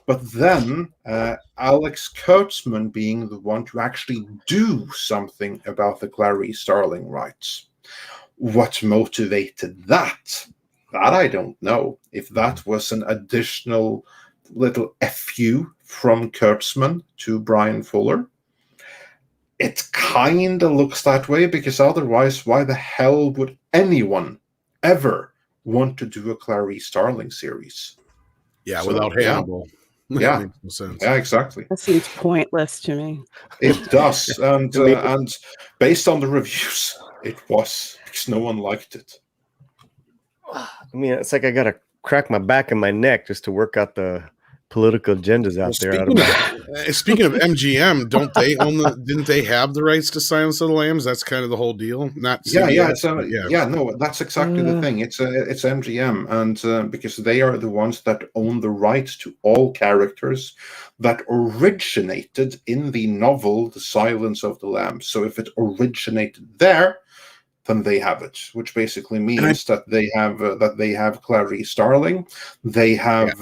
But then Alex Kurtzman being the one to actually do something about the Clarice Starling rights. What motivated that? That I don't know. If that was an additional little FU from Kurtzman to Brian Fuller. It kind of looks that way, because otherwise, why the hell would anyone ever want to do a Clarice Starling series? Yeah, so, without Hannibal. Yeah. Yeah, makes no sense. Yeah, exactly. That seems pointless to me. It does, and based on the reviews, it was, because no one liked it. I mean, it's like I gotta crack my back and my neck just to work out the political agendas out there. Speaking of MGM, don't they own didn't they have the rights to Silence of the Lambs? That's kind of the whole deal. Not CBS, no, that's exactly the thing. It's MGM, and because they are the ones that own the rights to all characters that originated in the novel The Silence of the Lambs. So if it originated there, then they have it, which basically means that they have Clarice Starling, they have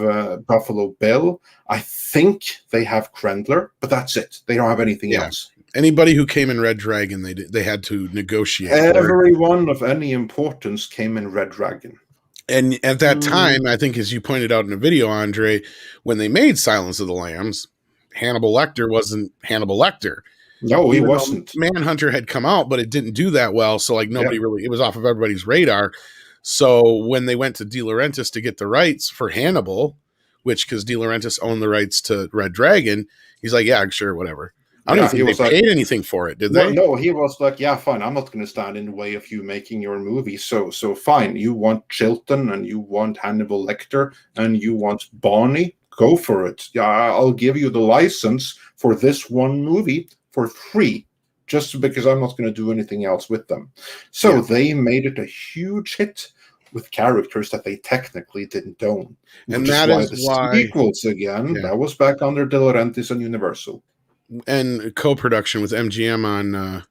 Buffalo Bill. I think they have Krendler, but that's it. They don't have anything else. Anybody who came in Red Dragon, they had to negotiate. Everyone of any importance came in Red Dragon. And at that time, I think, as you pointed out in a video, Andre, when they made Silence of the Lambs, Hannibal Lecter wasn't Hannibal Lecter. No, he wasn't. Manhunter had come out, but it didn't do that well. So nobody really, it was off of everybody's radar. So when they went to De Laurentiis to get the rights for Hannibal, because De Laurentiis owned the rights to Red Dragon, he's like, yeah, sure, whatever. I don't think they paid anything for it, did they? No, he was like, yeah, fine. I'm not going to stand in the way of you making your movie. So fine. You want Chilton and you want Hannibal Lecter and you want Barney. Go for it. Yeah, I'll give you the license for this one movie for free, just because I'm not going to do anything else with them. So they made it a huge hit with characters that they technically didn't own. And that is why the sequels again, that was back under De Laurentiis and Universal. And co-production with MGM on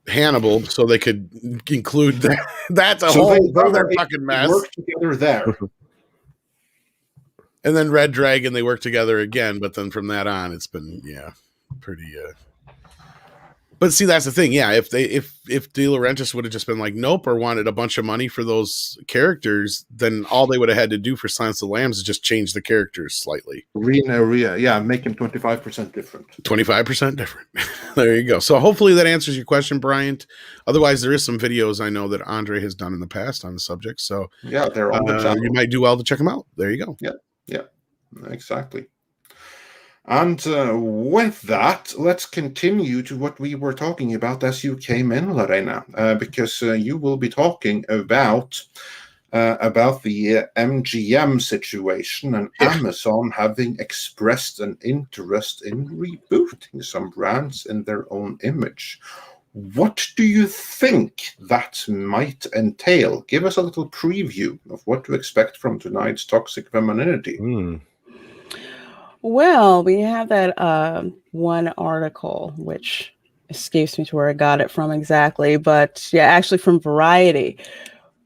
Hannibal, so they could include that. That's a whole other fucking mess. They worked together there. And then Red Dragon, they worked together again, but then from that on, it's been, pretty... But see, that's the thing. Yeah, if De Laurentiis would have just been like, nope, or wanted a bunch of money for those characters, then all they would have had to do for Silence of the Lambs is just change the characters slightly. Make him 25% different. 25% different. There you go. So hopefully that answers your question, Bryant. Otherwise, there is some videos I know that Andre has done in the past on the subject. So they're on the channel. You might do well to check them out. There you go. Yeah, exactly. And with that, let's continue to what we were talking about as you came in, Lorena, because you will be talking about the MGM situation and Amazon having expressed an interest in rebooting some brands in their own image. What do you think that might entail? Give us a little preview of what to expect from tonight's Toxic Femininity. Well, we have that one article, which escapes me to where I got it from exactly, but yeah, actually from Variety,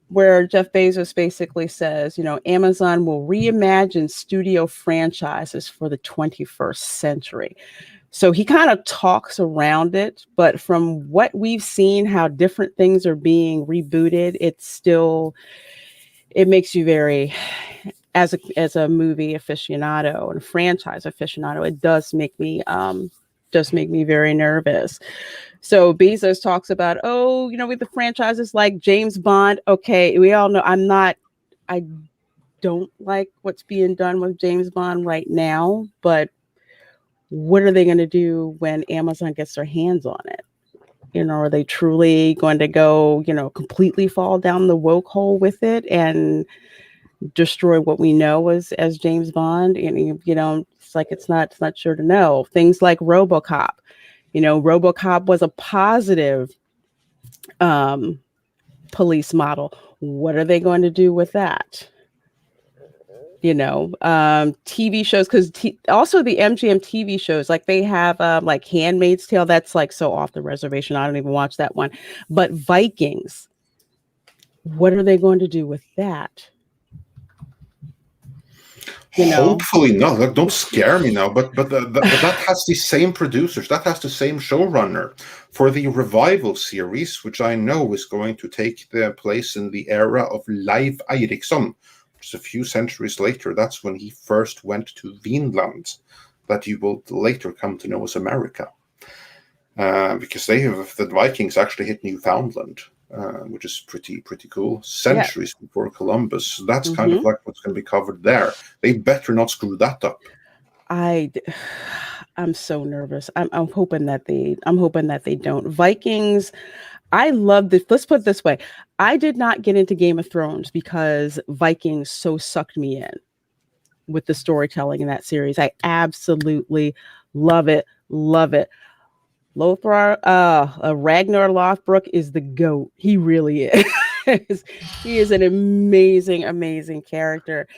where Jeff Bezos basically says, Amazon will reimagine studio franchises for the 21st century. So he kind of talks around it, but from what we've seen, how different things are being rebooted, it makes you very, as a movie aficionado and a franchise aficionado, it does make me very nervous. So Bezos talks about, with the franchises like James Bond. Okay, we all know I don't like what's being done with James Bond right now, but what are they going to do when Amazon gets their hands on it? Are they truly going to go, completely fall down the woke hole with it and destroy what we know as James Bond? And, it's not sure to know. Things like RoboCop. RoboCop was a positive police model. What are they going to do with that? TV shows, because also the MGM TV shows, like they have like Handmaid's Tale, that's like so off the reservation. I don't even watch that one. But Vikings, what are they going to do with that? Hopefully not. Look, don't scare me now. But that has the same producers. That has the same showrunner for the revival series, which I know is going to take their place in the era of Leif Eriksson. Just a few centuries later, that's when he first went to Vinland, that you will later come to know as America, because the Vikings actually hit Newfoundland, which is pretty cool. Centuries before Columbus. That's kind of like what's going to be covered there. They better not screw that up. I'm so nervous. I'm hoping that they don't. Vikings. I love this. Let's put it this way. I did not get into Game of Thrones because Vikings so sucked me in with the storytelling in that series. I absolutely love it. Love it. Ragnar Lothbrok is the GOAT. He really is. He is an amazing, amazing character.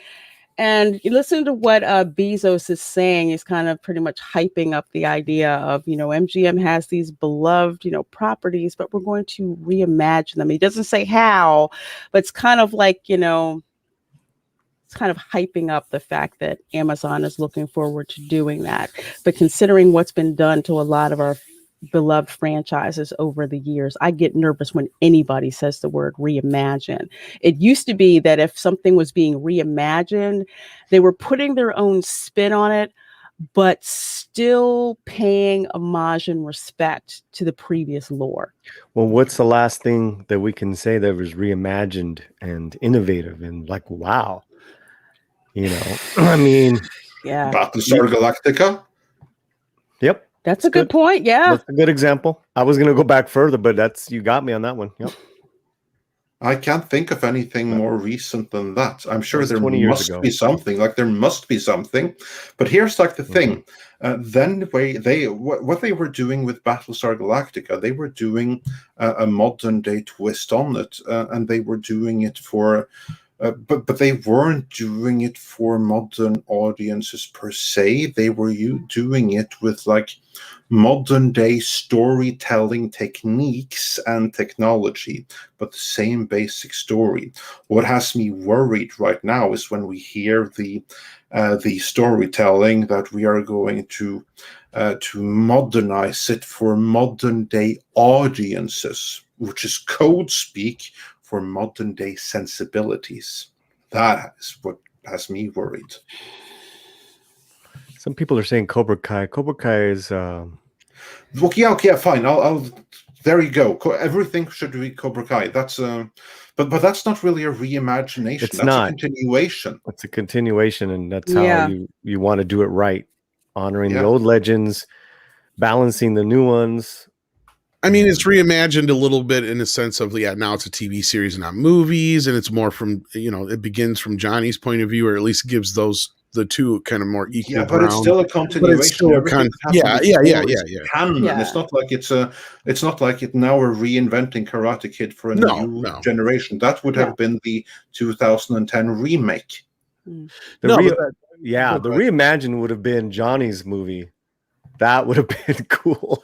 And you listen to what Bezos is saying. He's kind of pretty much hyping up the idea of, MGM has these beloved, properties, but we're going to reimagine them. He doesn't say how, but it's kind of like, it's kind of hyping up the fact that Amazon is looking forward to doing that. But considering what's been done to a lot of our beloved franchises over the years, I get nervous when anybody says the word reimagine. It used to be that if something was being reimagined, they were putting their own spin on it, but still paying homage and respect to the previous lore. Well, what's the last thing that we can say that was reimagined and innovative and like, wow? I mean, yeah. Battlestar Galactica? Yep. That's a good point. Yeah. That's a good example. I was going to go back further, but you got me on that one. Yep. I can't think of anything more recent than that. I'm sure there 20 years must ago. be something. There must be something. But here's the thing. Then what they were doing with Battlestar Galactica, they were doing a modern day twist on it, and they were doing it for. But they weren't doing it for modern audiences per se. They were doing it with modern day storytelling techniques and technology, but the same basic story. What has me worried right now is when we hear the storytelling that we are going to modernize it for modern day audiences, which is code speak for modern day sensibilities. That is what has me worried. Some people are saying Cobra Kai. Cobra Kai is okay, fine. I'll there you go. Everything should be Cobra Kai. That's but that's not really a reimagination. It's that's not a continuation. It's a continuation, and that's how you want to do it right, honoring the old legends, balancing the new ones. I mean, it's reimagined a little bit in the sense of, now it's a TV series and not movies, and it's more from, it begins from Johnny's point of view, or at least gives those the two kind of more equal Yeah, but it's ground. still a But it's continuation. still a Everything that happened before is yeah. canon. Yeah. It's not like it's not like it now we're reinventing Karate Kid for a new generation. That would have been the 2010 remake. Mm. The No, but the reimagined would have been Johnny's movie. That would have been cool.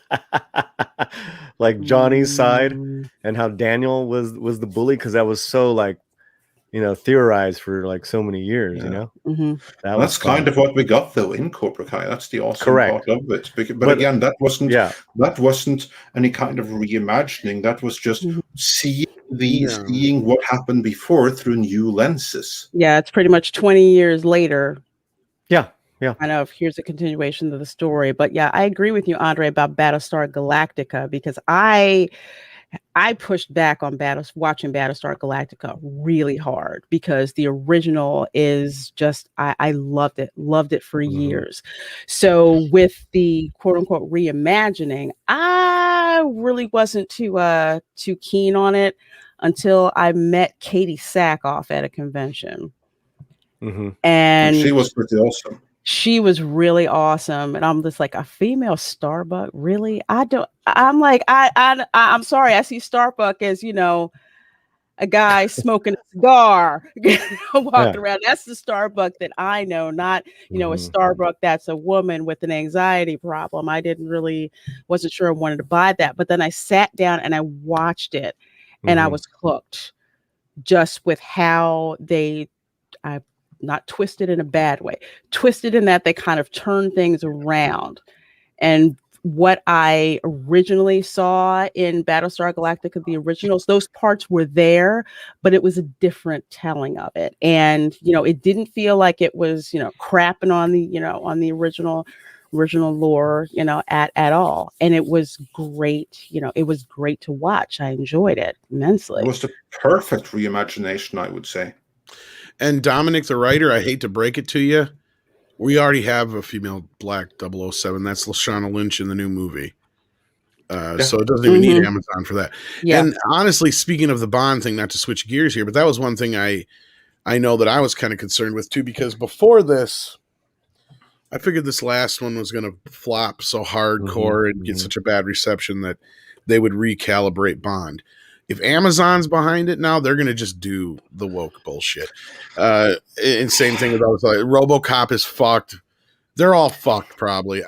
Like Johnny's side and how Daniel was the bully, because that was so like, you know, theorized for like so many years, you know. Mm-hmm. That's kind of what we got though in Cobra Kai. That's the awesome part of it. But again, that wasn't any kind of reimagining. That was just seeing what happened before through new lenses. Yeah, it's pretty much 20 years later. Yeah. Yeah. I know, here's a continuation of the story. But yeah, I agree with you, Andre, about Battlestar Galactica, because I pushed back on watching Battlestar Galactica really hard, because the original is just, I loved it for years. So with the quote unquote reimagining, I really wasn't too keen on it until I met Katie Sackhoff at a convention. And she was pretty awesome. She was really awesome. And I'm just like, a female Starbuck? Really? I'm sorry. I see Starbuck as, you know, a guy smoking a cigar, walking around. That's the Starbuck that I know, not, you know, a Starbuck that's a woman with an anxiety problem. I wasn't sure I wanted to buy that. But then I sat down and I watched it, and I was hooked just with how not twisted in a bad way, twisted in that they kind of turn things around. And what I originally saw in Battlestar Galactica, the originals, those parts were there, but it was a different telling of it. And, you know, it didn't feel like it was, you know, crapping on the original lore, you know, at all. And it was great. You know, it was great to watch. I enjoyed it immensely. It was the perfect reimagination, I would say. And Dominic, the writer, I hate to break it to you, we already have a female black 007. That's Lashana Lynch in the new movie. So it doesn't even need Amazon for that. Yeah. And honestly, speaking of the Bond thing, not to switch gears here, but that was one thing I know that I was kind of concerned with too, because before this, I figured this last one was going to flop so hardcore and get such a bad reception that they would recalibrate Bond. If Amazon's behind it now, they're going to just do the woke bullshit. And same thing with those. Like, RoboCop is fucked. They're all fucked, probably.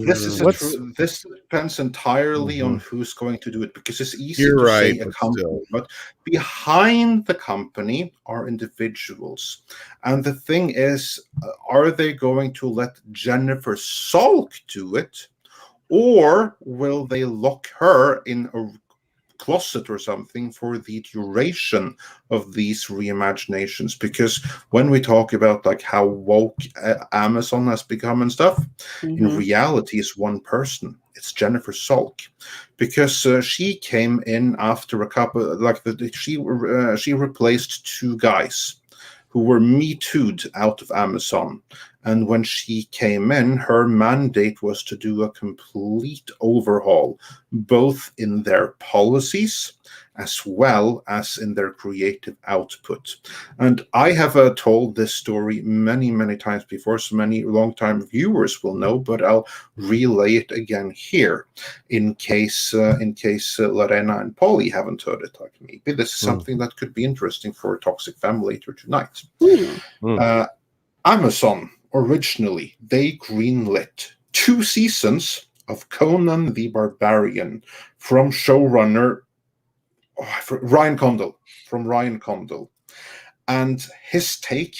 This depends entirely on who's going to do it, because it's easy to say a company, but behind the company are individuals. And the thing is, are they going to let Jennifer Salk do it, or will they lock her in a closet or something for the duration of these reimaginations? Because when we talk about like how woke Amazon has become and stuff, in reality it's one person. It's Jennifer Salk, because she came in after a couple, she replaced two guys who were Me Too'd out of Amazon. And when she came in, her mandate was to do a complete overhaul, both in their policies as well as in their creative output. And I have told this story many, many times before, so many long-time viewers will know, but I'll relay it again here in case Lorena and Polly haven't heard it like me. This is something that could be interesting for a Toxic Family later tonight. Amazon, originally, they greenlit 2 seasons of Conan the Barbarian from showrunner Ryan Condal. And his take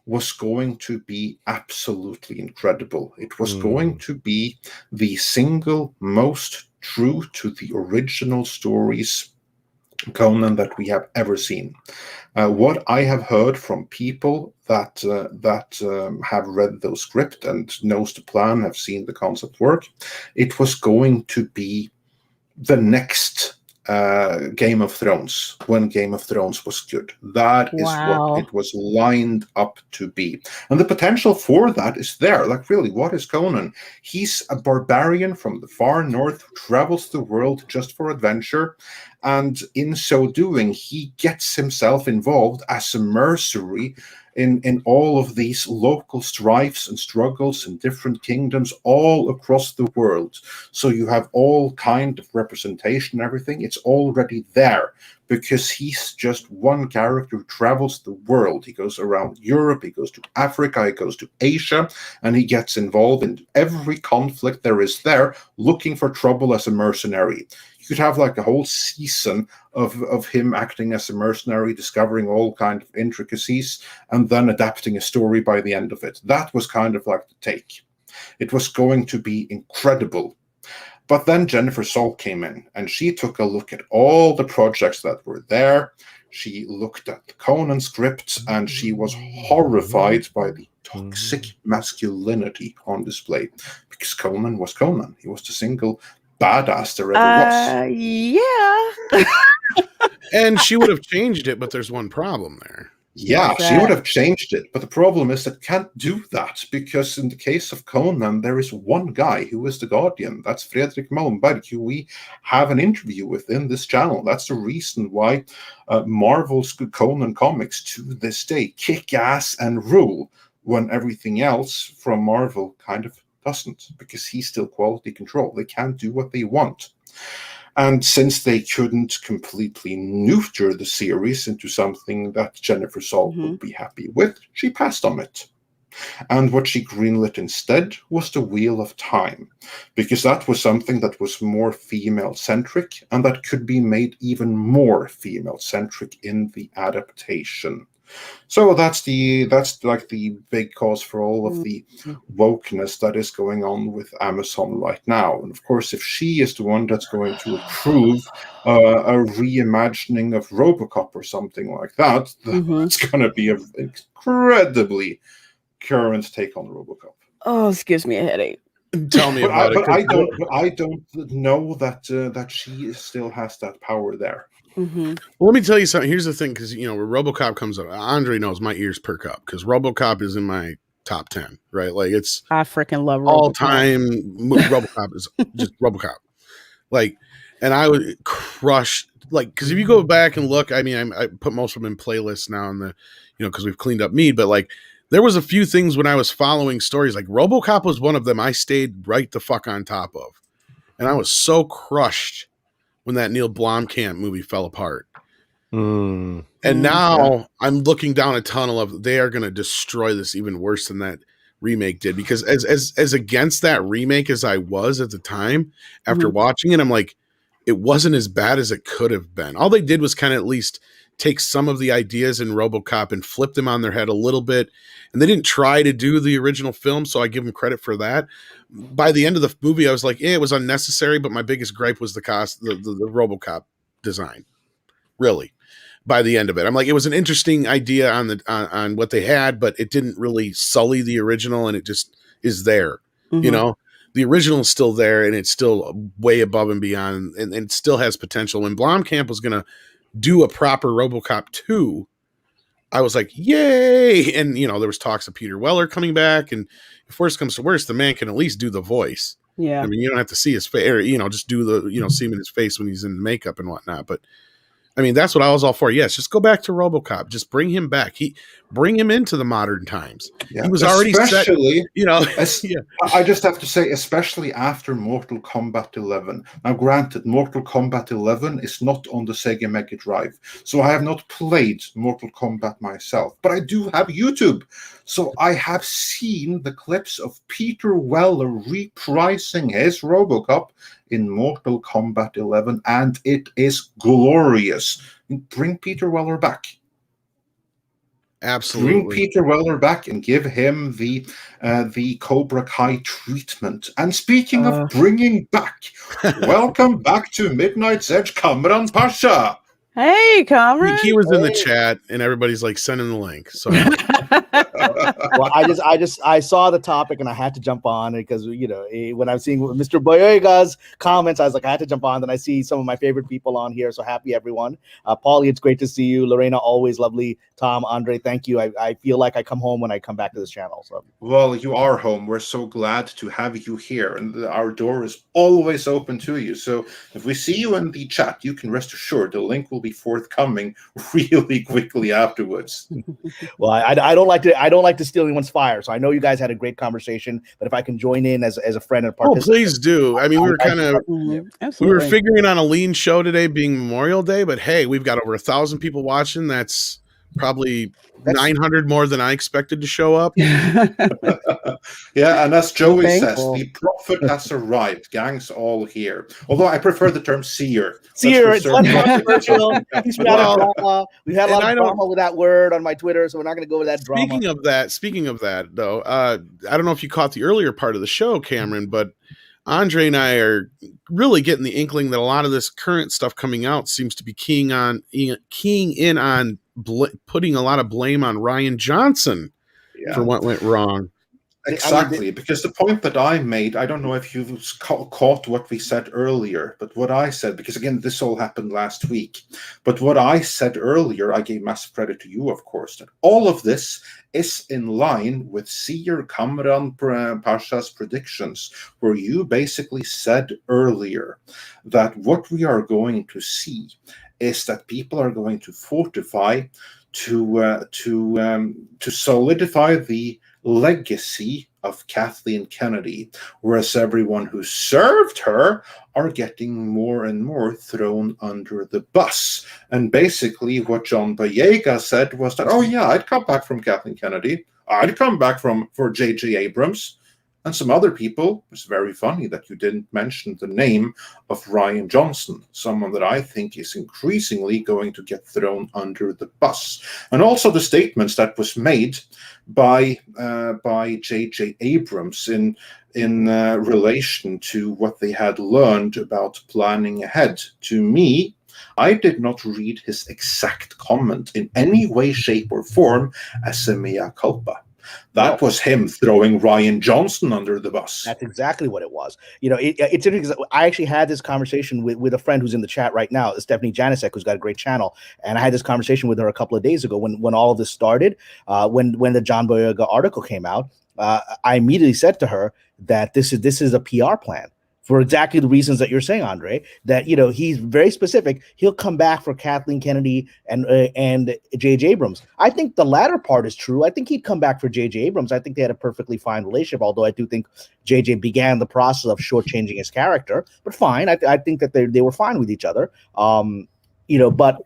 was going to be absolutely incredible. It was going to be the single most true to the original stories Conan that we have ever seen. What I have heard from people that have read those script and knows the plan, have seen the concept work, it was going to be the next Game of Thrones, when Game of Thrones was good. That is what it was lined up to be. And the potential for that is there. Like, really, what is Conan? He's a barbarian from the far north who travels the world just for adventure. And in so doing, he gets himself involved as a mercenary in all of these local strifes and struggles in different kingdoms all across the world. So you have all kind of representation and everything. It's already there because he's just one character who travels the world. He goes around Europe, he goes to Africa, he goes to Asia, and he gets involved in every conflict there is there, looking for trouble as a mercenary. You could have like a whole season of him acting as a mercenary, discovering all kind of intricacies, and then adapting a story by the end of it. That was kind of like the take. It was going to be incredible. But then Jennifer Saul came in, and she took a look at all the projects that were there. She looked at the Conan scripts, and she was horrified by the toxic masculinity on display. Because Conan was Conan. He was the single badass there ever was. Yeah. And she would have changed it, but there's one problem there. Yeah, she would have changed it. But the problem is that can't do that, because in the case of Conan, there is one guy who is the Guardian. That's Fredrik Malmberg, who we have an interview with in this channel. That's the reason why Marvel's Conan comics to this day kick ass and rule when everything else from Marvel kind of doesn't, because he's still quality control. They can't do what they want. And since they couldn't completely neuter the series into something that Jennifer Saul would be happy with, she passed on it. And what she greenlit instead was the Wheel of Time, because that was something that was more female-centric and that could be made even more female-centric in the adaptation. So that's like the big cause for all of the wokeness that is going on with Amazon right now. And of course, if she is the one that's going to approve a reimagining of RoboCop or something like that, it's going to be an incredibly current take on RoboCop. Oh, this gives me a headache. Tell me about it. I don't know that she still has that power there. Well, let me tell you something. Here's the thing, because when RoboCop comes up, Andre knows my ears perk up because RoboCop is in my top 10, right? Like I freaking love all time. RoboCop is just RoboCop. Like, and I would crush, like, because if you go back and look, I mean, I put most of them in playlists now, in the, because we've cleaned up Mead, but like, there was a few things when I was following stories, like RoboCop was one of them I stayed right the fuck on top of, and I was so crushed when that Neil Blomkamp movie fell apart. And now I'm looking down a tunnel of they are going to destroy this even worse than that remake did, because as against that remake as I was at the time, after watching it, I'm like, it wasn't as bad as it could have been. All they did was kind of at least take some of the ideas in RoboCop and flip them on their head a little bit. And they didn't try to do the original film, so I give them credit for that. By the end of the movie, I was like, it was unnecessary, but my biggest gripe was the RoboCop design. Really. By the end of it, I'm like, it was an interesting idea on what they had, but it didn't really sully the original, and it just is there. The original is still there, and it's still way above and beyond, and it still has potential. When Blomkamp was going to do a proper RoboCop 2, I was like, yay! And there was talks of Peter Weller coming back, and if worse comes to worse, the man can at least do the voice. Yeah, I mean, you don't have to see his face, or just do the see him in his face when he's in makeup and whatnot. But I mean, that's what I was all for. Yes, just go back to RoboCop. Just bring him back. Bring him into the modern times. Yeah. He was already set. I just have to say, especially after Mortal Kombat 11. Now, granted, Mortal Kombat 11 is not on the Sega Mega Drive, so I have not played Mortal Kombat myself. But I do have YouTube, so I have seen the clips of Peter Weller reprising his RoboCop in Mortal Kombat 11, and it is glorious. Bring Peter Weller back. Absolutely. Bring Peter Weller back and give him the Cobra Kai treatment. And speaking of bringing back, welcome back to Midnight's Edge, Kamran Pasha. Hey, Kamran. He was in the chat, and everybody's like, sending the link. So Well, I saw the topic and I had to jump on because when I'm seeing Mr. Boyega's comments, I was like, I had to jump on. Then I see some of my favorite people on here. So happy everyone. Paulie, it's great to see you. Lorena, always lovely. Tom, Andre, thank you. I feel like I come home when I come back to this channel. So well, you are home. We're so glad to have you here, and our door is always open to you. So if we see you in the chat, you can rest assured the link will be forthcoming really quickly afterwards. Well, I don't like to steal anyone's fire. So I know you guys had a great conversation, but if I can join in as a friend and participant, please do. I mean, we were figuring on a lean show today, being Memorial Day, but hey, we've got over 1,000 people watching. That's probably 900 more than I expected to show up. Yeah, and as Joey says, the prophet has arrived. Gang's all here. Although I prefer the term seer. Seer, it's less controversial. We've had a lot of drama with that word on my Twitter, so we're not going to go with that drama. Speaking of that, though, I don't know if you caught the earlier part of the show, Cameron, but Andre and I are really getting the inkling that a lot of this current stuff coming out seems to be keying in on putting a lot of blame on Rian Johnson for what went wrong. Exactly, because the point that I made, I don't know if you've caught what we said earlier, but what I said, because again, this all happened last week, but what I said earlier, I gave massive credit to you, of course, that all of this is in line with Seer Kamran Pasha's predictions, where you basically said earlier that what we are going to see is that people are going to fortify to solidify the legacy of Kathleen Kennedy, whereas everyone who served her are getting more and more thrown under the bus. And basically what John Boyega said was that, oh yeah, I'd come back from Kathleen Kennedy. I'd come back for J.J. Abrams. And some other people. It's very funny that you didn't mention the name of Rian Johnson, someone that I think is increasingly going to get thrown under the bus. And also the statements that was made by J.J. Abrams in relation to what they had learned about planning ahead. To me, I did not read his exact comment in any way, shape, or form as a mea culpa. That was him throwing Rian Johnson under the bus. That's exactly what it was. It's interesting. I actually had this conversation with a friend who's in the chat right now, Stephanie Janicek, who's got a great channel. And I had this conversation with her a couple of days ago when all of this started, when the John Boyega article came out. I immediately said to her that this is a PR plan. For exactly the reasons that you're saying, Andre, that he's very specific. He'll come back for Kathleen Kennedy and J.J. Abrams. I think the latter part is true. I think he'd come back for J.J. Abrams. I think they had a perfectly fine relationship, although I do think J.J. began the process of shortchanging his character. But fine, I think that they were fine with each other. But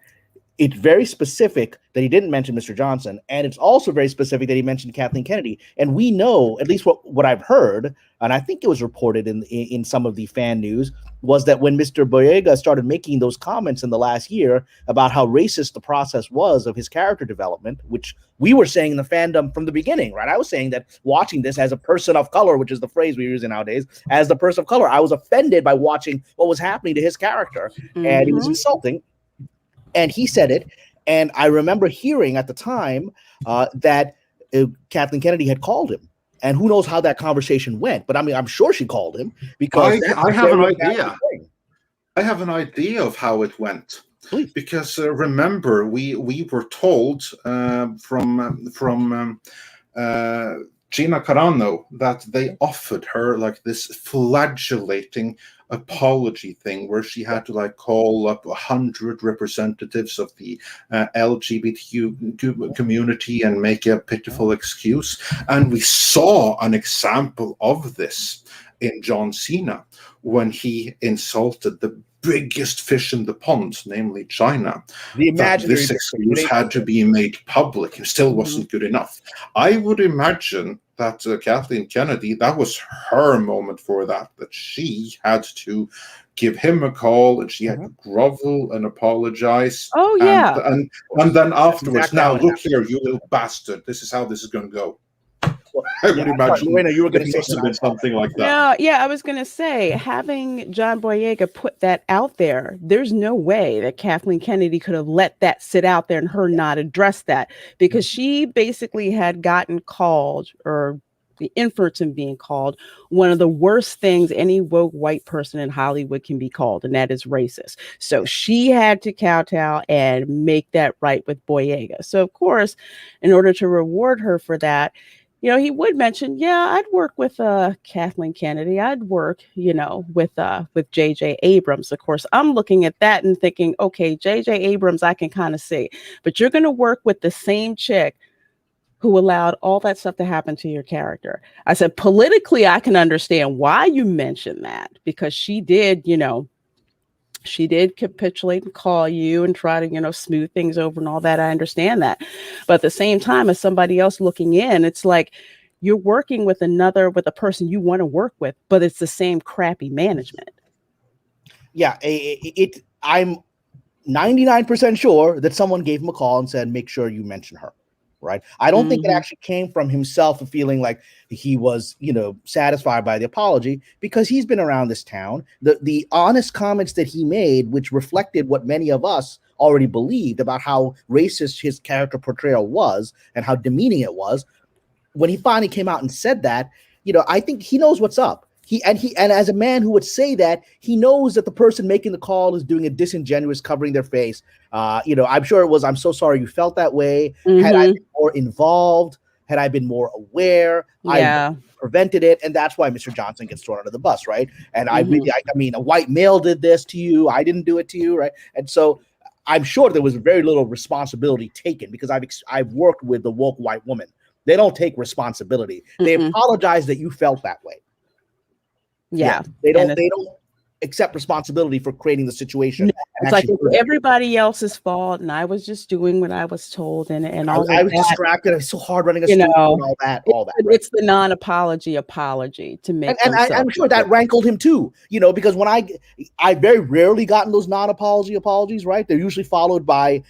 it's very specific that he didn't mention Mr. Johnson, and it's also very specific that he mentioned Kathleen Kennedy. And we know, at least what I've heard, and I think it was reported in some of the fan news, was that when Mr. Boyega started making those comments in the last year about how racist the process was of his character development, which we were saying in the fandom from the beginning, right? I was saying that watching this as a person of color, which is the phrase we're using nowadays, as the person of color, I was offended by watching what was happening to his character, and it was insulting. And he said it, and I remember hearing at the time that Kathleen Kennedy had called him, and who knows how that conversation went. But I mean, I'm sure she called him because I have an idea. I have an idea of how it went. Please. Because remember, we were told from Gina Carano that they offered her like this flagellating apology thing where she had to call up 100 representatives of the LGBTQ community and make a pitiful excuse. And we saw an example of this in John Cena when he insulted the biggest fish in the pond, namely China. This excuse had to be made public. It still wasn't good enough. I would imagine that Kathleen Kennedy, that was her moment for that she had to give him a call and she had to grovel and apologize. Oh, yeah. And then afterwards, now look here, you little bastard. This is how this is going to go. I would imagine Lorena, you were going to it say must have been something like that. No, yeah, I was going to say, having John Boyega put that out there, there's no way that Kathleen Kennedy could have let that sit out there and her not address that, because she basically had gotten called, or the inference in being called, one of the worst things any woke white person in Hollywood can be called, and that is racist. So she had to kowtow and make that right with Boyega. So, of course, in order to reward her for that, he would mention, yeah, I'd work with Kathleen Kennedy. I'd work, with J.J. Abrams. Of course, I'm looking at that and thinking, okay, J.J. Abrams, I can kind of see, but you're going to work with the same chick who allowed all that stuff to happen to your character. I said, politically, I can understand why you mentioned that, because she did capitulate and call you and try to, smooth things over and all that. I understand that. But at the same time, as somebody else looking in, it's like you're working with a person you want to work with, but it's the same crappy management. Yeah, I'm 99% sure that someone gave him a call and said, make sure you mention her. Right. I don't think it actually came from himself of feeling like he was, satisfied by the apology, because he's been around this town. The honest comments that he made, which reflected what many of us already believed about how racist his character portrayal was and how demeaning it was, when he finally came out and said that, I think he knows what's up. And as a man who would say that, he knows that the person making the call is doing a disingenuous covering their face. I'm sure it was, I'm so sorry you felt that way. Had I been more involved, had I been more aware, I prevented it. And that's why Mr. Johnson gets thrown under the bus, right? And I mean, a white male did this to you. I didn't do it to you, right? And so I'm sure there was very little responsibility taken, because I've worked with the woke white woman. They don't take responsibility. They apologize that you felt that way. Yeah. They don't accept responsibility for creating the situation. It's like everybody else's fault, and I was just doing what I was told, and all I was distracted. It was so hard running a store and all that. Right? It's the non-apology apology to make. And I'm sure that rankled him too. Because when I very rarely gotten those non-apology apologies. Right? They're usually followed by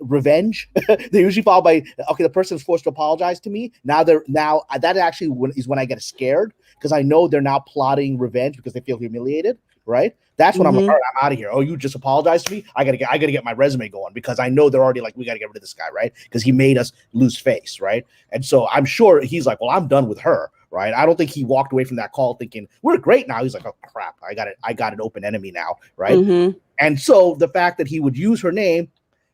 revenge. They're usually followed by, okay, the person is forced to apologize to me. Now that actually is when I get scared, because I know they're now plotting revenge because they feel humiliated. Right? That's when I'm like, all right, I'm out of here. Oh, you just apologized to me? I gotta get my resume going, because I know they're already like, we gotta get rid of this guy, right? Because he made us lose face, right? And so I'm sure he's like, well, I'm done with her, right? I don't think he walked away from that call thinking we're great now. He's like, oh crap, I got an open enemy now, right? And so the fact that he would use her name,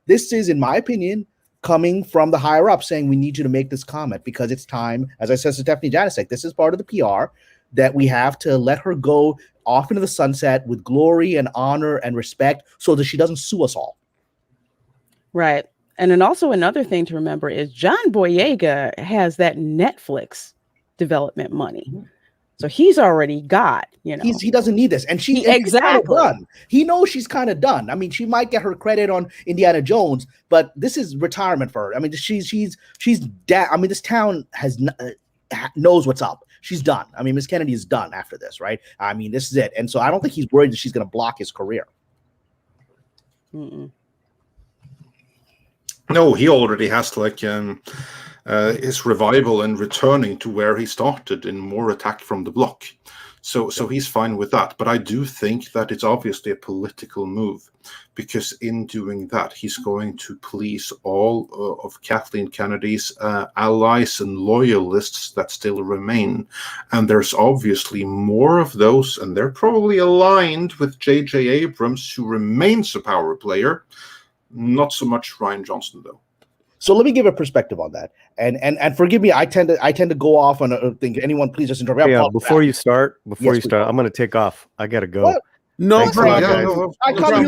this is, in my opinion, coming from the higher up saying, we need you to make this comment because it's time. As I said to Stephanie Janicek, this is part of the PR that we have to let her go off into the sunset with glory and honor and respect, so that she doesn't sue us all. Right. And then also another thing to remember is John Boyega has that Netflix development money. So he's already got, he doesn't need this. And exactly done. He knows she's kind of done. I mean, she might get her credit on Indiana Jones, but this is retirement for her. I mean, this town knows what's up. She's done. I mean, Miss Kennedy is done after this, right? I mean, this is it. And so I don't think he's worried that she's going to block his career. No, he already has his revival and returning to where he started in more attack from the block. So he's fine with that. But I do think that it's obviously a political move, because in doing that, he's going to please all of Kathleen Kennedy's allies and loyalists that still remain. And there's obviously more of those, and they're probably aligned with J.J. Abrams, who remains a power player. Not so much Rian Johnson, though. So let me give a perspective on that, and forgive me. I tend to go off on a thing. Anyone, please just interrupt. Yeah, before you start, I'm going to take off. I got to go. What? No problem. I got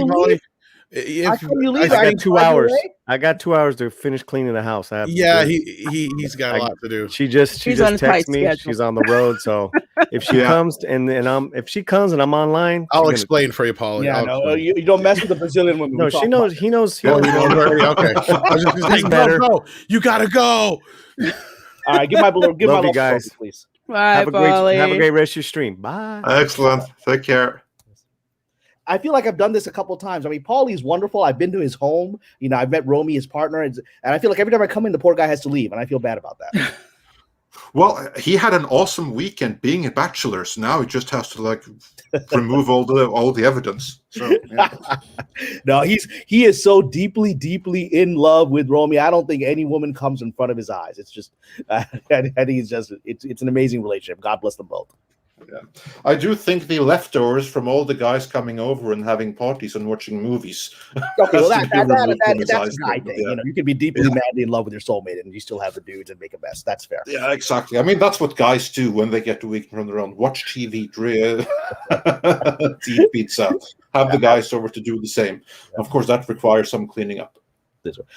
2 hours. I got 2 hours to finish cleaning the house. He's got a lot to do. She just texted me. Schedule. She's on the road, so if she comes and I'm online, I'll explain for you, Paul. Yeah, no, you don't mess with the Brazilian woman. No, she knows. He knows. Oh, you know already? Okay. I was just gonna say, better. Go. You gotta go. All right, give my love you guys, please. Bye, have a great rest of your stream. Bye. Excellent. Take care. I feel like I've done this a couple of times. I mean, Paulie's wonderful. I've been to his home. I've met Romy, his partner, and I feel like every time I come in, the poor guy has to leave, and I feel bad about that. Well, he had an awesome weekend being a bachelor, so now he just has to like remove all the evidence. So yeah. No, he is so deeply in love with Romy. I don't think any woman comes in front of his eyes. It's just, I think it's an amazing relationship. God bless them both. Yeah. I do think the leftovers from all the guys coming over and having parties and watching movies. Okay, well, that's that's a guy thing. Yeah. You can be deeply madly in love with your soulmate, and you still have the dudes and make a mess. That's fair. Yeah, exactly. I mean, that's what guys do when they get the weekend from their own. Watch TV, eat pizza, have the guys over to do the same. Of course, that requires some cleaning up.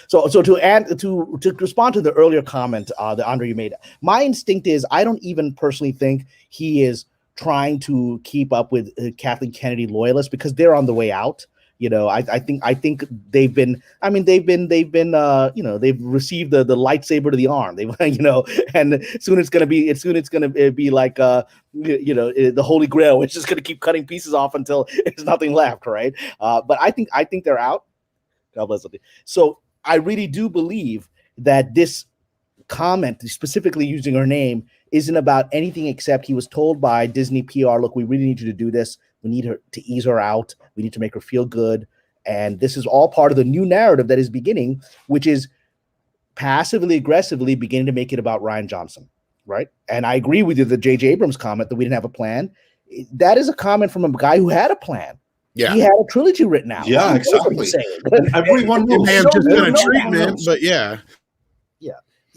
So to respond to the earlier comment that Andre you made, my instinct is I don't even personally think he is trying to keep up with Kathleen Kennedy loyalists because they're on the way out. I think they've been they've received the lightsaber to the arm. And soon it's gonna be like the Holy Grail, which is gonna keep cutting pieces off until there's nothing left, right? But I think they're out. God bless them. So I really do believe that this comment, specifically using her name, isn't about anything except he was told by Disney PR, look, we really need you to do this. We need her to ease her out. We need to make her feel good. And this is all part of the new narrative that is beginning, which is passively aggressively beginning to make it about Rian Johnson, right? And I agree with you, the J.J. Abrams comment that we didn't have a plan. That is a comment from a guy who had a plan. Yeah, he had a trilogy written out. Yeah, exactly. Everyone knows. May have just done a treatment, but yeah.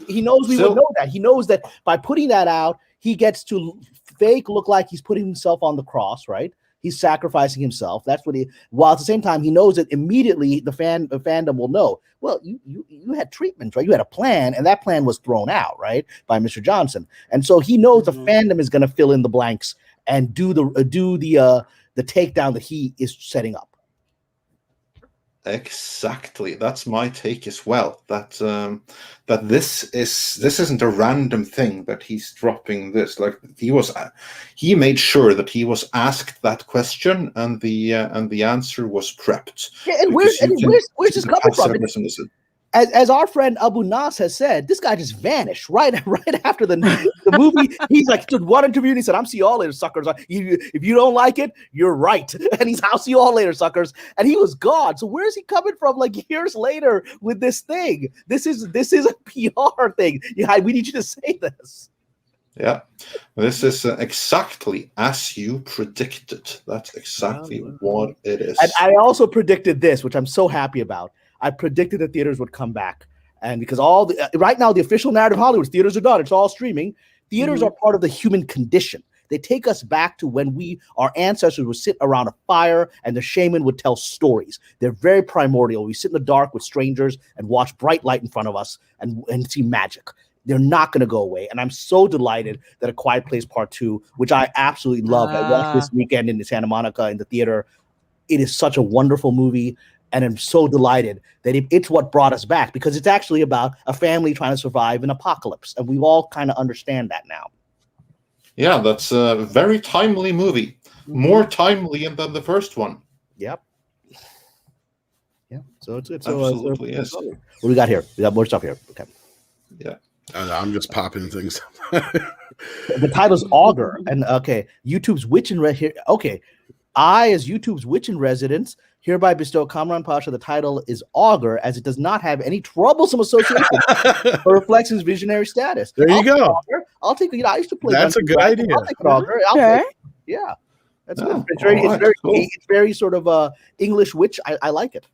He knows we would know that. He knows that by putting that out, he gets to fake look like he's putting himself on the cross, right? He's sacrificing himself. That's what while at the same time, he knows that immediately the fandom will know, well, you had treatments, right? You had a plan, and that plan was thrown out, right, by Mr. Johnson. And so he knows the fandom is going to fill in the blanks and do the takedown that he is setting up. Exactly, that's my take as well. That this isn't a random thing that he's dropping this. Like he made sure that he was asked that question, and the answer was prepped. Yeah, and where's this coming from? As our friend Abu Nas has said, this guy just vanished right after the movie. He's like, did one interview and he said, "I'm see you all later, suckers. If you don't like it, you're right." And he's, "I'll see you all later, suckers." And he was gone. So where's he coming from? Like years later with this thing. This is a PR thing. Yeah, we need you to say this. Yeah, this is exactly as you predicted. That's exactly what it is. And I also predicted this, which I'm so happy about. I predicted that theaters would come back. And because right now, the official narrative of Hollywood, theaters are done. It's all streaming. Theaters are part of the human condition. They take us back to when our ancestors would sit around a fire and the shaman would tell stories. They're very primordial. We sit in the dark with strangers and watch bright light in front of us and see magic. They're not going to go away. And I'm so delighted that A Quiet Place Part 2, which I absolutely love. I watched this weekend in Santa Monica in the theater. It is such a wonderful movie. And I'm so delighted that it's what brought us back, because it's actually about a family trying to survive an apocalypse. And we all kind of understand that now. Yeah, that's a very timely movie. More timely than the first one. Yep. Yeah. So it's absolutely yes. What do we got here? We got more stuff here. Okay. Yeah. I'm just popping things. The title's Augur. And okay, YouTube's Witch in here. Okay. I, as YouTube's Witch in Residence, hereby bestow Kamran Pasha the title is Augur, as it does not have any troublesome association or reflects his visionary status. There you go. I'll take it. I used to play. That's a good idea. I'll take it, Augur. Okay. Yeah, that's good. It's very sort of English witch. I like it.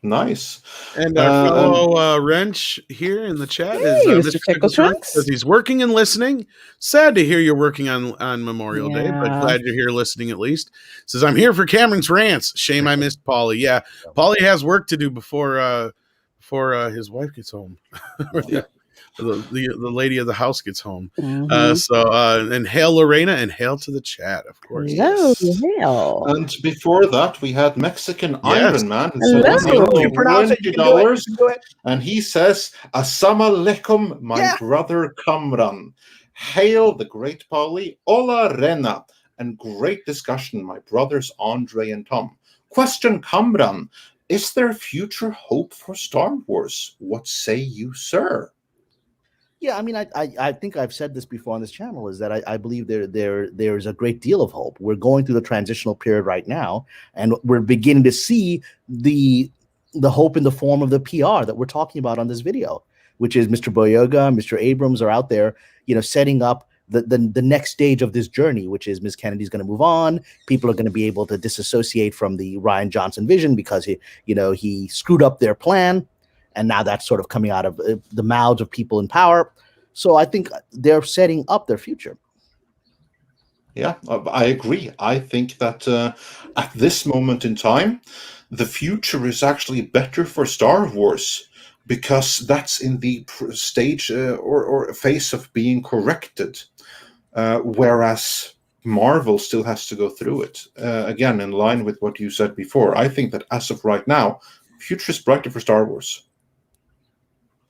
Nice. And our fellow Wrench here in the chat is Mr. Tickle Trunks, says he's working and listening. Sad to hear you're working on Memorial Day, but glad you're here listening at least. Says, I'm here for Cameron's rants. Shame I missed Paulie. Yeah, Paulie has work to do before his wife gets home. The lady of the house gets home. And hail Lorena and hail to the chat, of course. Hello, hail. And before that, we had Mexican Iron Man. You pronounce it, $20. And he says, Assalamu alaikum, my brother Kamran. Hail the great Paulie. Hola, Rena. And great discussion, my brothers Andre and Tom. Question, Kamran. Is there future hope for Star Wars? What say you, sir? Yeah, I mean, I think I've said this before on this channel, is that I believe there's a great deal of hope. We're going through the transitional period right now, and we're beginning to see the hope in the form of the PR that we're talking about on this video, which is Mr. Boyega, Mr. Abrams are out there, setting up the next stage of this journey, which is Ms. Kennedy's going to move on. People are going to be able to disassociate from the Rian Johnson vision because he screwed up their plan. And now that's sort of coming out of the mouths of people in power. So I think they're setting up their future. Yeah, I agree. I think that at this moment in time, the future is actually better for Star Wars because that's in the stage or phase of being corrected, whereas Marvel still has to go through it. Again, in line with what you said before, I think that as of right now, future is brighter for Star Wars.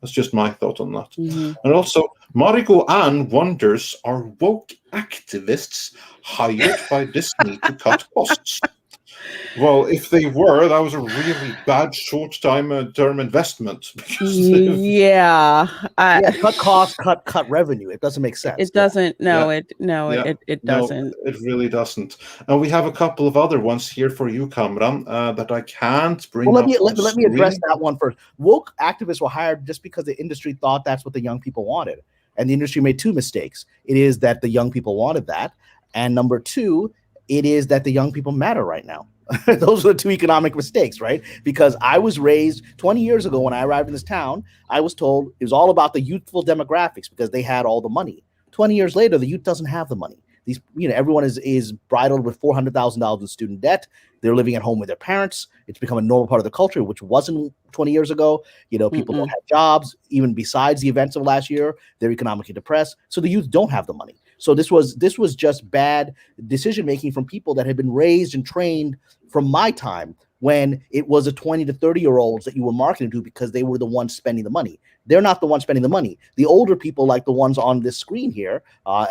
That's just my thought on that. Mm-hmm. And also, Mariko Ann wonders, are woke activists hired by Disney to cut costs? Well, if they were, that was a really bad short-term investment. Yeah, cut costs, cut revenue. It doesn't make sense. It doesn't. No, Yeah. it doesn't. No, it really doesn't. And we have a couple of other ones here for you, Kamran, that I can't bring. Well, let me address that one first. Woke activists were hired just because the industry thought that's what the young people wanted, and the industry made two mistakes. It is that the young people wanted that, and number two, it is that the young people matter right now. Those are the two economic mistakes, right? Because I was raised 20 years ago when I arrived in this town, I was told it was all about the youthful demographics because they had all the money. 20 years later, the youth doesn't have the money. These, everyone is bridled with $400,000 in student debt. They're living at home with their parents. It's become a normal part of the culture, which wasn't 20 years ago. People don't have jobs. Even besides the events of last year, they're economically depressed. So the youth don't have the money. So this was just bad decision making from people that had been raised and trained from my time when it was the 20 to 30-year-olds that you were marketing to because they were the ones spending the money. They're not the ones spending the money. The older people, like the ones on this screen here,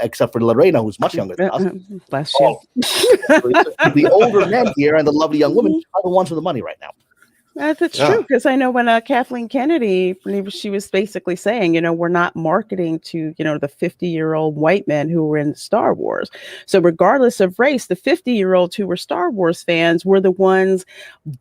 except for Lorena, who's much younger than us. Bless you. The older men here and the lovely young women are the ones with the money right now. That's true, because I know when Kathleen Kennedy, she was basically saying, we're not marketing to, the 50-year-old white men who were in Star Wars. So regardless of race, the 50-year-olds who were Star Wars fans were the ones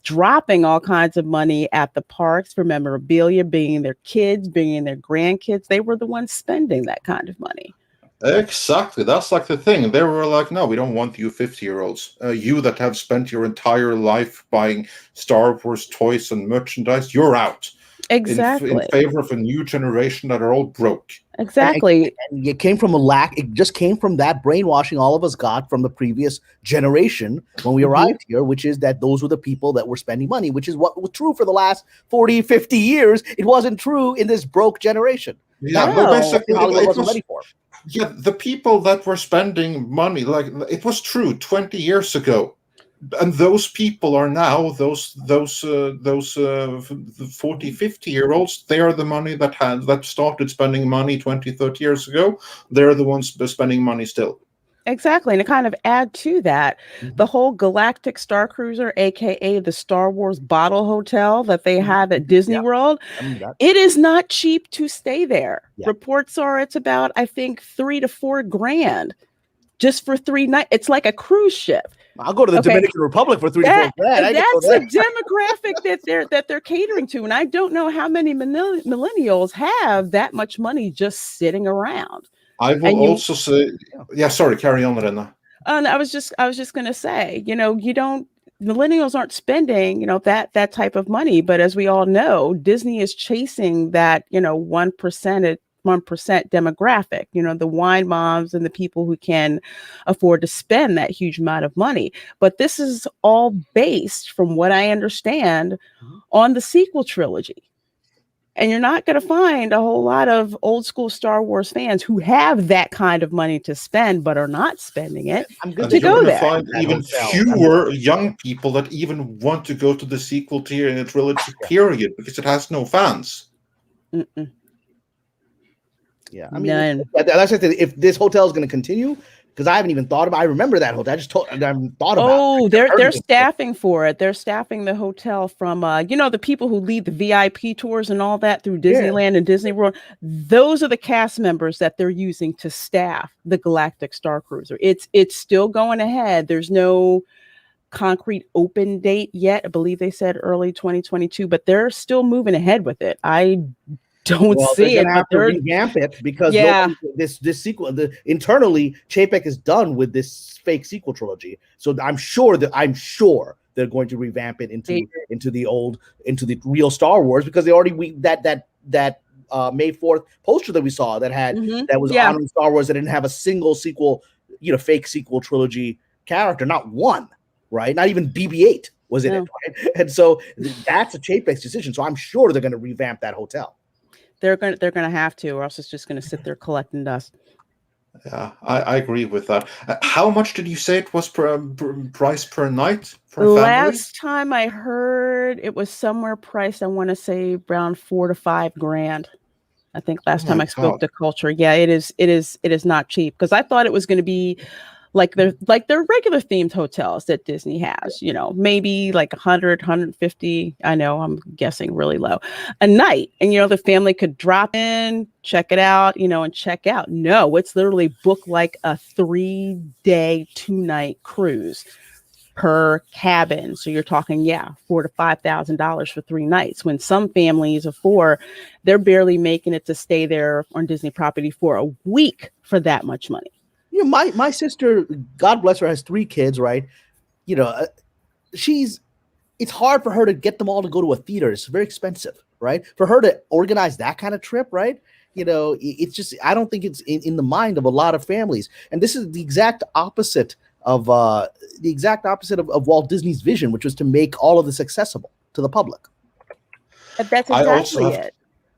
dropping all kinds of money at the parks for memorabilia, bringing their kids, bringing their grandkids. They were the ones spending that kind of money. Exactly. That's like the thing. They were like, no, we don't want you 50-year-olds. You that have spent your entire life buying Star Wars toys and merchandise, you're out. Exactly. In favor of a new generation that are all broke. Exactly. And it came from it just came from that brainwashing all of us got from the previous generation when we arrived here, which is that those were the people that were spending money, which is what was true for the last 40, 50 years. It wasn't true in this broke generation. Yeah, but basically, Hollywood wasn't ready for. Yeah, the people that were spending money, like it was true 20 years ago, and those people are now those 40, 50-year-olds. They are the money that started spending money 20, 30 years ago. They're the ones spending money still. Exactly. And to kind of add to that, the whole Galactic Star Cruiser, aka the Star Wars bottle hotel that they have at Disney World, it is not cheap to stay there. Yeah. Reports are it's about, I think, $3,000 to $4,000 just for 3 nights. It's like a cruise ship. I'll go to the Dominican Republic for $3,000 to $4,000. That's the demographic that they're catering to, and I don't know how many millennials have that much money just sitting around. I will also say, sorry, carry on, Lorena. And I was just going to say, millennials aren't spending, that type of money. But as we all know, Disney is chasing that, 1% demographic, the wine moms and the people who can afford to spend that huge amount of money. But this is all based, from what I understand, on the sequel trilogy. And you're not going to find a whole lot of old school Star Wars fans who have that kind of money to spend, but are not spending it to go there. Find even fewer young people that even want to go to the sequel trilogy, period, because it has no fans. Yeah, I mean, as I said, if this hotel is going to continue, Because I haven't even thought about. I remember that hotel. I haven't thought about. Oh, they're staffing for it. They're staffing the hotel from the people who lead the VIP tours and all that through Disneyland and Disney World. Those are the cast members that they're using to staff the Galactic Star Cruiser. It's still going ahead. There's no concrete open date yet. I believe they said early 2022, but they're still moving ahead with it. I don't see it. Have to revamp it because this sequel, internally, Chapek is done with this fake sequel trilogy. So I'm sure they're going to revamp it into the real Star Wars, because they already that May 4th poster that we saw that was honoring Star Wars, that didn't have a single sequel, fake sequel trilogy character, not one, right? Not even BB-8 was in it, right? And so that's a Chapek's decision. So I'm sure they're going to revamp that hotel. They're gonna have to, or else it's just gonna sit there collecting dust. Yeah, I agree with that. How much did you say it was price per night for Last time I heard, it was somewhere priced, I want to say around $4,000 to $5,000. I think last time I spoke to Culture. Yeah, it is not cheap, because I thought it was going to be like their regular themed hotels that Disney has, maybe like 100, 150. I know I'm guessing really low a night. And, the family could drop in, check it out, and check out. No, it's literally booked like a 3-day, 2-night cruise per cabin. So you're talking, $4,000 to $5,000 for 3 nights, when some families of 4, they're barely making it to stay there on Disney property for a week for that much money. My sister, God bless her, has 3 kids, right? It's hard for her to get them all to go to a theater. It's very expensive, right? For her to organize that kind of trip, right? It's just, I don't think it's in the mind of a lot of families. And this is the exact opposite of Walt Disney's vision, which was to make all of this accessible to the public. That's exactly it.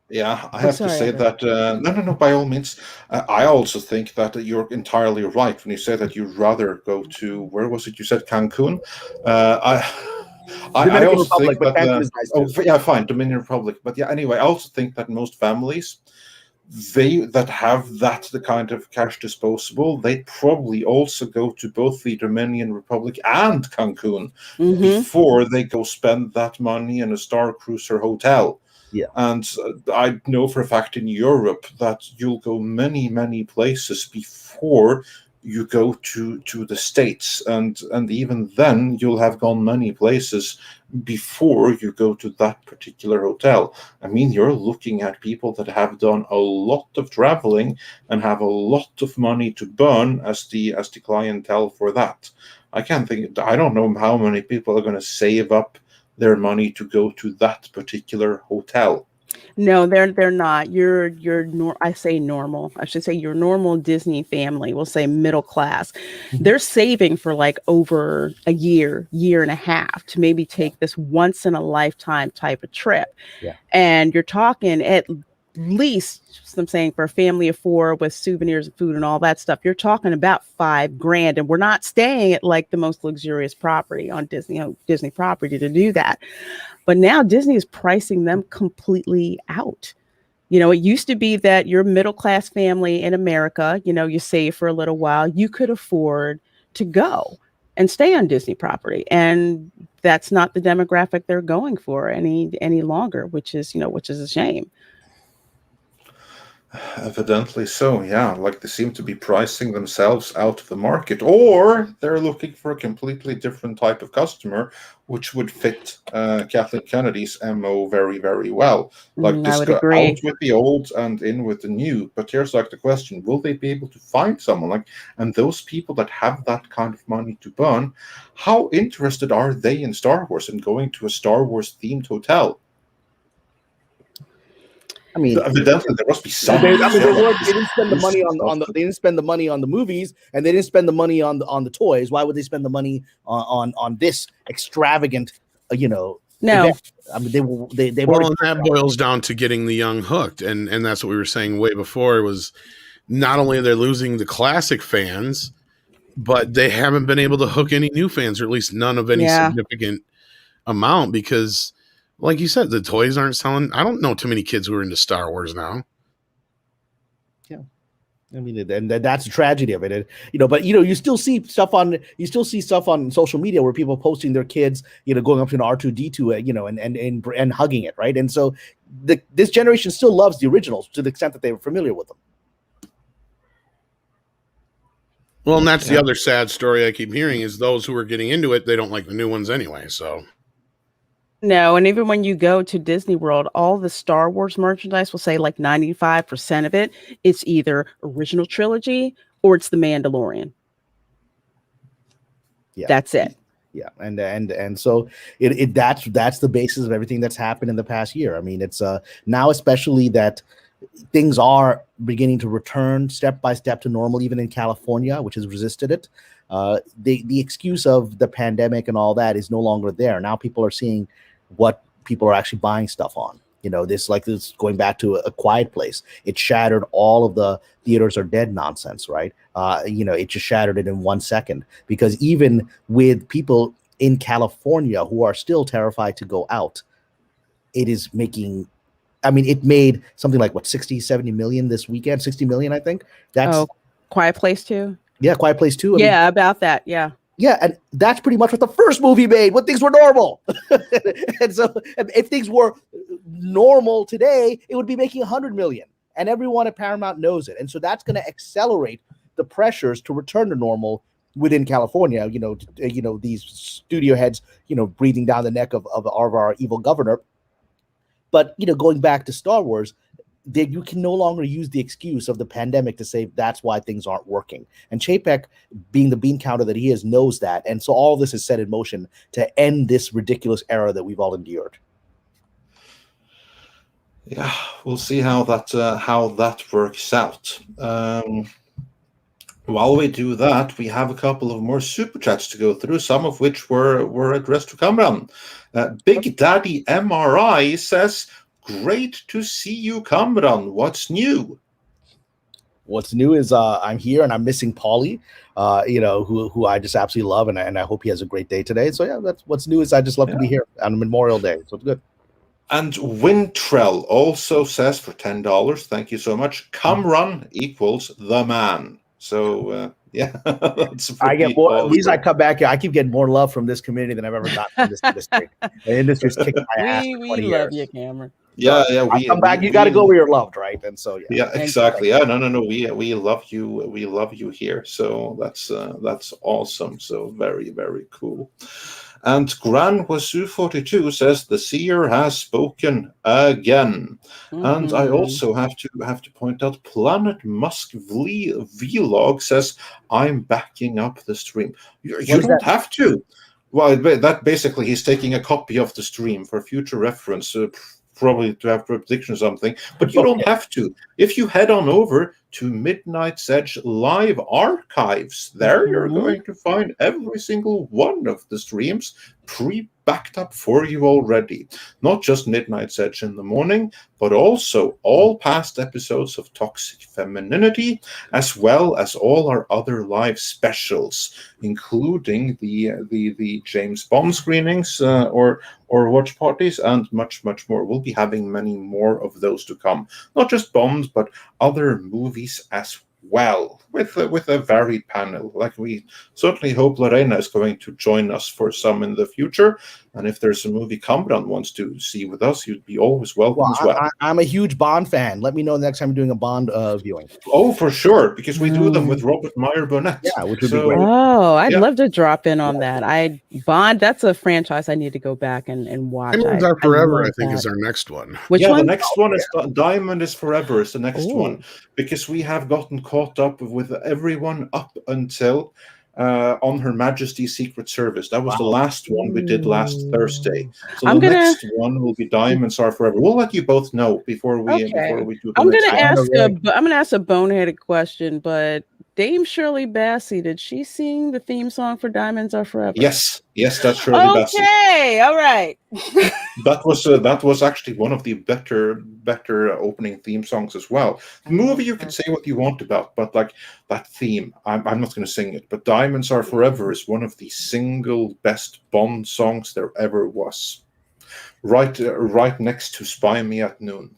Yeah, I have to say that, no, by all means. I also think that you're entirely right when you say that you'd rather go to, where was it? You said Cancun? I also think that, fine, Dominion Republic. But anyway, I also think that most families, that have the kind of cash disposable, they probably also go to both the Dominion Republic and Cancun before they go spend that money in a Star Cruiser hotel. Yeah. And I know for a fact in Europe that you'll go many, many places before you go to the States. And even then, you'll have gone many places before you go to that particular hotel. I mean, you're looking at people that have done a lot of traveling and have a lot of money to burn as the clientele for that. I don't know how many people are going to save up their money to go to that particular hotel. No, they're not. I say normal. I should say your normal Disney family, we'll say middle class. They're saving for like over a year and a half to maybe take this once in a lifetime type of trip. Yeah. And you're talking at least, I'm saying, for a family of 4 with souvenirs and food and all that stuff, you're talking about $5,000. And we're not staying at like the most luxurious property on Disney property to do that. But now Disney is pricing them completely out. It used to be that your middle class family in America, you save for a little while, you could afford to go and stay on Disney property. And that's not the demographic they're going for any longer, which is a shame. Evidently so, yeah. Like they seem to be pricing themselves out of the market, or they're looking for a completely different type of customer, which would fit Kathleen Kennedy's MO very, very well. Like this, out with the old and in with the new. But here's like the question: will they be able to find someone and those people that have that kind of money to burn? How interested are they in Star Wars and going to a Star Wars themed hotel? I mean, evidently there must be some. They didn't spend the money they didn't spend the money on the movies, and they didn't spend the money on the toys. Why would they spend the money on this extravagant, No. event? I mean, they and that boils down to getting the young hooked, and that's what we were saying way before. Was not only they're losing the classic fans, but they haven't been able to hook any new fans, or at least none of any significant amount, because, like you said, the toys aren't selling. I don't know too many kids who are into Star Wars now. Yeah. I mean, and that's the tragedy of it, but you still see stuff on social media where people posting their kids, going up to an R2D2, and hugging it, right? And so this generation still loves the originals to the extent that they were familiar with them. Well, and that's the other sad story I keep hearing is those who are getting into it, they don't like the new ones anyway. So. No, and even when you go to Disney World, all the Star Wars merchandise will say like 95% of it, it's either original trilogy or it's The Mandalorian. Yeah, that's it. Yeah, and so that's the basis of everything that's happened in the past year. I mean, it's now especially that things are beginning to return step by step to normal, even in California, which has resisted it. The excuse of the pandemic and all that is no longer there. Now people are seeing what people are actually buying stuff on. This going back to a Quiet Place. It shattered all of the theaters are dead nonsense, right? It just shattered it in 1 second, because even with people in California who are still terrified to go out, it is making, it made something like 60, 70 million this weekend, 60 million, I think. That's Quiet Place 2. Yeah, Quiet Place 2. About that. Yeah. Yeah, and that's pretty much what the first movie made when things were normal. And so if things were normal today, it would be making 100 million. And everyone at Paramount knows it. And so that's going to accelerate the pressures to return to normal within California. These studio heads, breathing down the neck of our evil governor. But, going back to Star Wars, that you can no longer use the excuse of the pandemic to say that's why things aren't working. And Chapek, being the bean counter that he is, knows that. And so all this is set in motion to end this ridiculous era that we've all endured. Yeah, we'll see how that works out. While we do that, we have a couple of more super chats to go through, some of which were addressed to Kamran. Big Daddy MRI says, "Great to see you, Kamran. What's new?" What's new is I'm here and I'm missing Paulie, who I just absolutely love, and I hope he has a great day today. So yeah, that's what's new. Is I just love to be here on Memorial Day, so it's good. And Wintrell also says for $10, thank you so much, Kamran equals the man. So that's I get more. The reason I come back here, I keep getting more love from this community than I've ever gotten from this industry. The industry's kicking my ass. We love you, Cameron. Yeah, I come back. You got to go where you're loved, right? And so yeah, exactly. Yeah, no. We love you. We love you here. So that's awesome. So very, very cool. And Gran Wasu 42 says the seer has spoken again. Mm-hmm. And I also have to point out Planet Musk Vlog says I'm backing up the stream. You don't have to. Well, that basically he's taking a copy of the stream for future reference. Probably to have prediction or something, but you don't have to. If you head on over to Midnight's Edge live archives, there you're going to find every single one of the streams pre-backed up for you already. Not just Midnight's Edge in the morning, but also all past episodes of Toxic Femininity, as well as all our other live specials, including the James Bond screenings or watch parties, and much, much more. We'll be having many more of those to come. Not just Bond, but other movies as well, with a varied panel. Like, we certainly hope Lorena is going to join us for some in the future. And if there's a movie Kamran wants to see with us, you'd be always welcome as well. I'm a huge Bond fan. Let me know the next time you're doing a Bond viewing. Oh, for sure, because we do them with Robert Meyer Burnett. Yeah, which would be great. Oh, I'd love to drop in on that. Bond, that's a franchise I need to go back and watch. Diamonds Are Forever, I think, is our next one. Which one? The next one is Diamond is Forever is the next one, because we have gotten caught up with everyone up until on Her Majesty's Secret Service. That was the last one we did last Thursday. So next one will be Diamonds Are Forever. We'll let you both know before we do the I'm gonna ask a boneheaded question, but Dame Shirley Bassey, did she sing the theme song for Diamonds Are Forever? Yes, that's Shirley Bassey. Okay, all right. that was actually one of the better opening theme songs as well. The movie you can say what you want about, but like that theme, I'm not going to sing it. But Diamonds Are Forever is one of the single best Bond songs there ever was. Right next to Spy Me at Noon.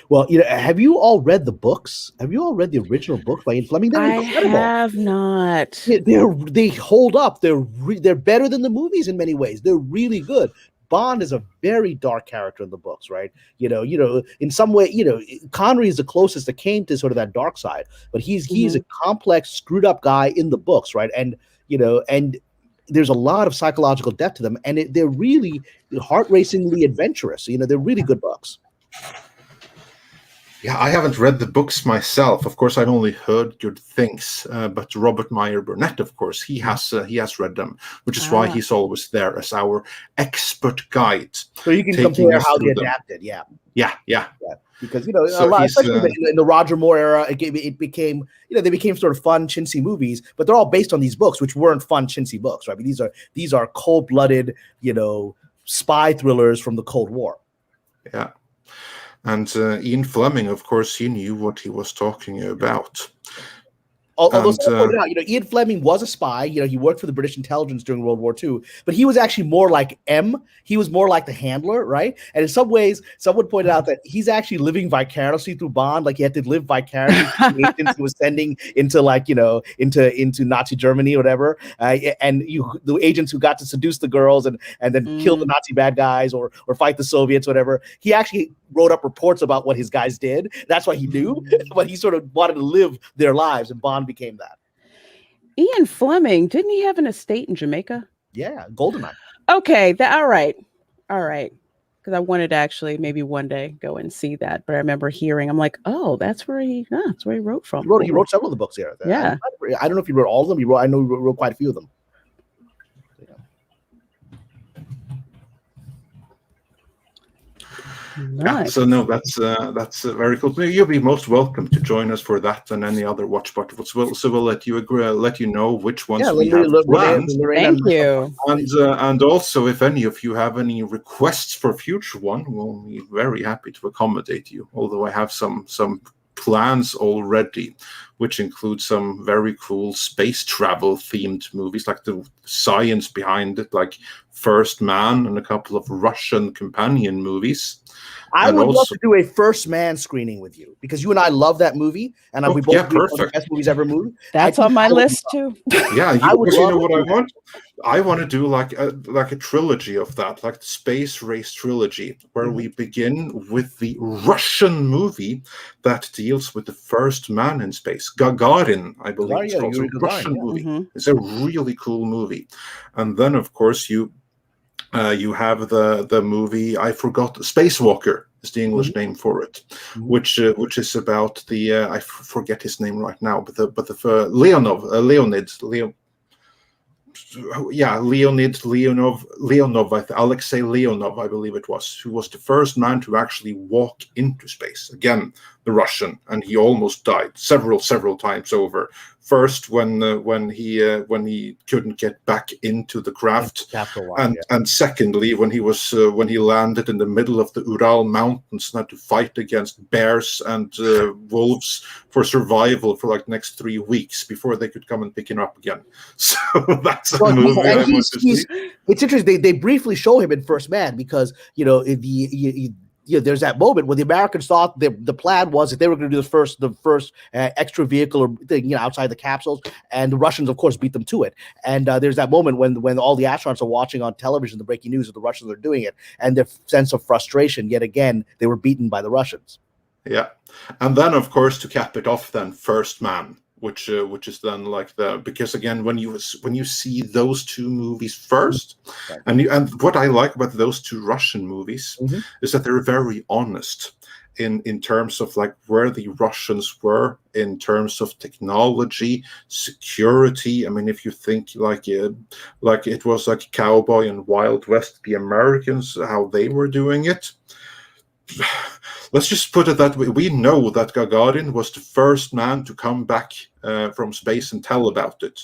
Well, have you all read the books? Have you all read the original books by Ian Fleming? They're incredible. have not. They hold up. They're better than the movies in many ways. They're really good. Bond is a very dark character in the books, right? In some way, Connery is the closest that came to sort of that dark side, but he's a complex, screwed up guy in the books, right? And there's a lot of psychological depth to them, and they're really heart-racingly adventurous. They're really good books. Yeah, I haven't read the books myself. Of course, I've only heard good things. But Robert Meyer Burnett, of course, he has read them, which is why he's always there as our expert guide. So you can compare how they adapted. Yeah. Because a lot, especially in the Roger Moore era, it became they became sort of fun chintzy movies, but they're all based on these books, which weren't fun chintzy books, right? I mean, these are cold-blooded, spy thrillers from the Cold War. Yeah. And Ian Fleming, of course, he knew what he was talking about. Although someone pointed out, Ian Fleming was a spy. He worked for the British intelligence during World War II, but he was actually more like M. He was more like the handler, right? And in some ways, someone pointed out that he's actually living vicariously through Bond. Like he had to live vicariously through the agents he was sending into into Nazi Germany or whatever. And the agents who got to seduce the girls and then kill the Nazi bad guys or fight the Soviets, whatever. He actually wrote up reports about what his guys did. That's why he knew, but he sort of wanted to live their lives, and Bond became that. Ian Fleming, didn't he have an estate in Jamaica? Yeah, Goldeneye. Okay, all right. Because I wanted to actually maybe one day go and see that, but I remember hearing, I'm like, oh, that's where he wrote from. He wrote several of the books here. Yeah, I don't know if he wrote all of them. I know he wrote quite a few of them. Nice. Yeah, so no, that's very cool. You'll be most welcome to join us for that and any other watch party. So we'll let you know which ones we have planned. Thank you. And also, if any of you have any requests for future one, we'll be very happy to accommodate you. Although I have some plans already, which include some very cool space travel themed movies, like the science behind it, like First Man, and a couple of Russian companion movies. I would love to do a First Man screening with you, because you and I love that movie, and we both one of the best movies ever moved. That's on my list too. Yeah, you know what I want? I want to do like a trilogy of that, like the Space Race trilogy, where we begin with the Russian movie that deals with the first man in space, Gagarin, I believe it's called. It's a Russian movie. It's a really cool movie, and then of course you have the movie, I forgot, Spacewalker is the English name for it, which is about the I forget his name right now, but the Alexei Leonov, I believe it was, who was the first man to actually walk into space. Again, the Russian, and he almost died several times over. First, when he couldn't get back into the craft, and secondly, when he landed in the middle of the Ural Mountains and had to fight against bears and wolves for survival for like the next 3 weeks before they could come and pick him up again. So that's a movie I want to see. It's interesting. They briefly show him in First Man, because there's that moment where the Americans thought the plan was that they were going to do the first extra vehicle or thing, outside the capsules, and the Russians, of course, beat them to it. And there's that moment when all the astronauts are watching on television the breaking news that the Russians are doing it, and their sense of frustration. Yet again, they were beaten by the Russians. Yeah, and then of course to cap it off, then First Man, which is then like because again when you see those two movies first, and what I like about those two Russian movies is that they're very honest in terms of like where the Russians were in terms of technology, security. I mean, if you think like it was like Cowboy and Wild West, the Americans, how they were doing it. Let's just put it that way. We know that Gagarin was the first man to come back from space and tell about it.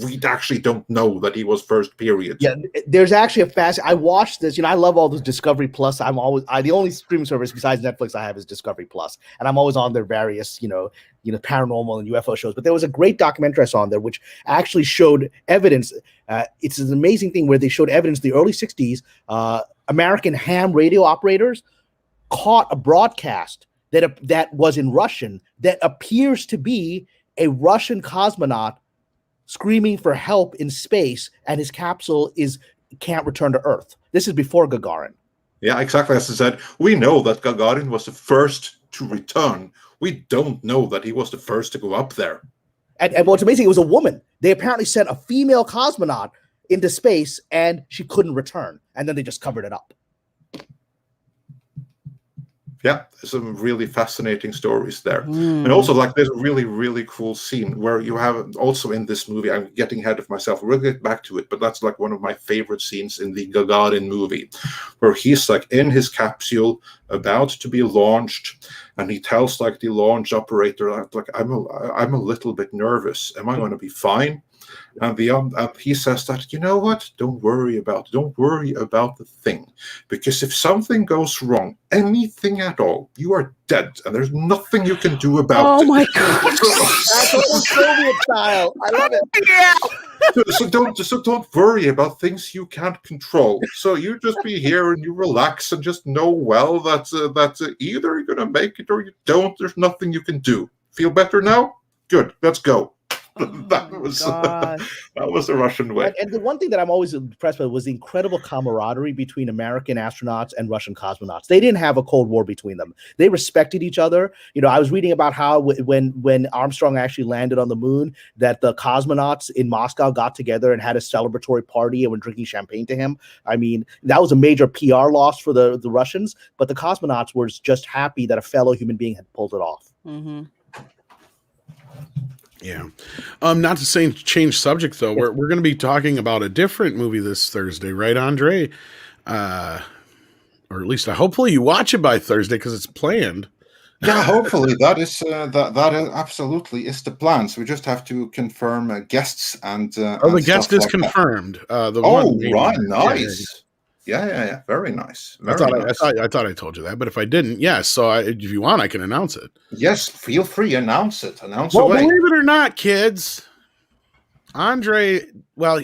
We actually don't know that he was first, period. Yeah, there's actually I watched this. I love all this Discovery Plus. The only streaming service besides Netflix I have is Discovery Plus, and I'm always on their various, paranormal and UFO shows. But there was a great documentary I saw on there which actually showed evidence. It's an amazing thing where they showed evidence in the early 60s. American ham radio operators caught a broadcast that was in Russian that appears to be a Russian cosmonaut screaming for help in space, and his capsule can't return to Earth. This is before Gagarin. Yeah, exactly. As I said, we know that Gagarin was the first to return. We don't know that he was the first to go up there. And what's amazing, it was a woman. They apparently sent a female cosmonaut into space, and she couldn't return. And then they just covered it up. Yeah, some really fascinating stories there. And also, like, there's a really, really cool scene where you have also in this movie, I'm getting ahead of myself, we'll get back to it, but that's like one of my favorite scenes in the Gagarin movie, where he's like in his capsule about to be launched, and he tells like the launch operator, like, I'm a little bit nervous. Am I going to be fine? And he says that, you know what? Don't worry about the thing, because if something goes wrong, anything at all, you are dead, and there's nothing you can do about it. Oh my God! That's old Soviet style. I love it. Yeah. So don't worry about things you can't control. So you just be here and you relax and just know well that either you're gonna make it or you don't. There's nothing you can do. Feel better now? Good. Let's go. That was the Russian way. And the one thing that I'm always impressed with was the incredible camaraderie between American astronauts and Russian cosmonauts. They didn't have a Cold War between them. They respected each other. You know, I was reading about how when Armstrong actually landed on the moon, that the cosmonauts in Moscow got together and had a celebratory party and were drinking champagne to him. I mean, that was a major PR loss for the Russians, but the cosmonauts were just happy that a fellow human being had pulled it off. Mm-hmm. Yeah. Not to say change subject though. We're going to be talking about a different movie this Thursday, right, Andre? Or at least hopefully you watch it by Thursday because it's planned. Yeah, hopefully that absolutely is the plan. So we just have to confirm guests and. The guest is confirmed. Right, nice. Yeah. Very nice. I thought I told you that, but if I didn't, yes. So if you want, I can announce it. Yes, feel free. Announce it. Announce well, away. Believe it or not, kids, Andre. Well,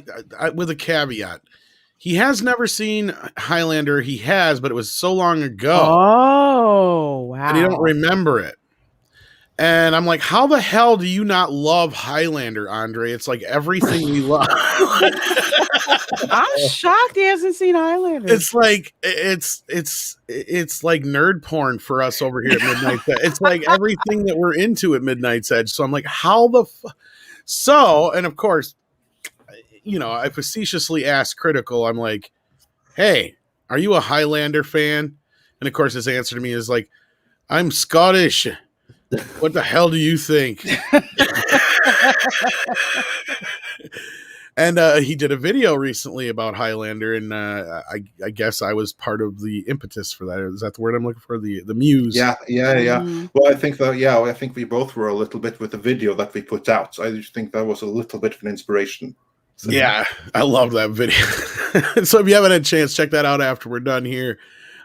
with a caveat, he has never seen Highlander. He has, but it was so long ago. Oh, wow! And he don't remember it. And I'm like, how the hell do you not love Highlander, Andre? It's like everything we love. I'm shocked he hasn't seen Highlander. It's like it's like nerd porn for us over here at Midnight's Edge. It's like everything that we're into at Midnight's Edge. So I'm like, how the so? And of course, you know, I facetiously asked Critical. I'm like, hey, are you a Highlander fan? And of course, his answer to me is like, I'm Scottish. What the hell do you think? And he did a video recently about Highlander, and I guess I was part of the impetus for that. Is that the word I'm looking for? The muse. Yeah. Well, I think we both were a little bit with the video that we put out. I just think that was a little bit of an inspiration. So. Yeah, I love that video. So if you haven't had a chance, check that out after we're done here.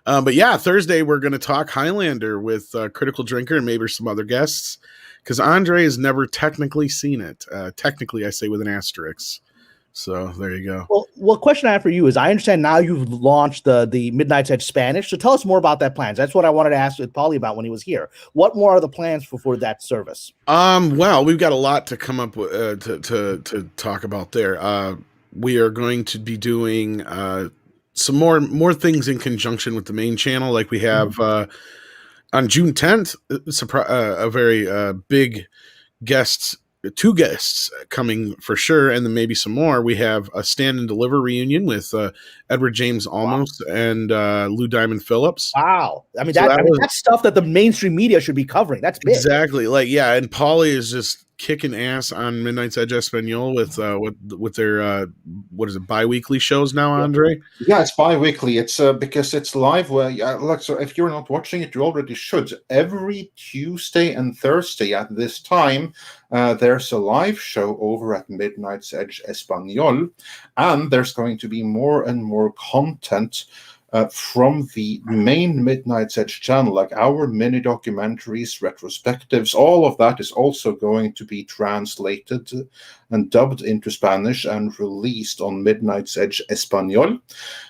But yeah, Thursday we're going to talk Highlander with Critical Drinker and maybe some other guests, because Andre has never technically seen it. Technically, I say with an asterisk. So there you go. Well, question I have for you is, I understand now you've launched the Midnight's Edge Spanish. So tell us more about that plans. That's what I wanted to ask Paulie about when he was here. What more are the plans for that service? Well, we've got a lot to come up with to talk about there. We are going to be doing some more things in conjunction with the main channel, like we have on June 10th. A very big two guests coming for sure, and then maybe some more. We have a Stand and Deliver reunion with Edward James Olmos and Lou Diamond Phillips. Wow, I mean, that's stuff that the mainstream media should be covering. That's big. Exactly. Like, yeah, and Paulie is just kicking ass on Midnight's Edge Espanol with their what is it, bi-weekly shows now, Andre? Yeah, it's bi-weekly. It's because it's live. So if you're not watching it, you already should. Every Tuesday and Thursday at this time, there's a live show over at Midnight's Edge Espanol, and there's going to be more and more content from the main Midnight's Edge channel, like our mini documentaries, retrospectives. All of that is also going to be translated and dubbed into Spanish and released on Midnight's Edge Espanol.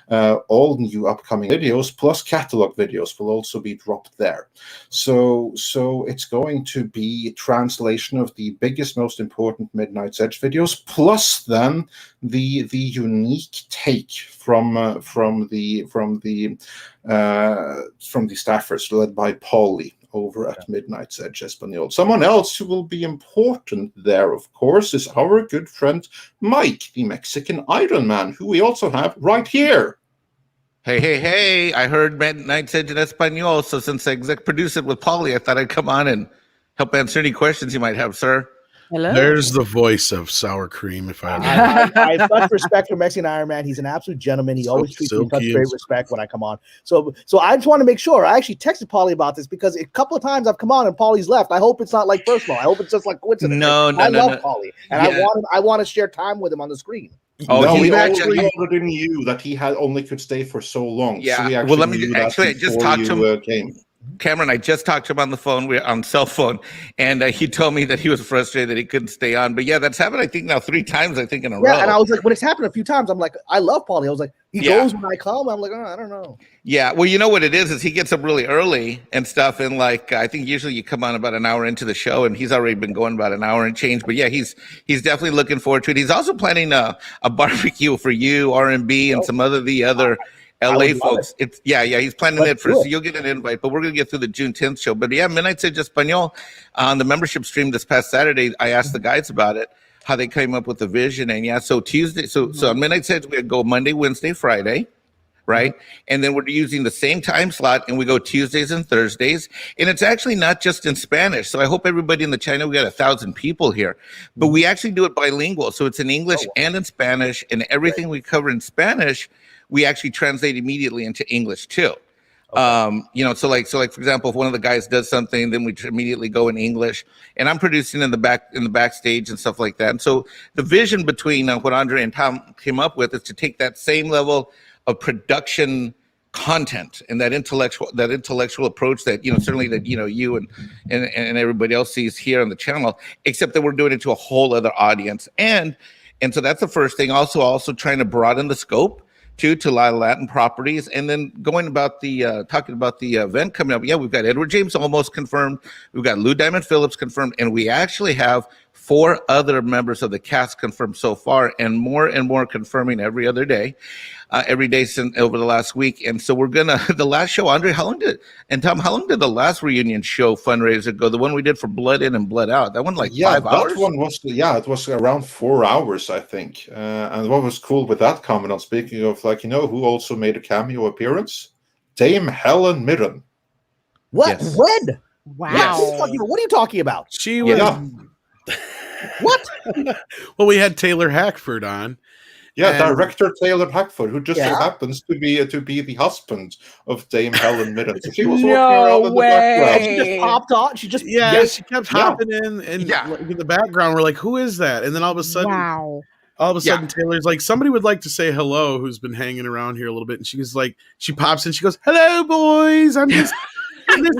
All new upcoming videos plus catalog videos will also be dropped there. So it's going to be translation of the biggest, most important Midnight's Edge videos, plus then the unique take from the staffers led by Paulie over at Midnight's Edge Espanol. Someone else who will be important there, of course, is our good friend Mike, the Mexican Iron Man, who we also have right here. Hey, I heard Midnight's Edge in Espanol, so since I exec produced it with Paulie, I thought I'd come on and help answer any questions you might have, sir. Hello. There's the voice of sour cream. If I I have such respect for Mexican Iron Man. He's an absolute gentleman. He always treats me with such great respect when I come on. So I just want to make sure. I actually texted Paulie about this because a couple of times I've come on and Paulie's left. I hope it's not like personal. I hope it's just like coincidence. No, I love Paulie, and I want to share time with him on the screen. Oh, no, we already knew that he only could stay for so long. Yeah. So we well, let me knew actually I just talked to him. Came. Cameron, I just talked to him on the phone. We're on cell phone, and he told me that he was frustrated that he couldn't stay on. But yeah, that's happened. I think now 3 times. I think in a row. Yeah, and I was like, when it's happened a few times, I'm like, I love Paulie. I was like, he goes when I come. I'm like, oh, I don't know. Yeah, well, you know what it is he gets up really early and stuff, and like I think usually you come on about an hour into the show, and he's already been going about an hour and change. But yeah, he's definitely looking forward to it. He's also planning a barbecue for you, R&B, and some other LA folks. He's planning it for, so you'll get an invite, but we're going to get through the June 10th show. But yeah, Midnight's Edge Espanol on the membership stream this past Saturday, I asked the guys about it, how they came up with the vision. And yeah, so Tuesday, so on Midnight's Edge, we go Monday, Wednesday, Friday, right? And then we're using the same time slot, and we go Tuesdays and Thursdays. And it's actually not just in Spanish. So I hope everybody in the channel, we got 1,000 people here, but we actually do it bilingual. So it's in English and in Spanish, and everything we cover in Spanish, we actually translate immediately into English too. Okay. So like for example, if one of the guys does something, then we immediately go in English, and I'm producing in the backstage and stuff like that. And so the vision between what Andre and Tom came up with is to take that same level of production content and that intellectual approach that certainly that you and everybody else sees here on the channel, except that we're doing it to a whole other audience. And so that's the first thing. Also trying to broaden the scope to a lot of Latin properties, and then going about the talking about the event coming up. Yeah, we've got Edward James almost confirmed. We've got Lou Diamond Phillips confirmed, and we actually have 4 other members of the cast confirmed so far, and more confirming every other day, every day since over the last week. And so we're gonna the last show, Andre, how long did the last reunion show fundraiser go? The one we did for Blood In and Blood Out. That one 5 hours. That one was it was around 4 hours, I think. And what was cool with that comment, on speaking of who also made a cameo appearance, Dame Helen Mirren. What? Yes. When? Wow. Yes. What are you talking about? She was. Yeah. What? Well, we had Taylor Hackford on. Yeah, director Taylor Hackford, who just so happens to be the husband of Dame Helen Mirren. So she was walking around in the background. She just popped on. She kept hopping in, and in the background, we're like, "Who is that?" And then all of a sudden, Taylor's like, "Somebody would like to say hello, who's been hanging around here a little bit." And she was like, she pops in, she goes, "Hello, boys. I'm just."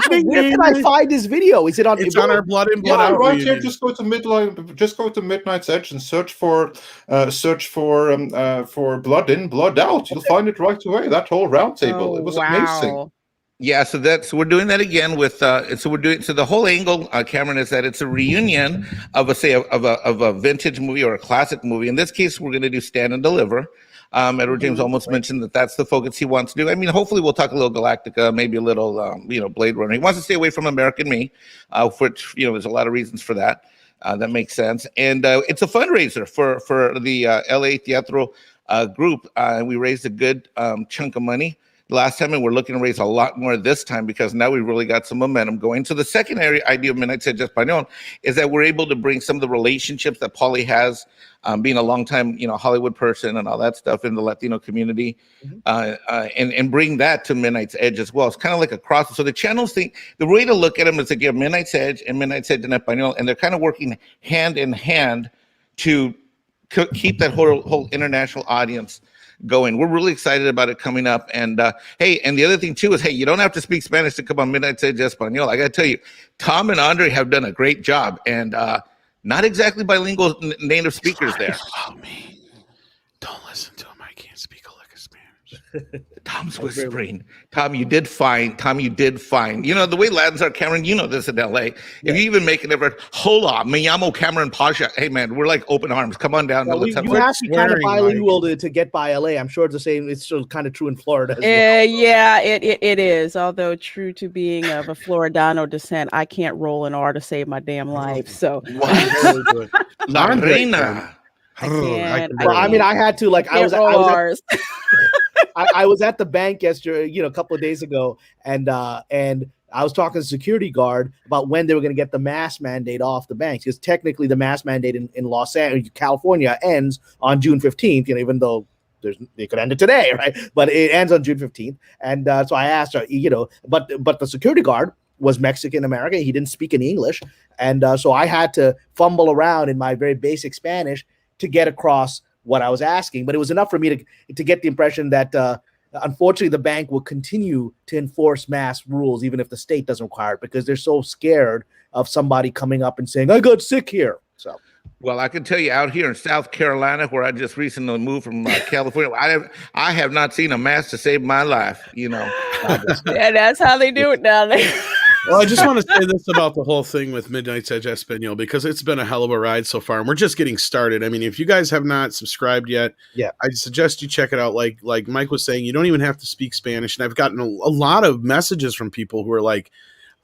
Where can I find this video? Is it on? It's on our Blood In, Blood Out. Right here. Just go to Midnight's Edge and search for Blood In, Blood Out. You'll find it right away. That whole round table. It was amazing. Yeah, so we're doing that again with the whole angle, Cameron, is that it's a reunion of a vintage movie or a classic movie. In this case, we're going to do Stand and Deliver. Edward James almost mentioned that's the focus he wants to do. I mean, hopefully we'll talk a little Galactica, maybe a little, Blade Runner. He wants to stay away from American Me, which, there's a lot of reasons for that. That makes sense. And it's a fundraiser for the LA Teatro group. And we raised a good chunk of money last time, and we're looking to raise a lot more this time because now we really got some momentum going. So the second idea of Midnight's Edge Espanol is that we're able to bring some of the relationships that Paulie has, being a longtime, Hollywood person and all that stuff in the Latino community, and bring that to Midnight's Edge as well. It's kind of like a cross. So the channels think the way to look at them is to give Midnight's Edge and Midnight's Edge in Espanol, and they're kind of working hand in hand to keep that whole international audience going. We're really excited about it coming up. And hey, and the other thing too is, hey, you don't have to speak Spanish to come on Midnight's Edge Espanol. I got to tell you, Tom and Andre have done a great job. And Not exactly bilingual native speakers there. About me. Don't listen to him. I can't speak a lick of Spanish. Tom's whispering. Tom, you did fine. You know, the way Latins are, Cameron, you know this in LA. If you even make an effort, hola, me llamo Cameron Pasha. Hey, man, we're like open arms. Come on down. Well, Let's have you fun. have to be kind of swearing, bilingual to get by LA. I'm sure it's the same. It's still kind of true in Florida as well. Yeah, it is. Although true to being of a Floridano descent, I can't roll an R to save my damn life. So La Reina. I can't. Well, I mean, I had to like I was R's. I was at the bank yesterday, you know, a couple of days ago, and I was talking to the security guard about when they were going to get the mask mandate off the banks, because technically the mask mandate in Los Angeles, California, ends on June 15th. You know, even though they could end it today, right? But it ends on June 15th, and so I asked her, you know, but the security guard was Mexican American. He didn't speak any English, and so I had to fumble around in my very basic Spanish to get across what I was asking. But it was enough for me to get the impression that unfortunately the bank will continue to enforce mask rules even if the state doesn't require it, because they're so scared of somebody coming up and saying, I got sick here. So well, I can tell you out here in South Carolina, where I just recently moved from California, I have not seen a mask to save my life, you know. Yeah, that's how they do it down there. Well, I just want to say this about the whole thing with Midnight's Edge Espanol, because it's been a hell of a ride so far, and we're just getting started. I mean, if you guys have not subscribed yet, I suggest you check it out. Like Mike was saying, you don't even have to speak Spanish, and I've gotten a lot of messages from people who are like,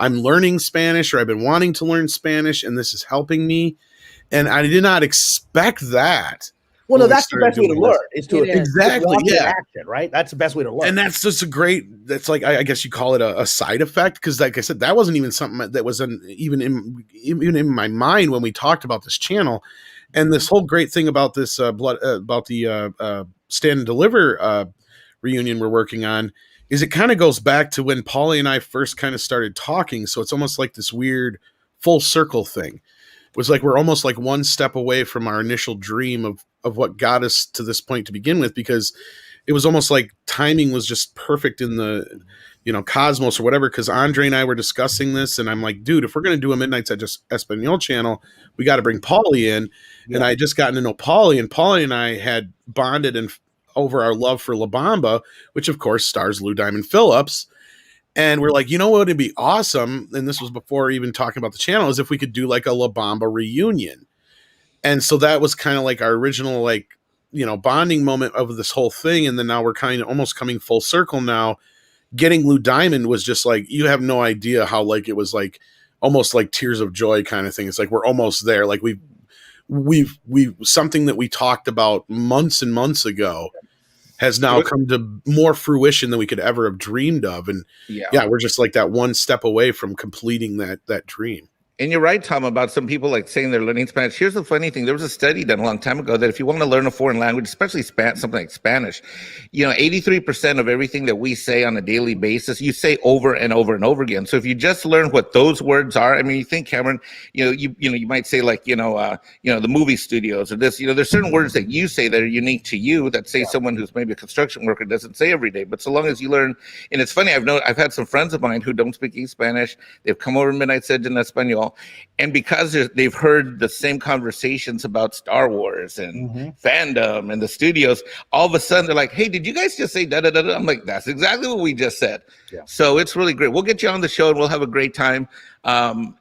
I'm learning Spanish, or I've been wanting to learn Spanish, and this is helping me. And I did not expect that. Well, no, that's the best way to learn. Is to exactly, action, right? That's the best way to learn. And that's just that's like, I guess you call it a side effect, because like I said, that wasn't even something that was even in my mind when we talked about this channel. And this whole great thing about this the Stand and Deliver reunion we're working on is it kind of goes back to when Paulie and I first kind of started talking. So it's almost like this weird full circle thing. It was like we're almost like one step away from our initial dream of what got us to this point to begin with, because it was almost like timing was just perfect in the, you know, cosmos or whatever. Because Andre and I were discussing this, and I'm like, dude, if we're going to do a Midnight's Edge Espanol channel, we got to bring Paulie in. Yeah. And I had just gotten to know Paulie, and Paulie and I had bonded over our love for La Bamba, which of course stars Lou Diamond Phillips. And we're like, you know what would be awesome? And this was before even talking about the channel, is if we could do like a La Bamba reunion. And so that was kind of like our original, like, you know, bonding moment of this whole thing. And then now we're kind of almost coming full circle now. Getting Lou Diamond was just like, you have no idea how, like, it was like almost like tears of joy kind of thing. It's like, we're almost there. Like we've something that we talked about months and months ago has now come to more fruition than we could ever have dreamed of. And yeah, we're just like that one step away from completing that dream. And you're right, Tom, about some people like saying they're learning Spanish. Here's the funny thing. There was a study done a long time ago that if you want to learn a foreign language, especially something like Spanish, you know, 83% of everything that we say on a daily basis, you say over and over and over again. So if you just learn what those words are, I mean, you think, Cameron, you might say like, the movie studios or this, there's certain words that you say that are unique to you that say someone who's maybe a construction worker doesn't say every day. But so long as you learn, and it's funny, I've had some friends of mine who don't speak Spanish. They've come over to Midnight's Edge in Espanol. And because they've heard the same conversations about Star Wars and fandom and the studios, all of a sudden they're like, hey, did you guys just say da-da-da-da? I'm like, that's exactly what we just said. Yeah. So it's really great. We'll get you on the show and we'll have a great time. And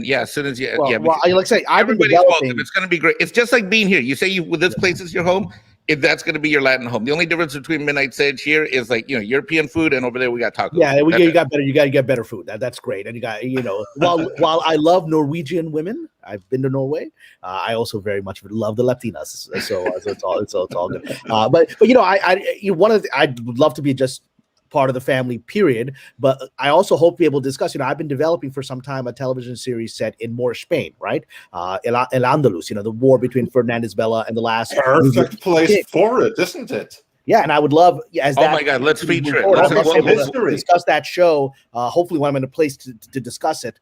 yeah, as soon as you... like I say, everybody's welcome. It's going to be great. It's just like being here. You say this place is your home. If that's going to be your Latin home, the only difference between Midnight's Edge here is like, European food, and over there we got tacos. Yeah, you got to get better food. That's great. And you got, while I love Norwegian women, I've been to Norway. I also very much love the Latinas. So it's all good. But I'd love to be just part of the family, period. But I also hope to be able to discuss, I've been developing for some time a television series set in Moorish Spain, right? El Andalus, the war between Ferdinand Isabella and the last. Perfect place for it, isn't it? Yeah, and I would love my God, let's feature it. Let's discuss that show. Hopefully when I'm in a place to discuss it.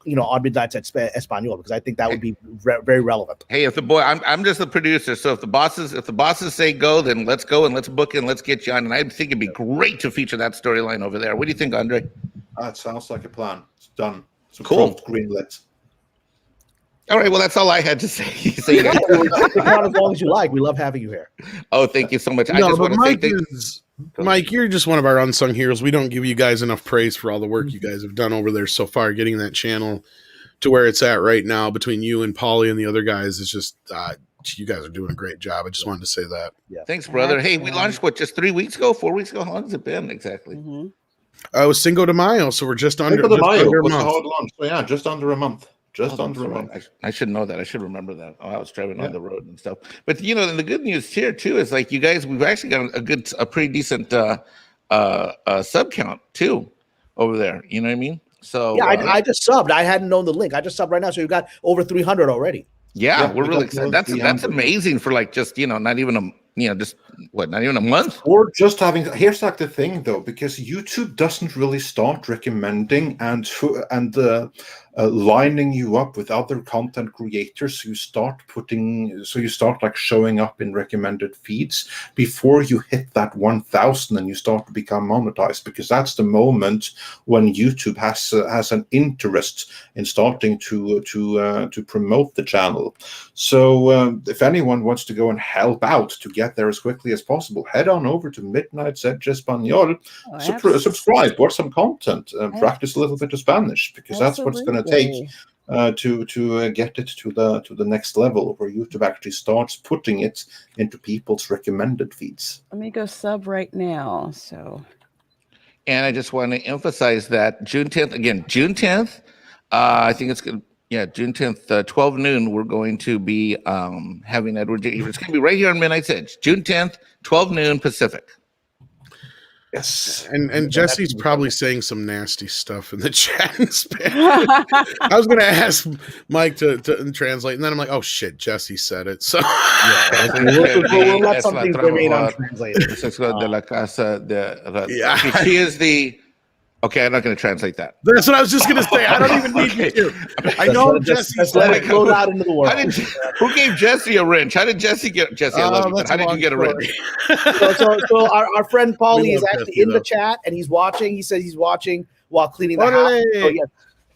On Midnight's Edge Espanol, because I think that would be very relevant. Hey, I'm just the producer, so if the bosses say go, then let's go and let's book it and let's get you on. And I think it'd be great to feature that storyline over there. What do you think, Andre? That sounds like a plan. It's done. So cool. Greenlit. All right. Well, that's all I had to say. So you guys, Stick around as long as you like. We love having you here. oh, thank you so much. I No, just but want to say Mike thank is Mike. You're just one of our unsung heroes. We don't give you guys enough praise for all the work you guys have done over there so far, getting that channel to where it's at right now. Between you and Paulie and the other guys, it's just you guys are doing a great job. I just wanted to say that. Yeah. Thanks, brother. Hey, we launched just 3 weeks ago, 4 weeks ago. How long has it been exactly? Mm-hmm. It was Cinco de Mayo, so we're just under, Cinco de Mayo under a was the month. hard launch. So yeah, just under a month. Just Oh, under a that's month. right. I should know that. I should remember that. Oh, I was driving on the road and stuff. But the good news here too is like you guys, we've actually got a pretty decent sub count too over there. You know what I mean? So Yeah, I just subbed. I hadn't known the link. I just subbed right now, so you've got over 300 already. yeah, Yeah, we're we really got more excited. than That's 300. amazing for like just not even not even a month. Or just having, here's like the thing though, because YouTube doesn't really start recommending and lining you up with other content creators. So you start like showing up in recommended feeds before you hit that 1,000 and you start to become monetized, because that's the moment when YouTube has an interest in starting to promote the channel. So if anyone wants to go and help out to get there as quickly as possible, head on over to Midnight's Edge Espanol, subscribe, watch some content, practice a little bit of Spanish, because that's what it's going to take to get it to the next level, where YouTube actually starts putting it into people's recommended feeds. Let me go sub right now. So, And I just want to emphasize that June 10th, again, June 10th, I think it's good. Yeah, June 10th, 12 noon, we're going to be having Edward J. It's going to be right here on Midnight's Edge. June 10th, 12 noon Pacific. Yes. And Jesse's probably saying some nasty stuff in the chat in Spanish. I was going to ask Mike to translate, and then I'm like, oh shit, Jesse said it. So We'll let some things remain untranslated. She is the. Okay, I'm not going to translate that. That's what I was just going to say. I don't even need you to. I know Jesse Let said it flow out into the world. Who gave Jesse a wrench? How did Jesse get Jesse? I love you, but how did you get a wrench? So our friend Paulie is love actually Jesse, in the though. chat, and he's watching. He says he's watching while cleaning the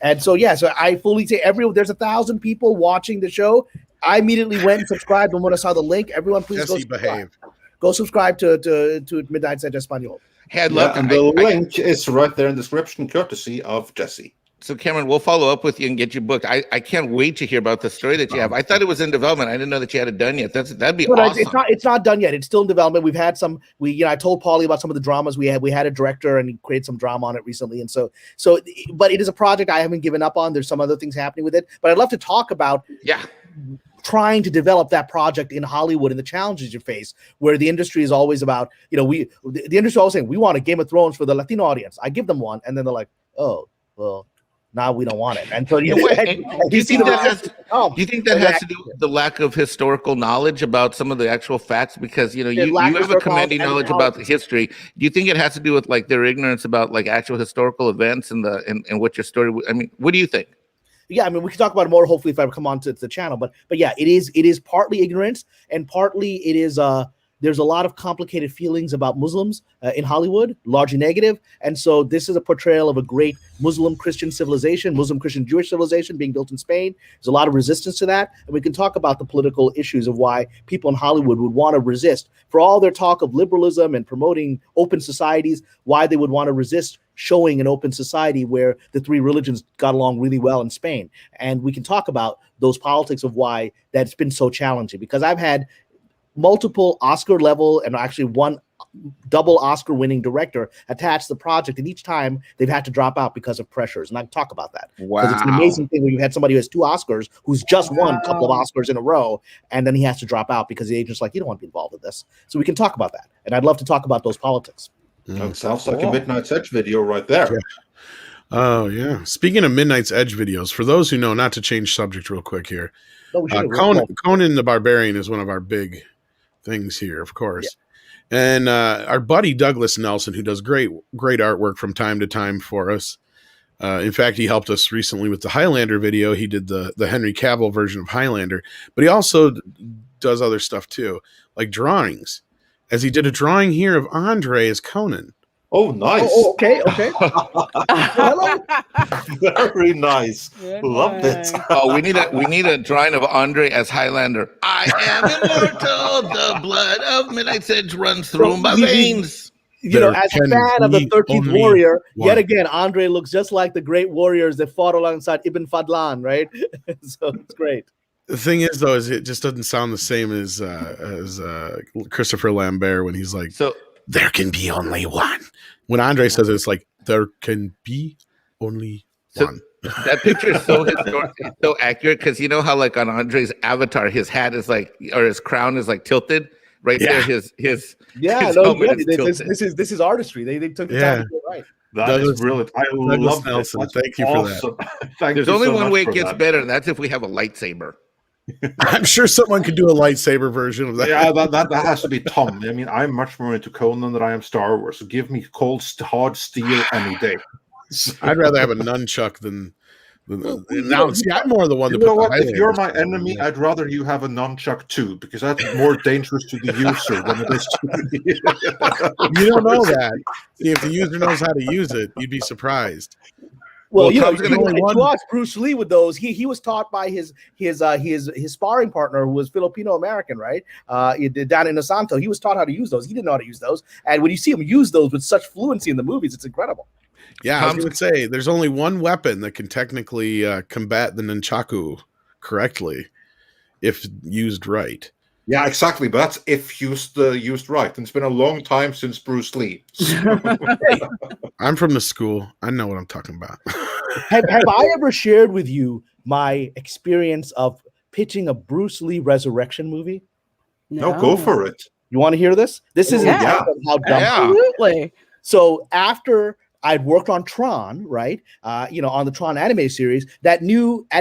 house. So I fully say there's 1,000 people watching the show. I immediately went and subscribed, and when I saw the link, everyone please Jesse go subscribe. behave. Go subscribe to Midnight's Edge Espanol. Hey, I'd love And the link is right there in the description, courtesy of Jesse. So Cameron, we'll follow up with you and get you booked. I can't wait to hear about the story that you have. I thought it was in development. I didn't know that you had it done yet. That'd be awesome. It's not done yet. It's still in development. We've had some. I told Paulie about some of the dramas we had. We had a director and he created some drama on it recently. And so, but it is a project I haven't given up on. There's some other things happening with it. But I'd love to talk about trying to develop that project in Hollywood and the challenges you face, where the industry is always about, the industry always saying, we want a Game of Thrones for the Latino audience. I give them one, and then they're like, oh, well, now we don't want it. And so do you think that has to do with the lack of historical knowledge about some of the actual facts? Because you have a commanding knowledge about the history. Do you think it has to do with like their ignorance about like actual historical events and what your story? I mean, what do you think? Yeah, I mean, we can talk about it more, hopefully, if I come on to the channel. But yeah, it is partly ignorance, and partly it is there's a lot of complicated feelings about Muslims in Hollywood, largely negative. And so this is a portrayal of a great Muslim-Christian civilization, Muslim-Christian-Jewish civilization being built in Spain. There's a lot of resistance to that. And we can talk about the political issues of why people in Hollywood would want to resist. For all their talk of liberalism and promoting open societies, why they would want to resist showing an open society where the three religions got along really well in Spain. And we can talk about those politics of why that's been so challenging, because I've had multiple Oscar level and actually one double Oscar winning director attached to the project, and each time they've had to drop out because of pressures. And I can talk about that. Wow. Because it's an amazing thing when you had somebody who has 2 Oscars who's just won a couple of Oscars in a row, and then he has to drop out because the agent's like, you don't want to be involved with this. So we can talk about that. And I'd love to talk about those politics. That sounds like a Midnight's Edge video right there. Yeah. Oh, yeah. Speaking of Midnight's Edge videos, for those who know, not to change subject real quick here, Conan the Barbarian is one of our big things here, of course. Yeah. And our buddy Douglas Nelson, who does great artwork from time to time for us. In fact, he helped us recently with the Highlander video. He did the Henry Cavill version of Highlander, but he also does other stuff too, like drawings, as he did a drawing here of Andre as Conan. Oh, nice. Okay. Hello. Very nice. Good Loved it. one. Oh, we need a drawing of Andre as Highlander. I am immortal. The blood of Midnight Edge runs through my veins. There As a can fan of the be 13th only Warrior, yet one. again, Andre looks just like the great warriors that fought alongside Ibn Fadlan, right? So it's great. The thing is, though, is it just doesn't sound the same as Christopher Lambert when he's like, So there can be only one. When Andre says it, it's like, there can be only one. that picture is so historic, it's so accurate, because you know how like on Andre's avatar, his hat is like, or his crown is like tilted right there. His helmet is tilted. This is artistry. They took the time to do it right. That is brilliant. I love this. Thank you for that. There's only one way it gets better, and that's if we have a lightsaber. I'm sure someone could do a lightsaber version of that. Yeah, that has to be Tom. I mean, I'm much more into Conan than I am Star Wars. So give me cold, hard steel any day. I'd rather have a nunchuck than now. See, I'm more the one that. You know what? If you're my enemy, I'd rather you have a nunchuck too, because that's more dangerous to the user than it is to me. You don't know that. See, if the user knows how to use it, you'd be surprised. Well, Tom's gonna only one. to watch Bruce Lee with those, he was taught by his sparring partner, who was Filipino American, right? Down in Osanto, he was taught how to use those. He didn't know how to use those, and when you see him use those with such fluency in the movies, it's incredible. Yeah, I was going to say there's only one weapon that can technically combat the nunchaku correctly if used right. Yeah, exactly. But that's if used right. And it's been a long time since Bruce Lee. I'm from the school. I know what I'm talking about. have I ever shared with you my experience of pitching a Bruce Lee resurrection movie? No, go for it. You want to hear this? This is how dumb. Absolutely. So after I'd worked on Tron, right? On the Tron anime series, at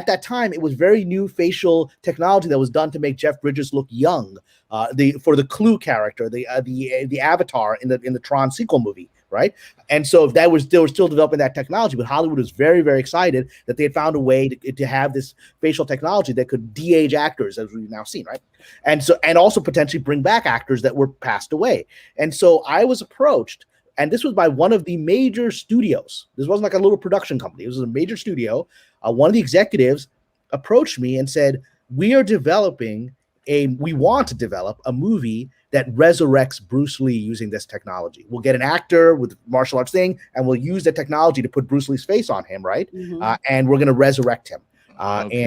that time, it was very new facial technology that was done to make Jeff Bridges look young. For the Clue character, the Avatar in the Tron sequel movie, right? And so they were still developing that technology, but Hollywood was very, very excited that they had found a way to have this facial technology that could de-age actors, as we've now seen, right? And also potentially bring back actors that were passed away. And so I was approached. And this was by one of the major studios. This wasn't like a little production company. It was a major studio. One of the executives approached me and said, we want to develop a movie that resurrects Bruce Lee using this technology. We'll get an actor with martial arts thing, and we'll use the technology to put Bruce Lee's face on him, right? Mm-hmm. And we're going to resurrect him. Okay.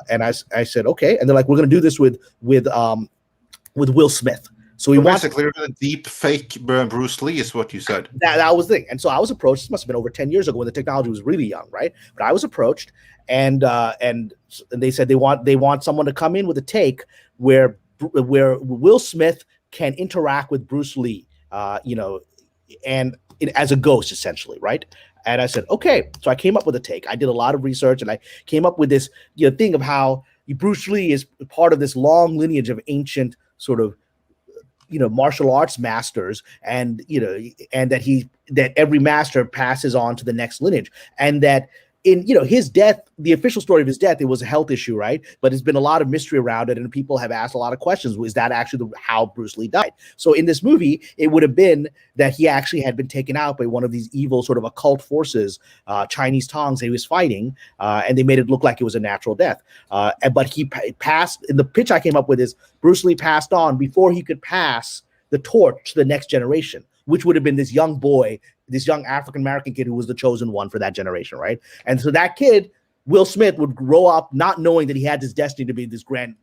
And I said, okay. And they're like, we're going to do this with Will Smith. So we basically a deep fake Bruce Lee is what you said. That was the thing. And so I was approached. This must have been over 10 years ago when the technology was really young, right? But I was approached, and they said they want someone to come in with a take where Will Smith can interact with Bruce Lee, as a ghost essentially, right? And I said, okay. So I came up with a take. I did a lot of research, and I came up with this thing of how Bruce Lee is part of this long lineage of ancient sort of martial arts masters, and that every master passes on to the next lineage, and that in his death, the official story of his death, it was a health issue, right? But there's been a lot of mystery around it, and people have asked a lot of questions. Was that actually how Bruce Lee died? So in this movie, it would have been that he actually had been taken out by one of these evil sort of occult forces, Chinese tongs that he was fighting, and they made it look like it was a natural death. But he passed. In the pitch I came up with is Bruce Lee passed on before he could pass the torch to the next generation, which would have been this young boy, this young African-American kid who was the chosen one for that generation, right? And so that kid, Will Smith, would grow up not knowing that he had this destiny to be this grand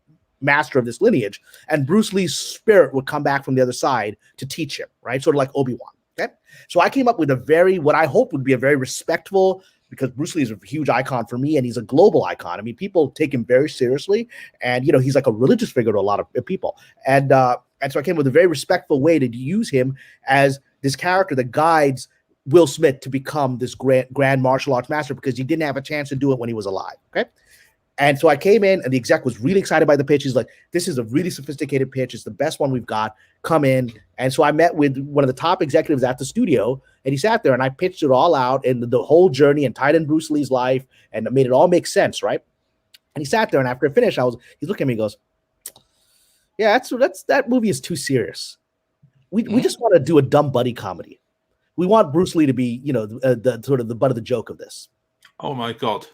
master of this lineage, and Bruce Lee's spirit would come back from the other side to teach him, right? Sort of like Obi-Wan, okay? So I came up with what I hope would be a very respectful, because Bruce Lee is a huge icon for me, and he's a global icon. I mean, people take him very seriously, and, he's like a religious figure to a lot of people. And so I came with a very respectful way to use him as this character that guides Will Smith to become this grand martial arts master, because he didn't have a chance to do it when he was alive. Okay. And so I came in, and the exec was really excited by the pitch. He's like, this is a really sophisticated pitch. It's the best one we've got. Come in. And so I met with one of the top executives at the studio, and he sat there, and I pitched it all out and the whole journey and tied in Bruce Lee's life and made it all make sense. Right. And he sat there, and after I finished, he's looking at me and goes, yeah, that movie is too serious. We just want to do a dumb buddy comedy. we want Bruce Lee to be, the sort of the butt of the joke of this. Oh my God.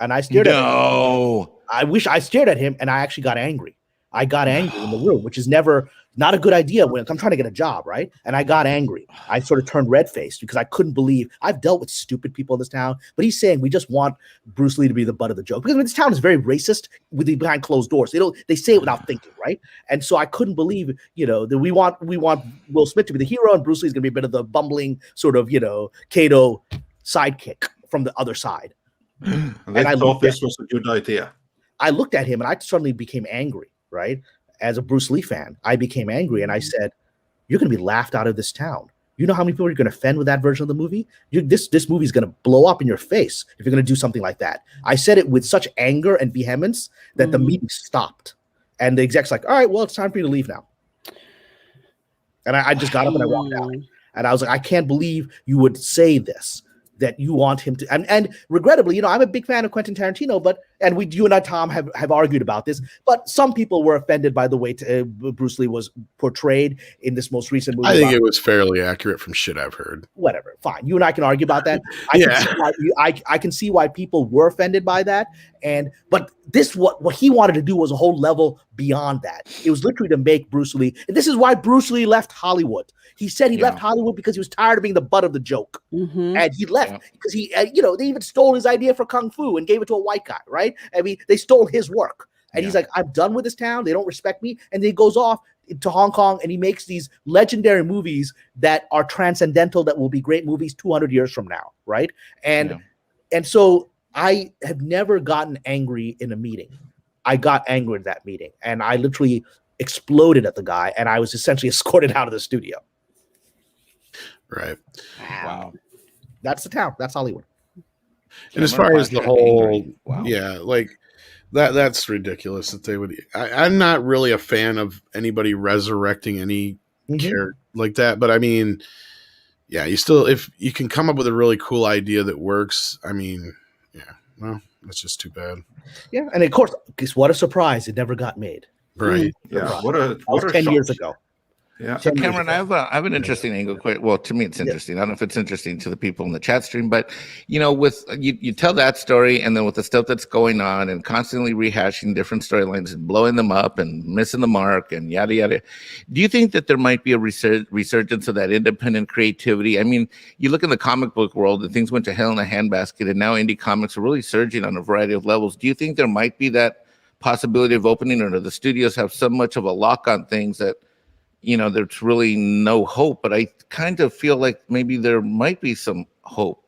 And I stared at him. No. I wish I stared at him and I actually got angry. I got angry in the room, which is not a good idea when I'm trying to get a job, right? And I got angry. I sort of turned red-faced because I couldn't believe I've dealt with stupid people in this town, but he's saying we just want Bruce Lee to be the butt of the joke because this town is very racist with the behind closed doors. They say it without thinking, right? And so I couldn't believe, that we want Will Smith to be the hero and Bruce Lee's going to be a bit of the bumbling sort of, Kato sidekick from the other side. And I thought this was a good idea. I looked at him and I suddenly became angry, right? As a Bruce Lee fan, I became angry and I said, you're going to be laughed out of this town. You know how many people you're going to offend with that version of the movie? This movie is going to blow up in your face if you're going to do something like that. I said it with such anger and vehemence that the meeting stopped. And the exec's like, all right, well, it's time for you to leave now. And I just got up and I walked out. And I was like, I can't believe you would say this, that you want him to. And regrettably, I'm a big fan of Quentin Tarantino, you and I, Tom, have argued about this, but some people were offended by the way Bruce Lee was portrayed in this most recent movie. I think it was fairly accurate from shit I've heard. Whatever, fine. You and I can argue about that. I can see why people were offended by that. But what he wanted to do was a whole level beyond that. It was literally to make Bruce Lee, and this is why Bruce Lee left Hollywood. He said he left Hollywood because he was tired of being the butt of the joke. And he left because he, they even stole his idea for Kung Fu and gave it to a white guy, right? I mean, they stole his work. And he's like, I'm done with this town. They don't respect me. And then he goes off to Hong Kong and he makes these legendary movies that are transcendental, that will be great movies 200 years from now, right? And so I have never gotten angry in a meeting. I got angry at that meeting. And I literally exploded at the guy. And I was essentially escorted out of the studio. Right. Wow. That's the town. That's Hollywood. And as far as the whole, like that's ridiculous that they would. I'm not really a fan of anybody resurrecting any character like that, but I mean, if you can come up with a really cool idea that works, I mean, well, that's just too bad. Yeah, and of course, what a surprise! It never got made. Right. Yeah. What a 10 years ago. Yeah. So Cameron, I have an interesting angle. Well, to me, it's interesting. I don't know if it's interesting to the people in the chat stream, but with you tell that story, and then with the stuff that's going on, and constantly rehashing different storylines and blowing them up and missing the mark and yada yada. Do you think that there might be a resurgence of that independent creativity? I mean, you look in the comic book world, and things went to hell in a handbasket, and now indie comics are really surging on a variety of levels. Do you think there might be that possibility of opening, or do the studios have so much of a lock on things that there's really no hope? But I kind of feel like maybe there might be some hope.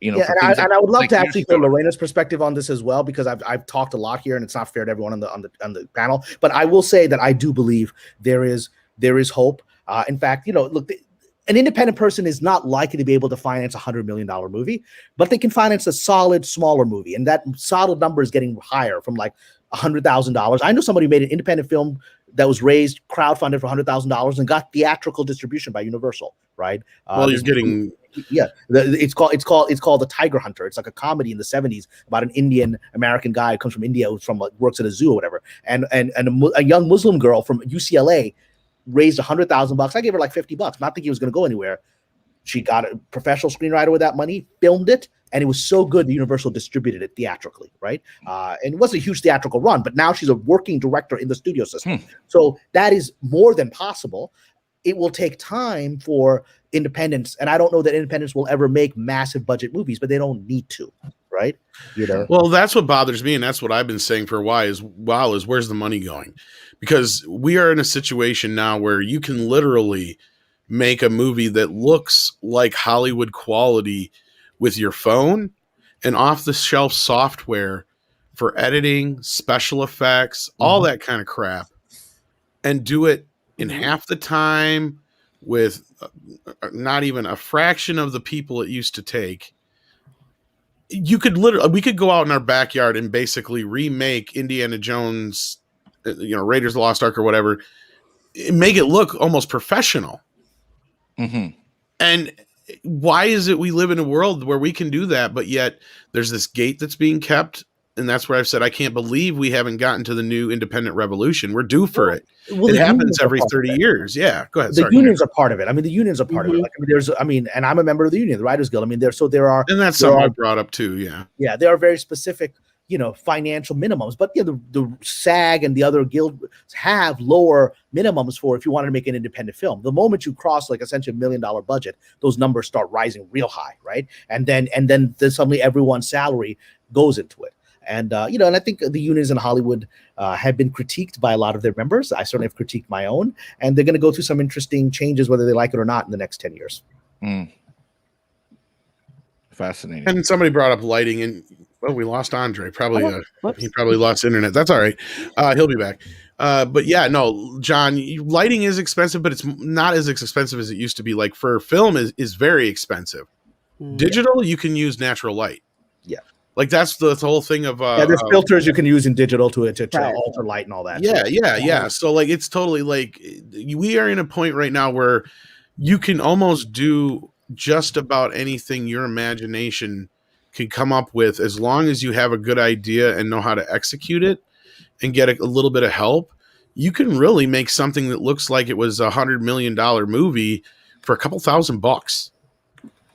And I would love to actually hear Lorena's perspective on this as well, because I've talked a lot here, and it's not fair to everyone on the panel. But I will say that I do believe there is hope. In fact, look, an independent person is not likely to be able to finance $100 million movie, but they can finance a solid, smaller movie, and that solid number is getting higher from like $100,000. I know somebody who made an independent film that was crowdfunded for $100,000 and got theatrical distribution by Universal, right? Well, you're getting it's called The Tiger Hunter. It's like a comedy in the 70s about an Indian American guy who comes from India, who's works at a zoo or whatever, and a young Muslim girl from UCLA raised $100,000. I gave her like $50, not thinking it was going to go anywhere. She got a professional screenwriter with that money, filmed it, and it was so good that Universal distributed it theatrically, right? And it wasn't a huge theatrical run, but now she's a working director in the studio system. So that is more than possible. It will take time for independents, and I don't know that independents will ever make massive budget movies, but they don't need to, right? Well, that's what bothers me, and that's what I've been saying for a while is where's the money going? Because we are in a situation now where you can literally make a movie that looks like Hollywood quality with your phone and off-the-shelf software for editing, special effects, all that kind of crap, and do it in half the time with not even a fraction of the people it used to take. We could go out in our backyard and basically remake Indiana Jones, Raiders of the Lost Ark or whatever, make it look almost professional. And why is it we live in a world where we can do that, but yet there's this gate that's being kept And that's where I've said I can't believe we haven't gotten to the new independent revolution. We're due for it. Well, It the happens unions are every part of 30 it. years. Yeah, go ahead. The Sorry. unions are part of it. I mean, the unions are part of it. Mhm. Like, I mean, and I'm a member of the union, the Writers Guild. I mean, there are, And that's there something I are, brought up too. Yeah. there are very specific, financial minimums. But the SAG and the other guilds have lower minimums for if you wanted to make an independent film. The moment you cross like essentially $1 million budget, those numbers start rising real high, right? And then suddenly everyone's salary goes into it. And and I think the unions in Hollywood have been critiqued by a lot of their members. I certainly have critiqued my own, and they're going to go through some interesting changes, whether they like it or not, in the next 10 years. Fascinating. And somebody brought up lighting, and we lost Andre. Probably Whoops. he probably lost internet. That's all right. He'll be back. But yeah, no, John, lighting is expensive, but it's not as expensive as it used to be. Like for film is very expensive. Digital, you can use natural light. Yeah. Like that's the whole thing of there's filters you can use in digital to Right. alter light and all that. Yeah. So like it's totally like we are in a point right now where you can almost do just about anything your imagination can come up with, as long as you have a good idea and know how to execute it and get a little bit of help. You can really make something that looks like it was $100 million movie for a couple $1,000.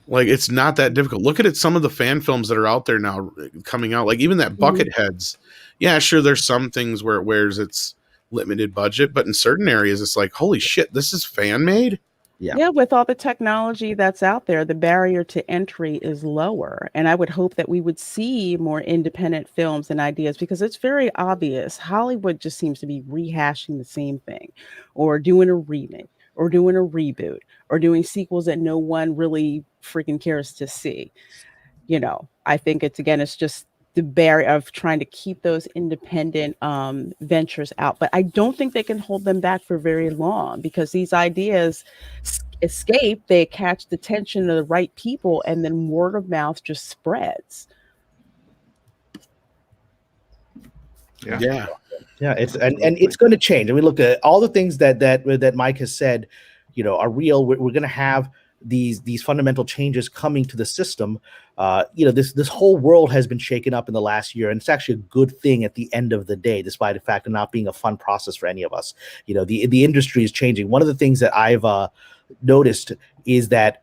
Like, it's not that difficult. Look at it, some of the fan films that are out there now coming out, like even that Bucketheads. Yeah, sure, there's some things where it wears its limited budget, but in certain areas, it's like, holy shit, this is fan made. Yeah, with all the technology that's out there, the barrier to entry is lower. And I would hope that we would see more independent films and ideas, because it's very obvious Hollywood just seems to be rehashing the same thing, or doing a remake, or doing a reboot, or doing sequels that no one really freaking cares to see. I think it's just the barrier of trying to keep those independent ventures out. But I don't think they can hold them back for very long, because these ideas escape, they catch the attention of the right people, and then word of mouth just spreads. Yeah. It's and it's going to change. I mean, look at all the things that Mike has said, are real. We're going to have these fundamental changes coming to the system. This whole world has been shaken up in the last year, and it's actually a good thing at the end of the day, despite the fact of not being a fun process for any of us. The industry is changing. One of the things that I've noticed is that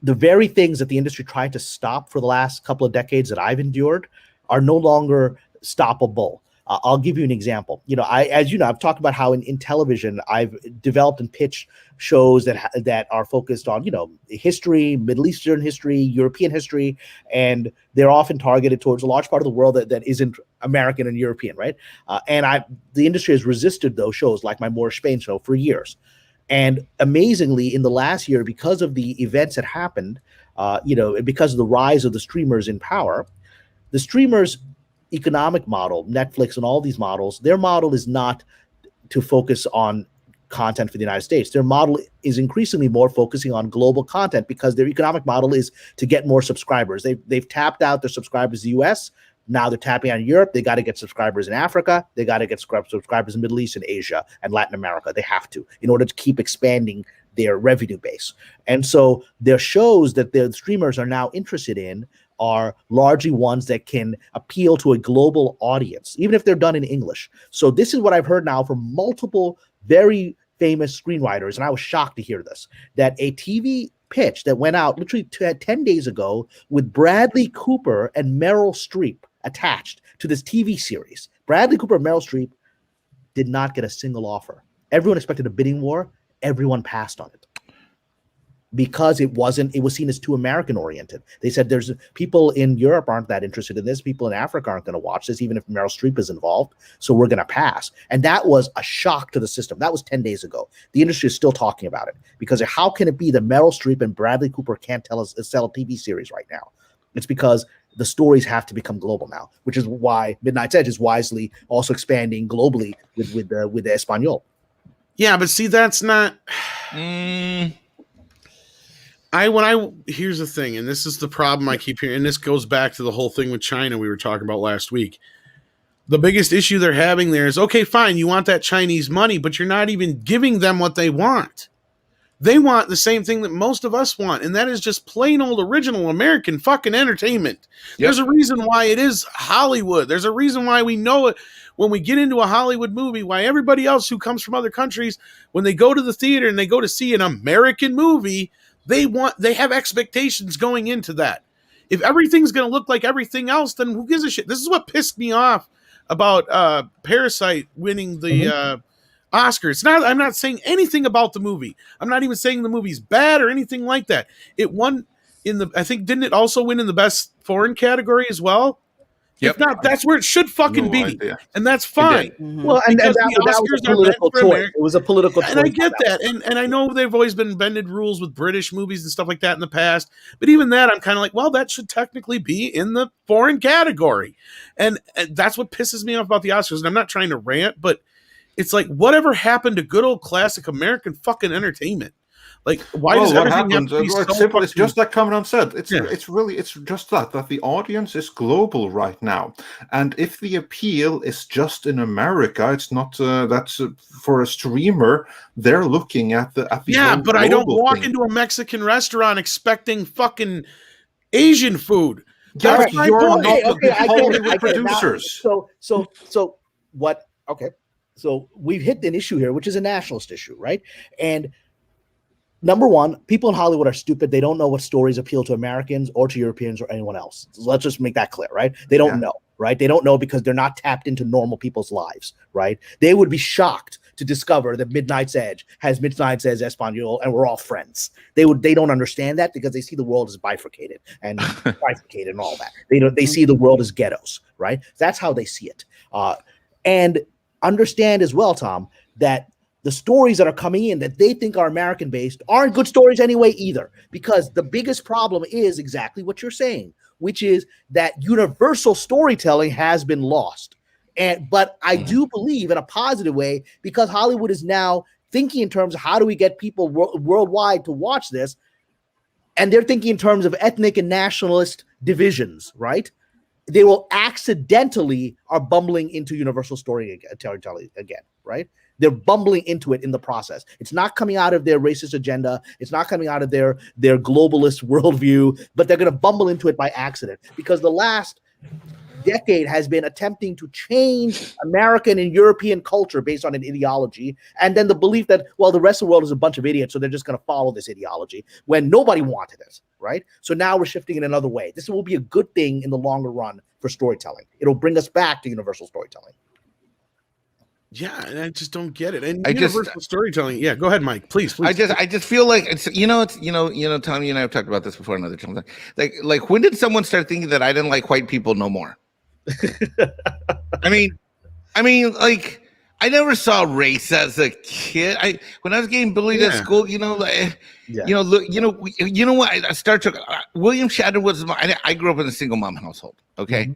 the very things that the industry tried to stop for the last couple of decades that I've endured are no longer stoppable. I'll give you an example. I've talked about how in television I've developed and pitched shows that are focused on history, Middle Eastern history, European history, and they're often targeted towards a large part of the world that isn't American and European, right? The industry has resisted those shows, like my Moorish Spain show, for years. And amazingly, in the last year, because of the events that happened, because of the rise of the streamers in power, the streamers' economic model, Netflix and all these models, their model is not to focus on content for the United States. Their model is increasingly more focusing on global content, because their economic model is to get more subscribers. They've tapped out their subscribers in the US. Now they're tapping out in Europe. They got to get subscribers in Africa. They got to get subscribers in Middle East and Asia and Latin America. They have to, in order to keep expanding their revenue base. And so their shows that the streamers are now interested in are largely ones that can appeal to a global audience, even if they're done in English. So this is what I've heard now from multiple very famous screenwriters, and I was shocked to hear this, that a TV pitch that went out literally 10 days ago with Bradley Cooper and Meryl Streep attached to this TV series. Bradley Cooper and Meryl Streep did not get a single offer. Everyone expected a bidding war. Everyone passed on it, because it was seen as too American oriented. They said there's people in Europe aren't that interested in this. People in Africa aren't going to watch this, even if Meryl Streep is involved. So we're going to pass. And that was a shock to the system. That was 10 days ago. The industry is still talking about it, because how can it be that Meryl Streep and Bradley Cooper can't sell a TV series right now? It's because the stories have to become global now, which is why Midnight's Edge is wisely also expanding globally with the Espanol. Yeah, but see, that's not. Here's the thing, and this is the problem I keep hearing, and this goes back to the whole thing with China we were talking about last week. The biggest issue they're having there is, okay, fine, you want that Chinese money, but you're not even giving them what they want. They want the same thing that most of us want, and that is just plain old original American fucking entertainment. Yep. There's a reason why it is Hollywood. There's a reason why we know it when we get into a Hollywood movie, why everybody else who comes from other countries, when they go to the theater and they go to see an American movie, they have expectations going into that. If everything's going to look like everything else, then who gives a shit? This is what pissed me off about Parasite winning the Oscar. I'm not saying anything about the movie. I'm not even saying the movie's bad or anything like that. It won I think, didn't it also win in the best foreign category as well? Yep. If not, that's where it should fucking be. Idea. And that's fine. Mm-hmm. Well, and that was a political choice. It was a political choice. And I get that. And I know they've always been bended rules with British movies and stuff like that in the past. But even that, I'm kind of like, well, that should technically be in the foreign category. And that's what pisses me off about the Oscars. And I'm not trying to rant, but it's like, whatever happened to good old classic American fucking entertainment? Like, why does everything have to be so simple? It's just like Cameron said. It's just that the audience is global right now, and if the appeal is just in America, it's not. That's for a streamer. They're looking at the but I don't walk into a Mexican restaurant expecting fucking Asian food. That's my point. I get producers. So what? Okay, so we've hit an issue here, which is a nationalist issue, right? And number one, people in Hollywood are stupid. They don't know what stories appeal to Americans or to Europeans or anyone else. So let's just make that clear, right? They don't know, right? They don't know because they're not tapped into normal people's lives, right? They would be shocked to discover that Midnight's Edge has Midnight's Edge Espanol and we're all friends. They don't understand that because they see the world as bifurcated and bifurcated and all that. They see the world as ghettos, right? That's how they see it. And understand as well, Tom, that the stories that are coming in that they think are American-based aren't good stories anyway either, because the biggest problem is exactly what you're saying, which is that universal storytelling has been lost. But I do believe in a positive way, because Hollywood is now thinking in terms of how do we get people worldwide to watch this, and they're thinking in terms of ethnic and nationalist divisions, right? They will accidentally are bumbling into universal storytelling again, right? They're bumbling into it in the process. It's not coming out of their racist agenda. It's not coming out of their globalist worldview, but they're going to bumble into it by accident, because the last decade has been attempting to change American and European culture based on an ideology, and then the belief that, well, the rest of the world is a bunch of idiots, so they're just going to follow this ideology when nobody wanted it, right? So now we're shifting in another way. This will be a good thing in the longer run for storytelling. It'll bring us back to universal storytelling. Yeah, and I just don't get it. And universal storytelling. Yeah, go ahead, Mike. Please. I just feel like it's Tom, you and I have talked about this before another time. Like when did someone start thinking that I didn't like white people no more? I mean, like I never saw race as a kid. When I was getting bullied at school, what? Star Trek. William Shatner was I grew up in a single mom household. Okay,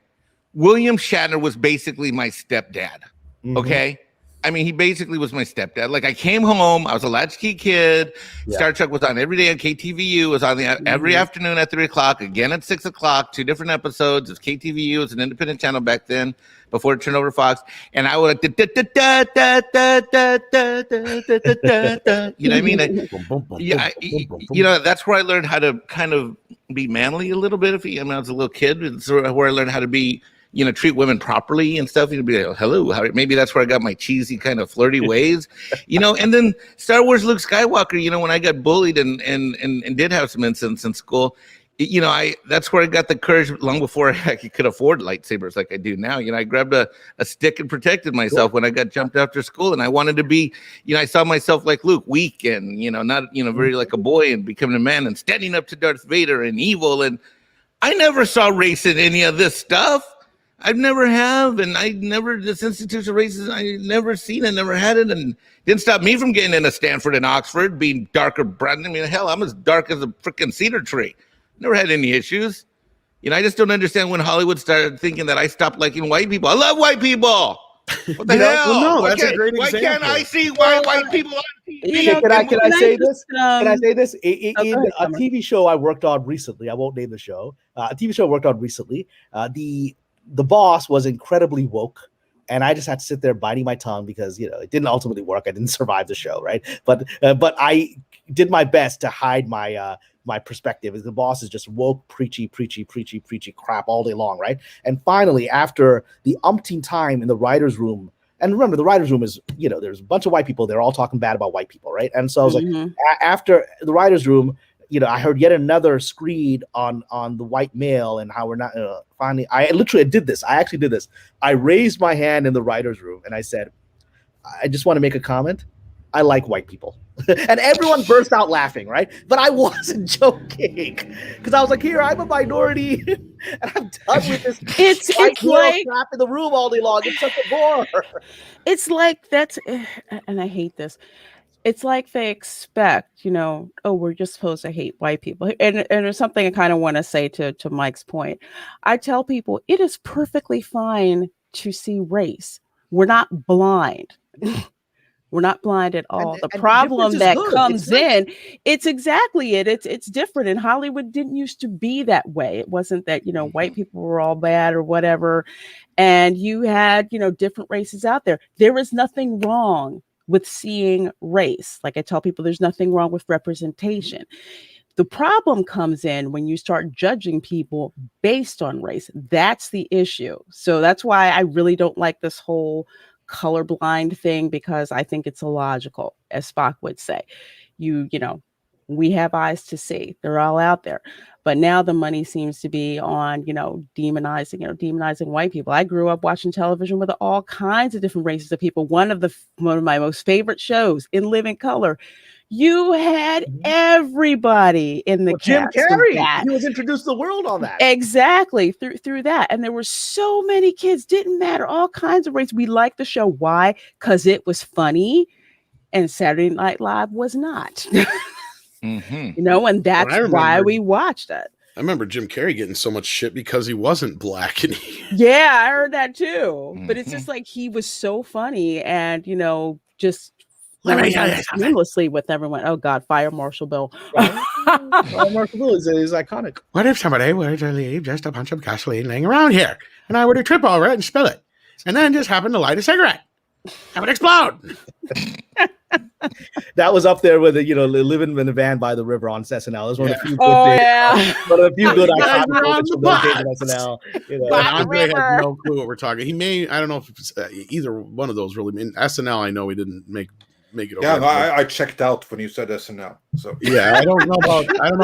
William Shatner was basically my stepdad. Okay. I mean, he basically was my stepdad. Like, I came home, I was a latchkey kid. Star Trek was on every day on KTVU. It was on every afternoon at 3:00, again at 6:00, 2 different episodes. It's KTVU. It's an independent channel back then, before it turned over to Fox. And I would you know what I mean? That's where I learned how to kind of be manly a little bit. I was a little kid. It's where I learned how to be, treat women properly and stuff. You'd be like, hello. Maybe that's where I got my cheesy kind of flirty ways, and then Star Wars Luke Skywalker, when I got bullied and did have some incidents in school, that's where I got the courage long before I could afford lightsabers like I do now. I grabbed a stick and protected myself when I got jumped after school, and I wanted to be, I saw myself like Luke, weak and, not, very like a boy, and becoming a man and standing up to Darth Vader and evil. And I never saw race in any of this stuff. I never have, and this institutional racism, I never seen it, never had it, and didn't stop me from getting into Stanford and Oxford, being darker brown. I mean, hell, I'm as dark as a freaking cedar tree. Never had any issues. I just don't understand when Hollywood started thinking that I stopped liking white people. I love white people. What the hell? Well, no, that's a great example. Why can't I see white people on TV? Can I say this? Can I say this? In a TV show I worked on recently, I won't name the show. A TV show I worked on recently, the boss was incredibly woke, and I just had to sit there biting my tongue because it didn't ultimately work. I didn't survive the show, right? But I did my best to hide my my perspective. The boss is just woke, preachy crap all day long, right? And finally, after the umpteen time in the writer's room, and remember, the writer's room is, there's a bunch of white people. They're all talking bad about white people, right? And so I was like, after the writer's room, I heard yet another screed on the white male and how we're not finally. I literally did this. I actually did this. I raised my hand in the writer's room and I said, I just want to make a comment. I like white people. And everyone burst out laughing, right? But I wasn't joking because I was like, here, I'm a minority and I'm done with this. It's like crap in the room all day long. It's such a bore. It's like and I hate this. It's like they expect, we're just supposed to hate white people. And there's something I kind of want to say to Mike's point. I tell people it is perfectly fine to see race. We're not blind. We're not blind at all. The problem that comes in, it's exactly it. It's different. And Hollywood didn't used to be that way. It wasn't that, white people were all bad or whatever. And you had, different races out there. There is nothing wrong with seeing race. Like I tell people, there's nothing wrong with representation. The problem comes in when you start judging people based on race. That's the issue. So that's why I really don't like this whole colorblind thing, because I think it's illogical, as Spock would say. We have eyes to see. They're all out there. But now the money seems to be on, demonizing white people. I grew up watching television with all kinds of different races of people. One of my most favorite shows, In Living Color, you had everybody in the Jim Carrey. He was introduced to the world on that. Exactly, through that. And there were so many kids, didn't matter, all kinds of races. We liked the show. Why? Because it was funny, and Saturday Night Live was not. And that's why we watched it. I remember Jim Carrey getting so much shit because he wasn't black. Yeah, I heard that too. But it's just like he was so funny and, just seamlessly with everyone. Oh, God, Fire Marshal Bill. Fire Marshal Bill is iconic. What if somebody were to leave just a bunch of gasoline laying around here and I were to trip over it and spill it and then just happen to light a cigarette? That would explode. That was up there with living in a van by the river on SNL. That was one of the few good one of the few good SNL. Andre has no clue what we're talking. He may, I don't know if it's, either one of those really. In SNL, I know he didn't make it over. Yeah, no, I checked out when you said SNL. So yeah, I don't know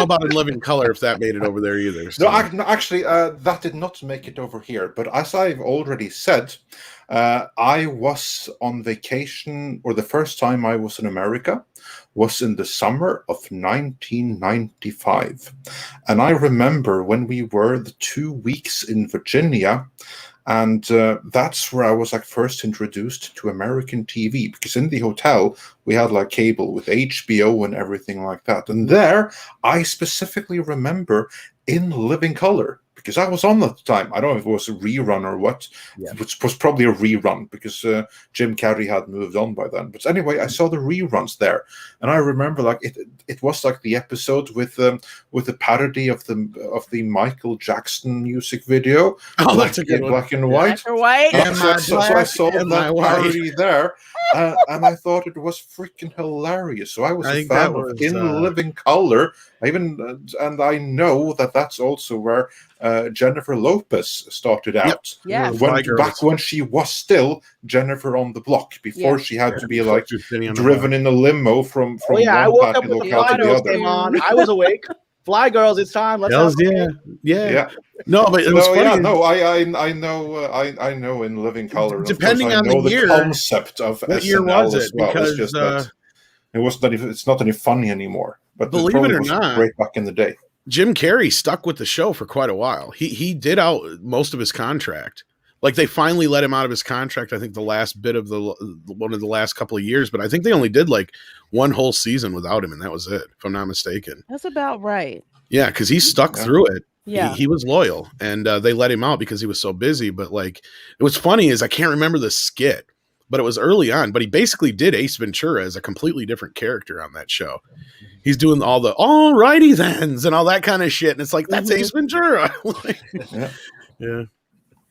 about In Living Color if that made it over there either. So. No, actually, that did not make it over here. But as I've already said, I was on vacation, or the first time I was in America was in the summer of 1995. And I remember when we were the 2 weeks in Virginia, and that's where I was first introduced to American TV, because in the hotel we had cable with HBO and everything like that. And there I specifically remember In Living Color, because I was on at the time. I don't know if it was a rerun or what. Yeah. It was probably a rerun because Jim Carrey had moved on by then. But anyway, I saw the reruns there, and I remember it was the episode with the parody of the Michael Jackson music video. Oh, that's a good black and white. Black or white. So I saw that parody there, and I thought it was freaking hilarious. So I was a fan of In Living Color. And I know that's also where Jennifer Lopez started out. Yeah. Back when she was still Jennifer on the Block, before she had to be driven in a limo from one I woke up with the other. Came on. I was awake. Fly Girls, it's time. Let's yeah. No, but it was funny. Yeah, no, I know In Living Color. Depending on the year, concept of what SNL year was it? Well. Because it's just that it's not any funny anymore. But believe it or not, great back in the day. Jim Carrey stuck with the show for quite a while. He did out most of his contract. They finally let him out of his contract. I think the last bit of one of the last couple of years, but I think they only did one whole season without him, and that was it, if I'm not mistaken. That's about right. Yeah, because he stuck through it. Yeah, he was loyal, and they let him out because he was so busy. But it was funny is I can't remember the skit, but it was early on. But he basically did Ace Ventura as a completely different character on that show. He's doing all the alrighty thens and all that kind of shit, and it's that's Ace Ventura. Yeah.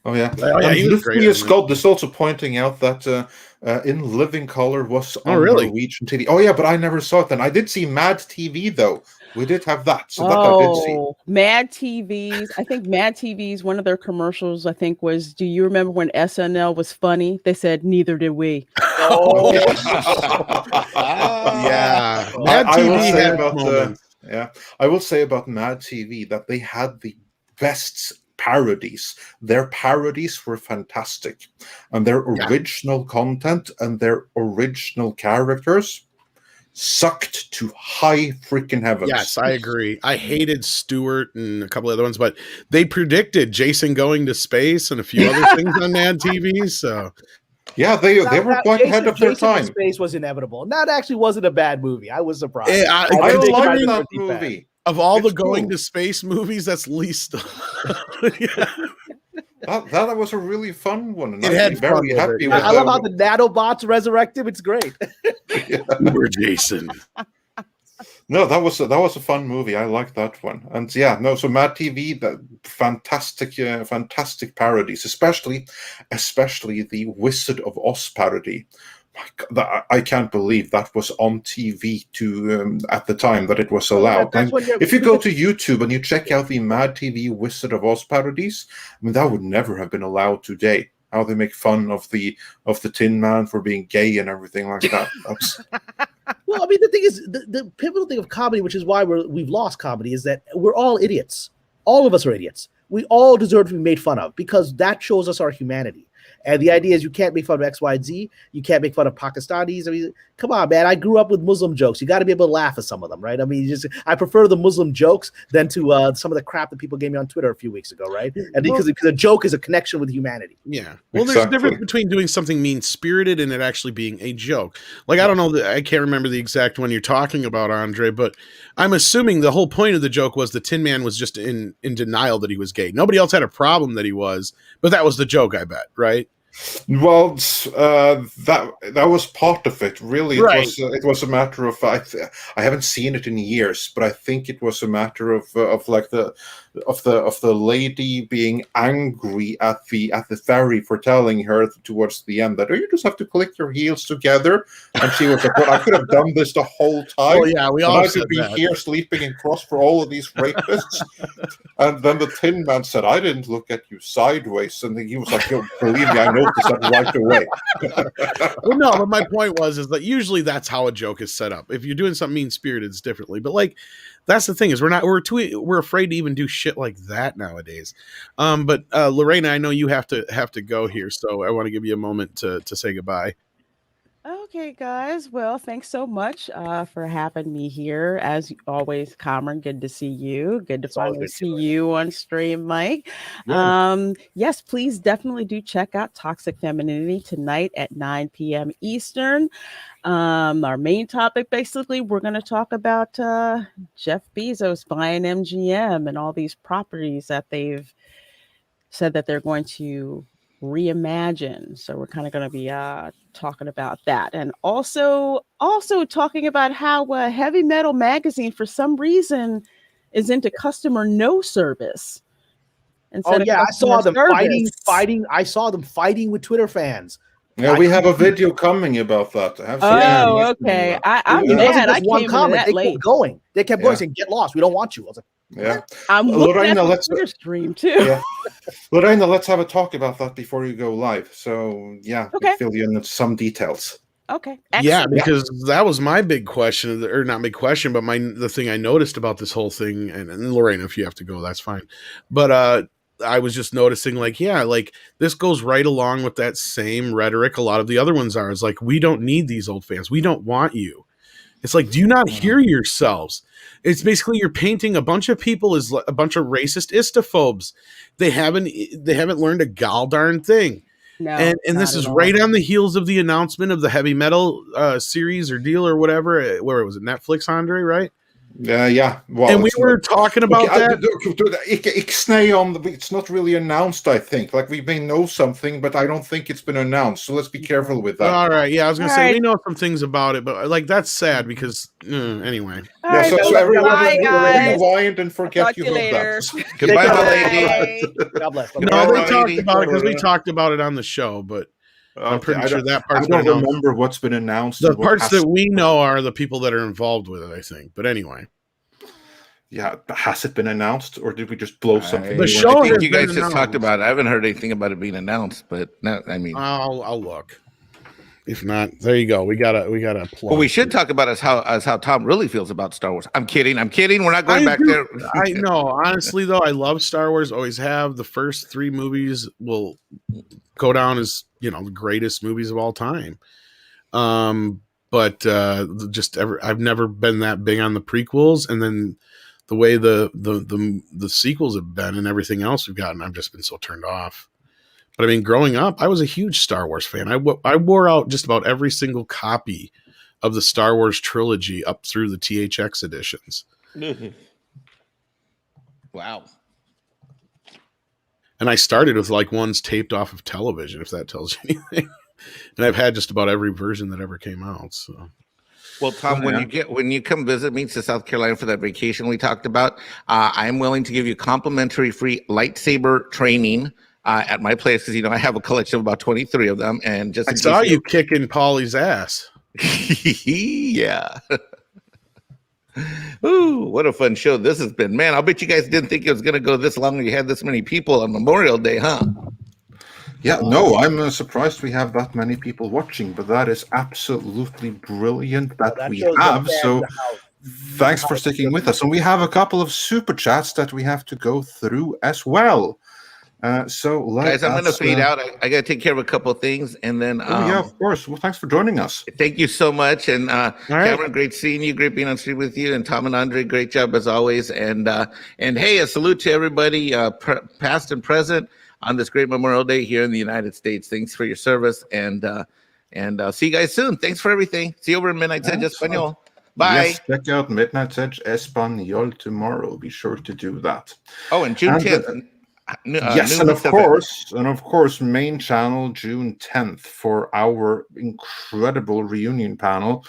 Oh yeah, Oh, yeah, he was great Lucia in it. Scott is also pointing out that In Living Color was Oh, on really? Norwegian TV. Oh yeah, but I never saw it then. I did see Mad TV though. We did have that, so that I did see. Oh, Mad TV's. I think Mad TV's one of their commercials, I think, was, do you remember when SNL was funny? They said, neither did we. Oh, Yeah, Mad I will TV say had about moments. I will say about Mad TV that they had the best parodies. Their parodies were fantastic, and their Yeah. original content and their original characters sucked to high freaking heavens. Yes, I agree. I hated Stewart and a couple other ones, but they predicted Jason going to space and a few other things on Mad TV. So Yeah, they were quite ahead of their Jason in time. Space was inevitable. And that actually wasn't a bad movie. I was surprised. I I think they like tried to that pretty bad. movie. of all the It's going cool. to space movies, that's least. Yeah. That was a really fun one, and It I'd had be fun very with happy it, with yeah. I love how the nanobots resurrect him. It's great. Uber Jason. No, that was a fun movie. I like that one. And yeah, no, so Mad TV, that fantastic parodies, especially the Wizard of Oz parody. My God, I can't believe that was on TV at the time that it was allowed. That's when If you go to YouTube and you check out the Mad TV Wizard of Oz parodies, I mean that would never have been allowed today. How they make fun of the Tin Man for being gay and everything like that. That's, Well, I mean, the thing is, the pivotal thing of comedy, which is why we've lost comedy, is that we're all idiots. All of us are idiots. We all deserve to be made fun of because that shows us our humanity. And the idea is you can't make fun of X, Y, and Z. You can't make fun of Pakistanis. I mean, come on, man. I grew up with Muslim jokes. You got to be able to laugh at some of them, right? I mean, I prefer the Muslim jokes than to some of the crap that people gave me on Twitter a few weeks ago, right? And because a joke is a connection with humanity. Yeah. Well, there's a difference between doing something mean-spirited and it actually being a joke. Like, I don't know, I can't remember the exact one you're talking about, Andre, but I'm assuming the whole point of the joke was the Tin Man was just in denial that he was gay. Nobody else had a problem that he was, but that was the joke, I bet, right? Well, that was part of it. Really, Right. It was a matter of I haven't seen it in years, but I think it was a matter of the lady being angry at the fairy for telling her towards the end that, oh, you just have to click your heels together, and she was like, well, I could have done this the whole time. Oh yeah, we And all I said could be that. here sleeping in cross for all of these rapists. And then the Tin Man said, I didn't look at you sideways. And he was like, yo, believe me, I noticed that right away. Well, no, but my point is that usually that's how a joke is set up. If you're doing something mean-spirited, it's differently. But like, that's the thing is we're afraid to even do shit like that nowadays. But Lorena, I know you have to go here, so I want to give you a moment to say goodbye. Okay, guys. Well, thanks so much for having me here. As always, Cameron, good to see you. Good to finally see you on stream, Mike. Yeah. Yes, please definitely do check out Toxic Femininity tonight at 9 p.m. Eastern. Our main topic, basically, we're going to talk about Jeff Bezos buying MGM and all these properties that they've said that they're going to reimagine. So we're kind of going to be talking about that, and also talking about how Heavy Metal Magazine, for some reason, is into customer no service. Oh yeah, I saw them fighting. I saw them fighting with Twitter fans. Yeah, we have a video coming about that. Okay. I'm mad. I came into that late. They kept going saying, "Get lost. We don't want you." I was like, yeah. I'm looking at the Twitter stream too. Yeah. Lorena, let's have a talk about that before you go live. So yeah, okay. Fill you in some details. Okay. Excellent. Yeah, because that was my big question, or not big question, but the thing I noticed about this whole thing, and Lorena, if you have to go, that's fine. But I was just noticing, like this goes right along with that same rhetoric a lot of the other ones are. Is like, we don't need these old fans. We don't want you. It's like, do you not hear yourselves? It's basically you're painting a bunch of people as a bunch of racist istophobes. They haven't learned a gall darn thing. No, and this is right on the heels of the announcement of the Heavy Metal series or deal or whatever. Where was it? Netflix, Andre, right? Yeah. Well, And we were talking about that. It's not really announced, I think. Like, we may know something, but I don't think it's been announced. So let's be careful with that. All right. Yeah, I was going to All say, right. we know some things about it, but like that's sad because anyway. All Yeah, right, so folks, everyone, bye, be guys. quiet and I'll forget talk you to you wrote later. that. Goodbye, Take care. lady. God bless. No, Goodbye, they talked lady. about it because we talked about it on the show, but I'm Okay, pretty sure that I part's been don't announced. remember what's been announced. The and what parts has- that we know are the people that are involved with it, I think. But anyway, Yeah, has it been announced, or did we just blow something? The I show think has you guys been just talked announced. about it. I haven't heard anything about it being announced, but no, I mean, I'll look. If not, there you go. We gotta plug. what we should talk about is how Tom really feels about Star Wars. I'm kidding. We're not going I back do- there. I know. Honestly, though, I love Star Wars. Always have. The first 3 movies will go down as the greatest movies of all time. But I've never been that big on the prequels, and then the way the sequels have been and everything else we've gotten, I've just been so turned off. But I mean, growing up, I was a huge Star Wars fan. I wore out just about every single copy of the Star Wars trilogy up through the THX editions. Wow. And I started with like ones taped off of television, if that tells you anything. And I've had just about every version that ever came out. So, Well, Tom, when you come visit me to South Carolina for that vacation we talked about, I'm willing to give you complimentary free lightsaber training at my place because I have a collection of about 23 of them. And just I saw you kicking Paulie's ass. Yeah. Ooh, what a fun show this has been, man! I'll bet you guys didn't think it was going to go this long, and you had this many people on Memorial Day, huh? Yeah, no, I'm surprised we have that many people watching, but that is absolutely brilliant that we shows have. that So how thanks for sticking with us. And we have a couple of super chats that we have to go through as well. So Guys, I'm going to fade out. I got to take care of a couple of things, and then yeah, of course. Well, thanks for joining us. Thank you so much, and right. Cameron, great seeing you. Great being on stream with you, and Tom and Andre, great job as always. And hey, a salute to everybody, past and present, on this great Memorial Day here in the United States. Thanks for your service, and see you guys soon. Thanks for everything. See you over in Midnight Edge Espanol. Bye. Yes, check out Midnight Edge Espanol tomorrow. Be sure to do that. Oh, and June 10th. Yes, and of course, main channel June 10th for our incredible reunion panel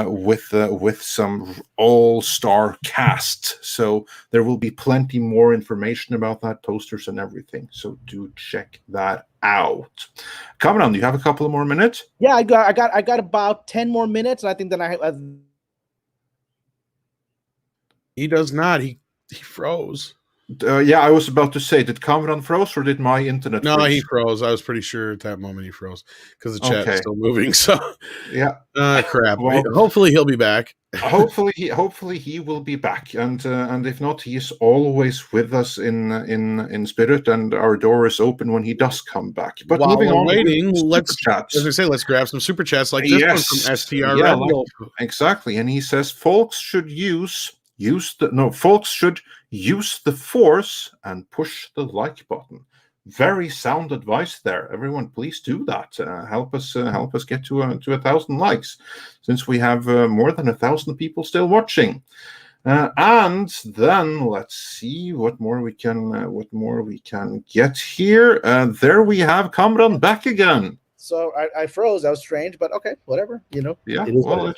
with some all-star cast. So there will be plenty more information about that, posters and everything. So do check that out. Cameron, do you have a couple of more minutes? Yeah, I got about 10 more minutes. And I think that He does not. He froze. Yeah, I was about to say, did Cameron froze or did my internet No, freeze? he froze. I was pretty sure at that moment he froze because the chat is Okay. still moving. So, Yeah. crap. Well- Hopefully he'll be back. hopefully he will be back, and if not, he is always with us in spirit, and our door is open when he does come back. But While moving we're on, waiting, let's chats. as I say, let's grab some super chats like this one from STR Yeah, Red like- Wolf. Exactly, and he says folks should use the force and push the like button. Very sound advice there. Everyone, please do that. Help us get to 1,000 likes, since we have more than 1,000 people still watching. And then let's see what more we can get here. There we have Kamran back again. So I froze. That was strange, but okay, whatever. Yeah, it is well,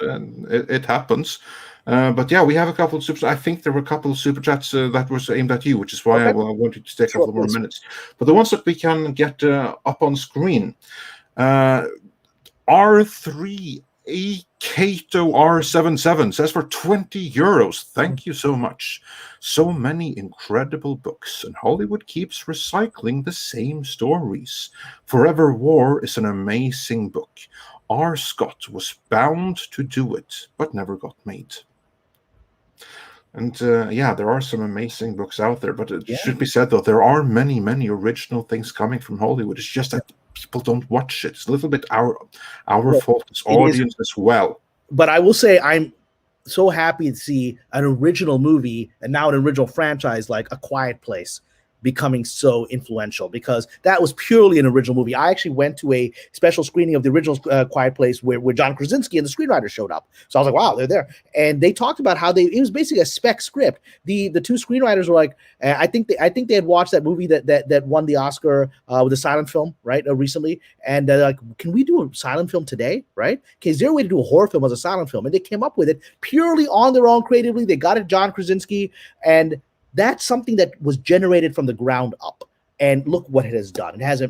it happens. But yeah, we have a couple of super. I think there were a couple of super chats that was aimed at you, which is why I wanted to take a couple more minutes. But the ones that we can get up on screen, R3 Kato R77 says for €20. Thank you so much. So many incredible books, and Hollywood keeps recycling the same stories. Forever War is an amazing book. R. Scott was bound to do it, but never got made. And yeah, there are some amazing books out there, but it should be said, though, there are many, many original things coming from Hollywood. It's just that people don't watch it. It's a little bit our fault as audience as well. But I will say I'm so happy to see an original movie and now an original franchise like A Quiet Place. becoming so influential, because that was purely an original movie. I actually went to a special screening of the original Quiet Place where John Krasinski and the screenwriter showed up. So I was like, wow, they're there. And they talked about how it was basically a spec script. The two screenwriters were like, I think they had watched that movie that won the Oscar with a silent film, right, recently. And they're like, can we do a silent film today, right? Okay, is there a way to do a horror film as a silent film? And they came up with it purely on their own creatively. They got it, John Krasinski, and that's something that was generated from the ground up. And look what it has done. It has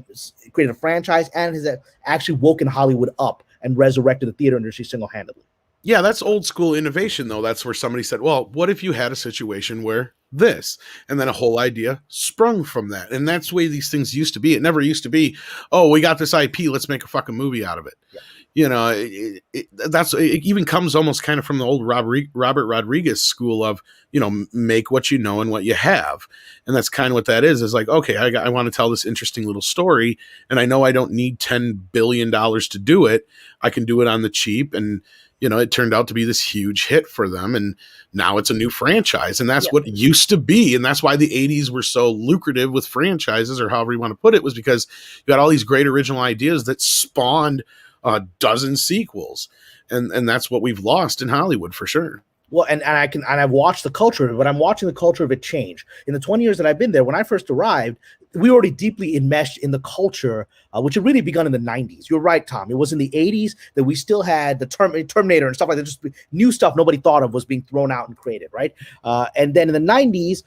created a franchise, and it has actually woken Hollywood up and resurrected the theater industry single-handedly. Yeah, that's old school innovation, though. That's where somebody said, well, what if you had a situation where this? And then a whole idea sprung from that. And that's the way these things used to be. It never used to be, oh, we got this IP, let's make a fucking movie out of it. Yeah. You know, it even comes almost kind of from the old Robert Rodriguez school of, you know, make what you know and what you have. And that's kind of what that is like, okay, I want to tell this interesting little story, and I know I don't need $10 billion to do it. I can do it on the cheap. And, you know, it turned out to be this huge hit for them. And now it's a new franchise. And that's what it used to be. And that's why the 80s were so lucrative with franchises, or however you want to put it, was because you got all these great original ideas that spawned a dozen sequels. And that's what we've lost in Hollywood for sure. Well, and I've watched the culture of it, but I'm watching the culture of it change. In the 20 years that I've been there, when I first arrived, we were already deeply enmeshed in the culture, which had really begun in the 90s. You're right, Tom. It was in the 80s that we still had the Terminator and stuff like that. Just new stuff nobody thought of was being thrown out and created, right? And then in the 90s,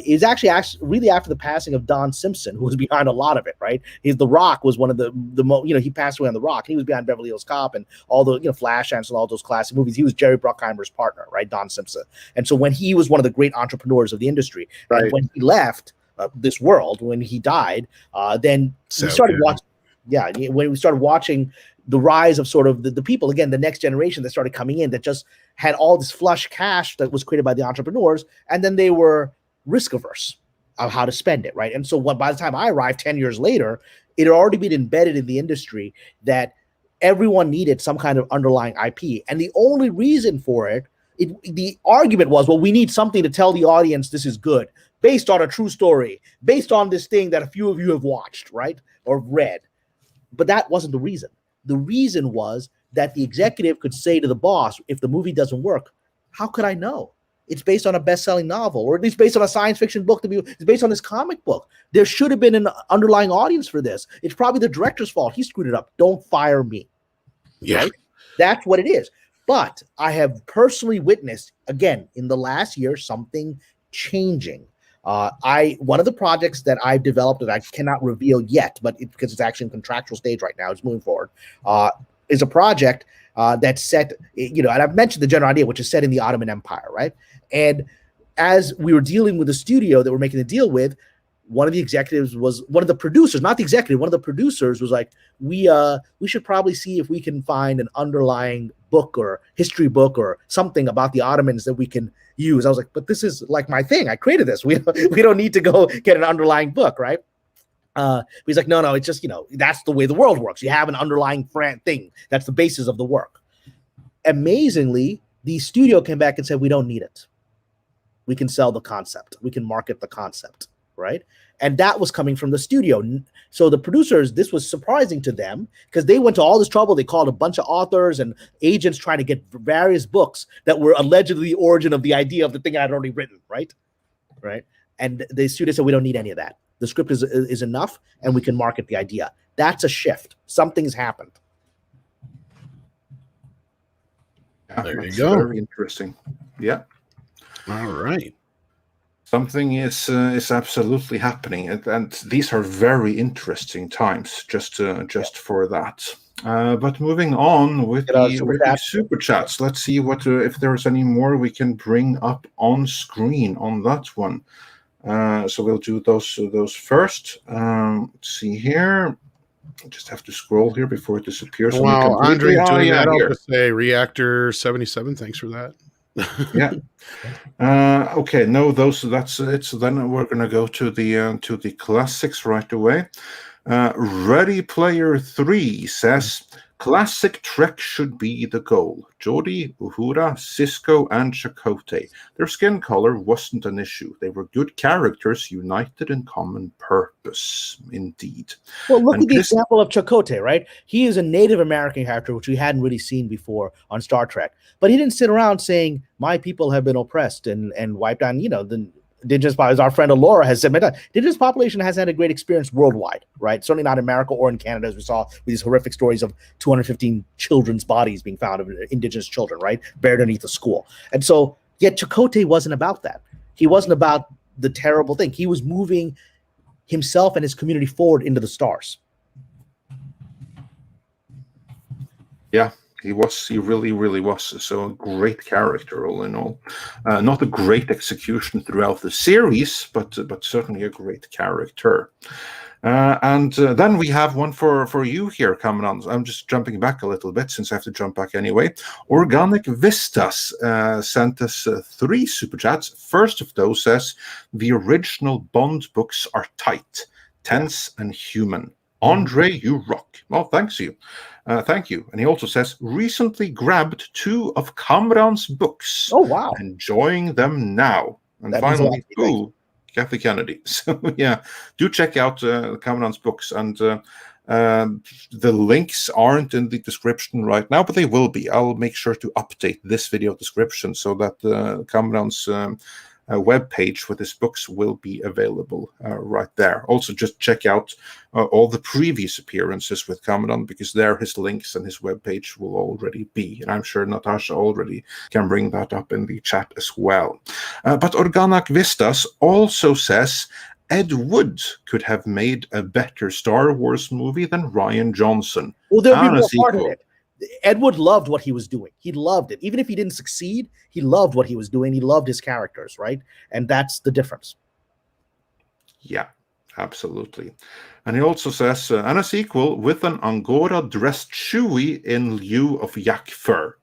is actually really after the passing of Don Simpson, who was behind a lot of it, right? The Rock was one of the most, you know, he passed away on The Rock. He was behind Beverly Hills Cop and all the, you know, Flashdance and all those classic movies. He was Jerry Bruckheimer's partner, right? Don Simpson. And so when he was one of the great entrepreneurs of the industry, right, and when he left this world, when he died, then we started watching. Yeah, when we started watching the rise of sort of the people, again, the next generation that started coming in, that just had all this flush cash that was created by the entrepreneurs, and then they were risk averse of how to spend it, right? And so by the time I arrived 10 years later, it had already been embedded in the industry that everyone needed some kind of underlying IP, and the only reason for it, the argument was, well, we need something to tell the audience this is good, based on a true story, based on this thing that a few of you have watched, right, or read. But that wasn't the reason. The reason was that the executive could say to the boss, if the movie doesn't work, how could I know? It's based on a best-selling novel, or at least based on a science fiction book. It's based on this comic book. There should have been an underlying audience for this. It's probably the director's fault. He screwed it up. Don't fire me. Yeah. Right? That's what it is. But I have personally witnessed, again, in the last year, something changing. One of the projects that I've developed that I cannot reveal yet, but because it's actually in contractual stage right now, it's moving forward, is a project that's set, you know, and I've mentioned the general idea, which is set in the Ottoman Empire, right? And as we were dealing with the studio that we're making the deal with, one of the executives was one of the producers, not the executive, one of the producers was like, we should probably see if we can find an underlying book or history book or something about the Ottomans that we can use. I was like, but this is like my thing. I created this. We don't need to go get an underlying book, right? He's like, no, it's just, you know, that's the way the world works. You have an underlying thing. That's the basis of the work. Amazingly, the studio came back and said, we don't need it. We can sell the concept. We can market the concept, right? And that was coming from the studio. So the producers, this was surprising to them because they went to all this trouble. They called a bunch of authors and agents trying to get various books that were allegedly the origin of the idea of the thing I had already written, right? And the studio said, we don't need any of that. The script is enough, and we can market the idea. That's a shift. Something's happened. Yeah, there you go. Very interesting. Yeah. All right. Something is absolutely happening, and these are very interesting times. Just for that. But moving on with the super chats, let's see what if there's any more we can bring up on screen on that one. So we'll do those first. Let's see here. I just have to scroll here before it disappears. Wow, Andre doing that. I'll just say Reactor 77. Thanks for that. Yeah. Okay. No, that's it. So then we're gonna go to the classics right away. Ready Player 3 says, Classic Trek should be the goal. Jodie, Uhura, Sisko, and Chakotay. Their skin color wasn't an issue. They were good characters united in common purpose. Indeed. Well, look And at the this- example of Chakotay, right? He is a Native American character, which we hadn't really seen before on Star Trek. But he didn't sit around saying, my people have been oppressed and wiped on, the indigenous population. As our friend Alora has said, the indigenous population has had a great experience worldwide, right? Certainly not in America or in Canada, as we saw with these horrific stories of 215 children's bodies being found of indigenous children, right? Buried underneath a school. And so, yet Chakotay wasn't about that. He wasn't about the terrible thing. He was moving himself and his community forward into the stars. Yeah, he really, really was. So a great character, all in all. Not a great execution throughout the series, but certainly a great character. And then we have one for you here coming on. I'm just jumping back a little bit since I have to jump back anyway. Organic Vistas sent us 3 super chats. First of those says, the original Bond books are tight, tense, and human. Andre, you rock. Well, thank you. And he also says, recently grabbed 2 of Kamran's books. Oh, wow. Enjoying them now. And That means a lot finally, to me. Kathy Kennedy. So, yeah, do check out Kamran's books. And the links aren't in the description right now, but they will be. I'll make sure to update this video description so that Kamran's web page with his books will be available right there. Also, just check out all the previous appearances with Kamran, because there his links and his web page will already be. And I'm sure Natasha already can bring that up in the chat as well. But Organic Vistas also says Ed Wood could have made a better Star Wars movie than Rian Johnson. Well, there'll be And a more part of sequel. it. Ed Wood loved what he was doing. He loved it. Even if he didn't succeed, he loved what he was doing. He loved his characters, right? And that's the difference. Yeah, absolutely. And he also says, and a sequel with an Angora dressed Chewie in lieu of yak fur.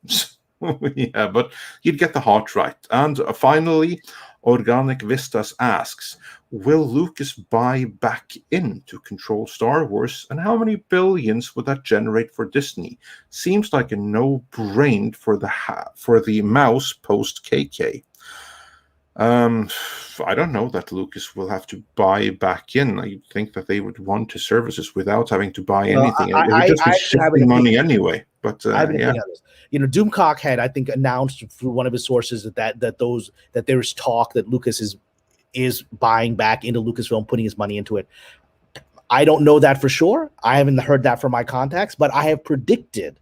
Yeah, but you'd get the heart right. And finally, Organic Vistas asks, will Lucas buy back in to control Star Wars, and how many billions would that generate for Disney? Seems like a no-brainer for the mouse post KK. I don't know that Lucas will have to buy back in. I think that they would want his services without having to buy anything. It would just be shifting money anyway. But I have an yeah. opinion on this. Doomcock had, I think, announced through one of his sources that there's talk that Lucas is buying back into Lucasfilm, putting his money into it. I don't know that for sure. I haven't heard that from my contacts, but I have predicted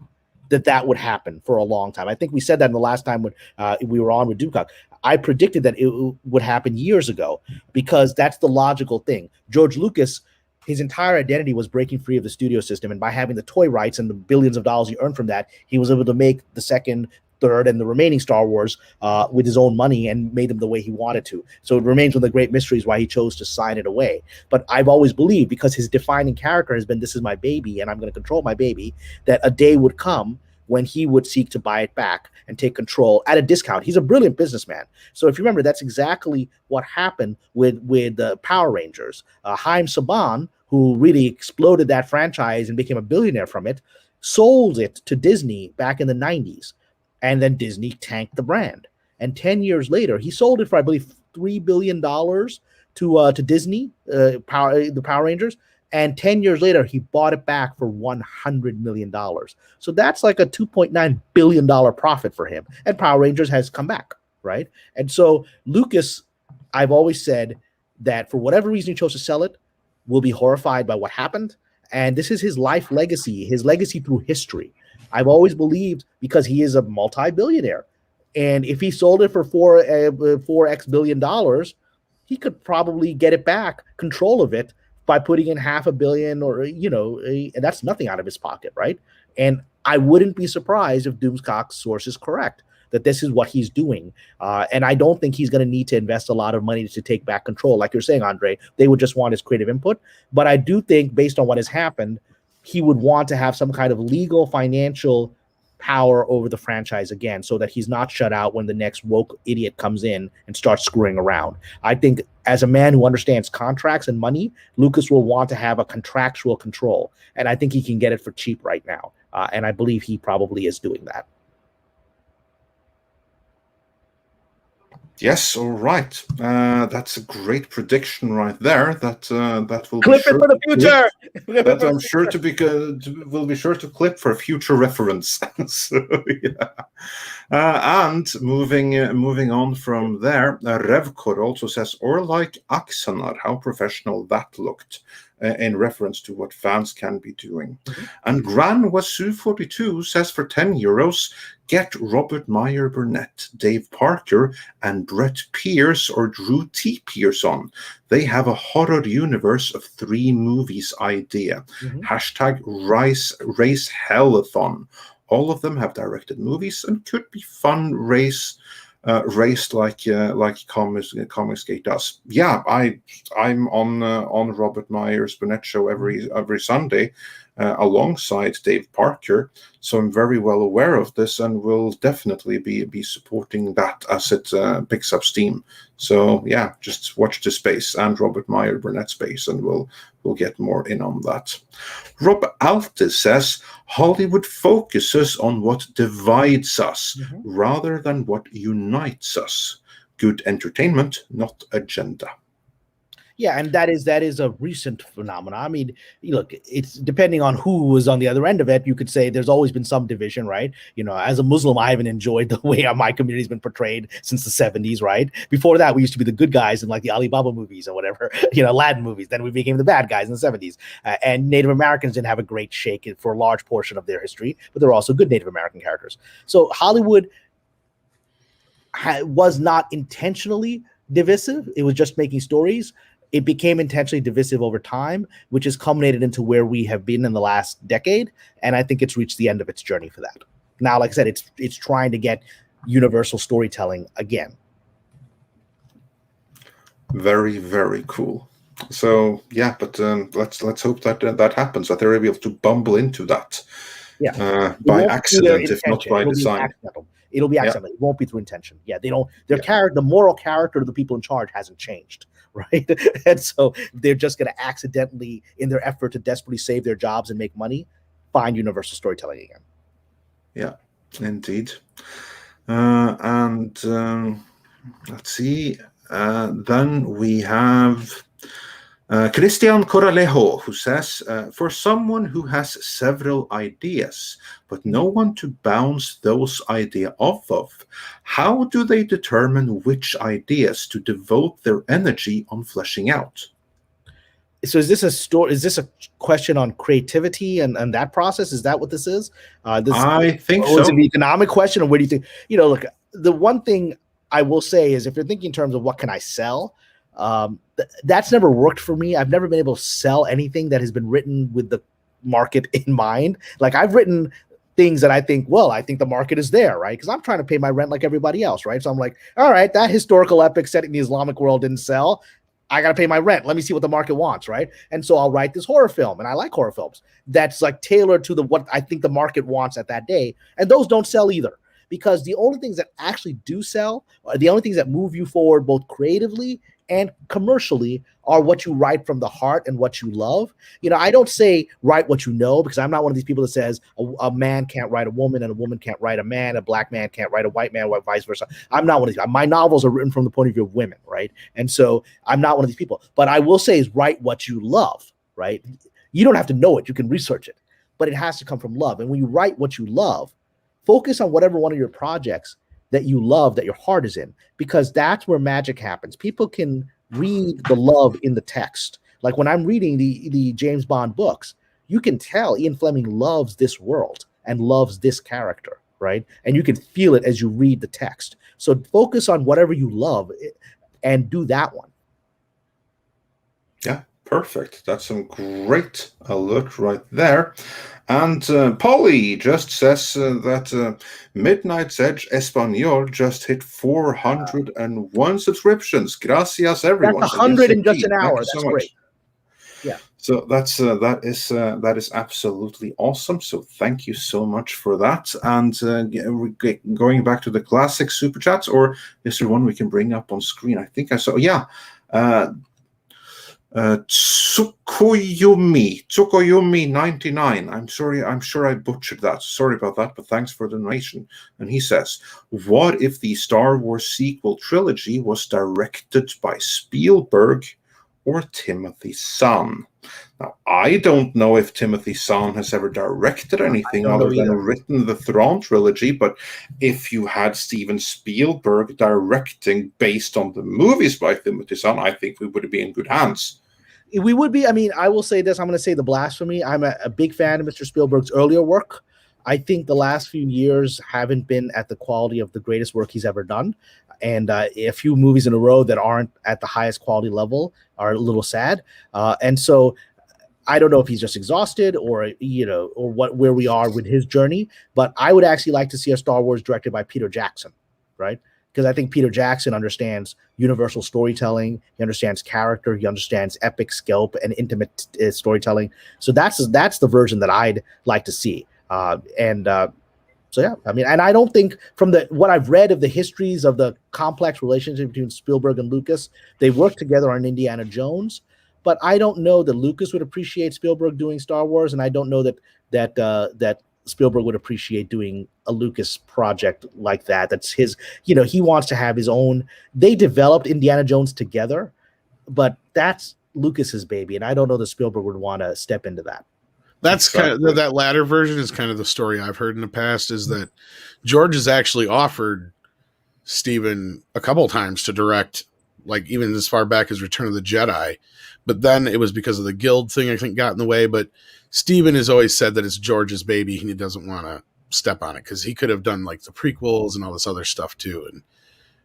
that would happen for a long time. I think we said that in the last time when we were on with Doomcock. I predicted that it would happen years ago, because that's the logical thing. George Lucas, his entire identity was breaking free of the studio system, and by having the toy rights and the billions of dollars he earned from that, he was able to make the second, third, and the remaining Star Wars with his own money and made them the way he wanted to. So it remains one of the great mysteries why he chose to sign it away. But I've always believed, because his defining character has been, this is my baby and I'm going to control my baby, that a day would come when he would seek to buy it back and take control at a discount. He's a brilliant businessman. So if you remember, that's exactly what happened with the Power Rangers. Haim Saban, who really exploded that franchise and became a billionaire from it, sold it to Disney back in the 90s. And then Disney tanked the brand. And 10 years later, he sold it for, I believe, $3 billion to Disney, the Power Rangers. And 10 years later, he bought it back for $100 million. So that's like a $2.9 billion profit for him. And Power Rangers has come back, right? And so Lucas, I've always said that for whatever reason he chose to sell it, will be horrified by what happened. And this is his life legacy, his legacy through history. I've always believed, because he is a multi-billionaire. And if he sold it for $4x billion, he could probably get it back, control of it, by putting in $500 million, or, and that's nothing out of his pocket, right? And I wouldn't be surprised if Doomcock's source is correct, that this is what he's doing. And I don't think he's going to need to invest a lot of money to take back control. Like you're saying, Andre, they would just want his creative input. But I do think, based on what has happened, he would want to have some kind of legal, financial power over the franchise again, so that he's not shut out when the next woke idiot comes in and starts screwing around. I think, as a man who understands contracts and money, Lucas will want to have a contractual control, and I think he can get it for cheap right now. and I believe he probably is doing that. Yes, all right. That's a great prediction right there. That will Clip be it sure for the future. that I'm sure will be sure to clip for future reference. So, yeah. And moving on from there, Revkor also says, or like Aksanar, how professional that looked. In reference to what fans can be doing. Mm-hmm. And Gran Wasu 42 says for €10, get Robert Meyer Burnett, Dave Parker, and Brett Pierce or Drew T. Pierce on. They have a horror universe of 3 movies idea. Mm-hmm. Hashtag Race Hellathon. All of them have directed movies and could be fun raced like Comicsgate does. Yeah, I'm on Robert Meyer's Burnett show every Sunday alongside Dave Parker, so I'm very well aware of this and will definitely be supporting that as it picks up steam. So yeah, just watch the space and Robert Meyer Burnett space, and we'll get more in on that. Rob Altis says Hollywood focuses on what divides us rather than what unites us. Good entertainment, not agenda. Yeah, and that is a recent phenomenon. I mean, look, it's depending on who was on the other end of it. You could say there's always been some division, right? You know, as a Muslim, I haven't enjoyed the way my community's been portrayed since the 70s, right? Before that, we used to be the good guys in like the Alibaba movies or whatever, Aladdin movies. Then we became the bad guys in the 70s. And Native Americans didn't have a great shake for a large portion of their history, but there were also good Native American characters. So Hollywood was not intentionally divisive. It was just making stories. It became intentionally divisive over time, which has culminated into where we have been in the last decade. And I think it's reached the end of its journey for that. Now, like I said, it's trying to get universal storytelling again. Very, very cool. So yeah, but let's hope that happens, that they're able to bumble into that by accident, if not by design. It'll be accidental. It won't be through intention. Yeah, they don't. The moral character of the people in charge hasn't changed, right? And so they're just going to accidentally, in their effort to desperately save their jobs and make money, find universal storytelling again. Yeah, indeed. And let's see. Then we have Christian Coralejo, who says, for someone who has several ideas, but no one to bounce those ideas off of, how do they determine which ideas to devote their energy on fleshing out? So is this a story? Is this a question on creativity and that process? Is that what this is? I think so. Is it an economic question, or where do you think? Look, the one thing I will say is, if you're thinking in terms of what can I sell, that's never worked for me. I've never been able to sell anything that has been written with the market in mind. Like, I've written things that I think the market is there, right? Because I'm trying to pay my rent like everybody else, right? So I'm like, all right, that historical epic set in the Islamic world didn't sell. I got to pay my rent. Let me see what the market wants, right? And so I'll write this horror film, and I like horror films that's like tailored to what I think the market wants at that day. And those don't sell either, because the only things that actually do sell, are the only things that move you forward both creatively and commercially, are what you write from the heart and what you love. I don't say write what you know, because I'm not one of these people that says a man can't write a woman and a woman can't write a man, a black man can't write a white man, or vice versa. I'm not one of these. My novels are written from the point of view of women, right? And so I'm not one of these people. But I will say is write what you love, right? You don't have to know it. You can research it, but it has to come from love. And when you write what you love, focus on whatever one of your projects that you love, that your heart is in, because that's where magic happens. People can read the love in the text. Like when I'm reading the James Bond books, you can tell Ian Fleming loves this world and loves this character, right? And you can feel it as you read the text. So focus on whatever you love and do that one. Yeah, perfect. That's some great alert right there. And Polly just says that Midnight's Edge Espanol just hit 401 subscriptions. Gracias, everyone. That's 100 in just an hour. That's so great. Yeah. So that is absolutely awesome. So thank you so much for that. And going back to the classic super chats, or is there one we can bring up on screen? I think I saw. Yeah. Tsukuyomi 99. I'm sure I butchered that. Sorry about that, but thanks for the donation. And he says, what if the Star Wars sequel trilogy was directed by Spielberg or Timothy Zahn? Now, I don't know if Timothy Zahn has ever directed anything other than written the Thrawn trilogy, but if you had Steven Spielberg directing based on the movies by Timothy Zahn, I think we would be in good hands. We would be. I mean, I will say this. I'm going to say the blasphemy. I'm a big fan of Mr. Spielberg's earlier work. I think the last few years haven't been at the quality of the greatest work he's ever done. And a few movies in a row that aren't at the highest quality level are a little sad. And so I don't know if he's just exhausted or, or where we are with his journey. But I would actually like to see a Star Wars directed by Peter Jackson, right? Because I think Peter Jackson understands universal storytelling. He understands character. He understands epic scope and intimate storytelling. So that's the version that I'd like to see. So yeah, I mean, and I don't think from what I've read of the histories of the complex relationship between Spielberg and Lucas, they worked together on Indiana Jones. But I don't know that Lucas would appreciate Spielberg doing Star Wars, and I don't know that Spielberg would appreciate doing a Lucas project like that. That's his, he wants to have his own. They developed Indiana Jones together, but that's Lucas's baby, and I don't know that Spielberg would want to step into that. That's kind of that latter version is kind of the story I've heard in the past, is that George has actually offered Steven a couple times to direct, like even as far back as Return of the Jedi, but then it was because of the guild thing, I think, got in the way. But Steven has always said that it's George's baby and he doesn't want to step on it, because he could have done like the prequels and all this other stuff too. And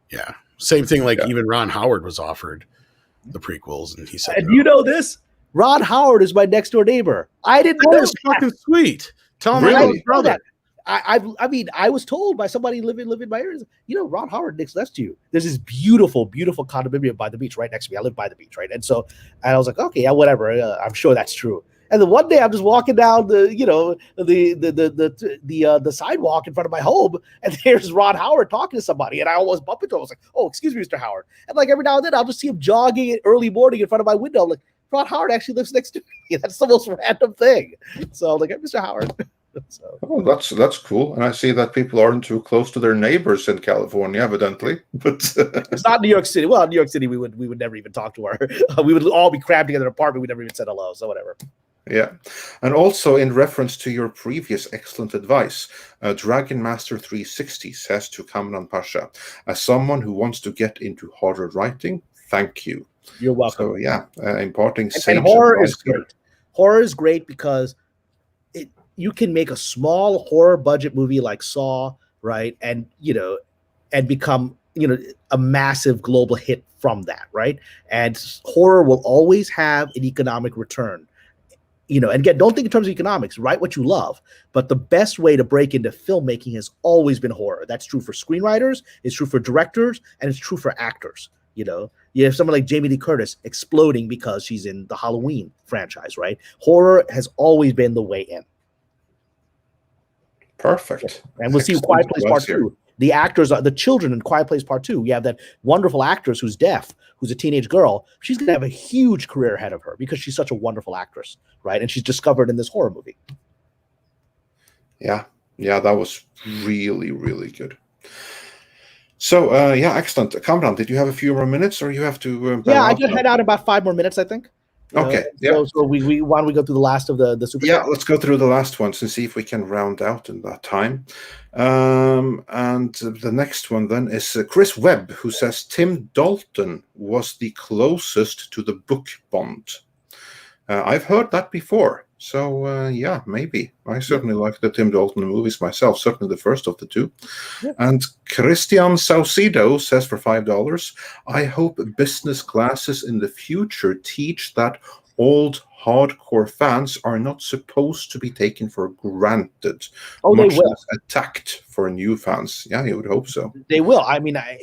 yeah, same thing. Like even Ron Howard was offered the prequels and he said, and you know this? Ron Howard is my next door neighbor. I didn't know that's fucking sweet. Tell him really? brother. I mean, I was told by somebody living in my area, Ron Howard next to you. There's this beautiful, beautiful condominium by the beach right next to me. I live by the beach, right? And I was like, okay, yeah, whatever. I'm sure that's true. And then one day I'm just walking down the sidewalk in front of my home, and there's Ron Howard talking to somebody, and I almost bump into him. I was like, oh, excuse me, Mr. Howard. And like every now and then I'll just see him jogging at early morning in front of my window. I'm like, Ron Howard actually lives next to me. That's the most random thing. So I'm like, hey, Mr. Howard. So. Oh, that's cool. And I see that people aren't too close to their neighbors in California, evidently. But it's not New York City. Well, in New York City, we would never even talk to we would all be crammed together in an apartment. We never even said hello. So whatever. Yeah. And also in reference to your previous excellent advice, Dragon Master 360 says to Kamran Pasha, as someone who wants to get into horror writing, thank you. You're welcome. So yeah, imparting and horror is great. Horror is great because you can make a small horror budget movie like Saw, right? And become a massive global hit from that, right? And horror will always have an economic return. And again, don't think in terms of economics, write what you love. But the best way to break into filmmaking has always been horror. That's true for screenwriters, it's true for directors, and it's true for actors. You have someone like Jamie Lee Curtis exploding because she's in the Halloween franchise, right? Horror has always been the way in. Perfect. And we'll see Quiet Place Part 2. The actors are the children in Quiet Place Part 2. We have that wonderful actress who's deaf, who's a teenage girl. She's going to have a huge career ahead of her because she's such a wonderful actress, right? And she's discovered in this horror movie. Yeah, that was really, really good. So, excellent. Kamran, did you have a few more minutes, or you have to? I can head out in about 5 more minutes, I think. Okay. So we why don't we go through the last of the super? Yeah, let's go through the last ones and see if we can round out in that time. And the next one then is Chris Webb, who says Tim Dalton was the closest to the book Bond. I've heard that before. So, maybe. I certainly like the Tim Dalton movies myself, certainly the first of the two. Yeah. And Christian Saucedo says for $5, I hope business classes in the future teach that old hardcore fans are not supposed to be taken for granted. Oh, much they will. less attacked for new fans. Yeah, you would hope so. They will. I mean, I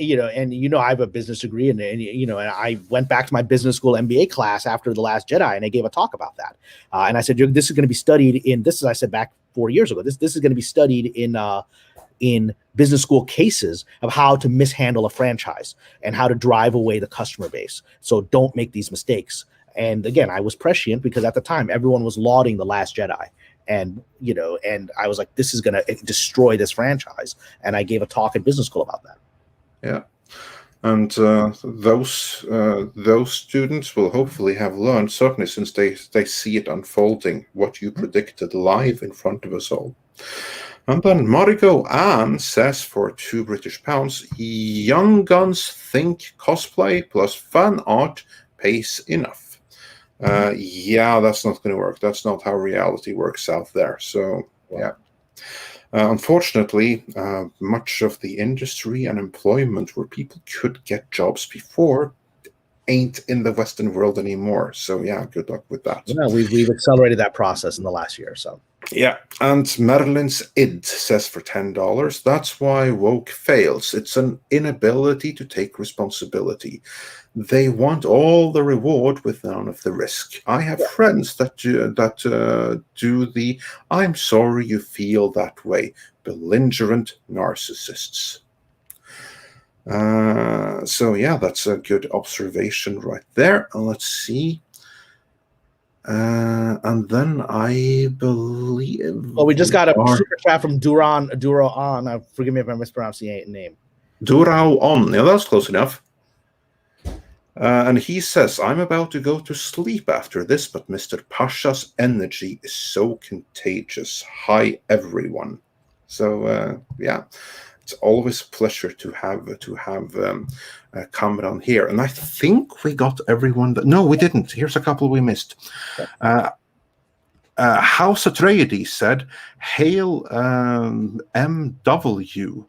have a business degree, and I went back to my business school MBA class after The Last Jedi, and I gave a talk about that. And I said, this is going to be studied in this, as I said back 4 years ago. This is going to be studied in business school cases of how to mishandle a franchise and how to drive away the customer base. So don't make these mistakes. And again, I was prescient because at the time everyone was lauding The Last Jedi. And, and I was like, this is going to destroy this franchise. And I gave a talk at business school about that. Yeah. And those students will hopefully have learned, certainly since they see it unfolding, what you predicted live in front of us all. And then Marigo Ann says for £2 Young Guns think cosplay plus fan art pays enough. Yeah, that's not going to work. That's not how reality works out there. So, yeah. Unfortunately, much of the industry and employment where people could get jobs before ain't in the Western world anymore. So, yeah, good luck with that. Yeah, we've accelerated that process in the last year or so. Yeah, and Merlin's id says for $10, that's why woke fails. It's an inability to take responsibility. They want all the reward with none of the risk. I have friends that do the I'm sorry you feel that way, belligerent narcissists. So yeah, that's a good observation right there. Let's see. And then I believe. Well, we just got a super chat from Duro on. Forgive me if I mispronounced the name. Durao on. Yeah, that's close enough. And he says, I'm about to go to sleep after this, but Mr. Pasha's energy is so contagious. Hi, everyone. So, yeah, it's always a pleasure to have Cameron here. And I think we got everyone. No, we didn't. Here's a couple we missed. House Atreides said, Hail MW.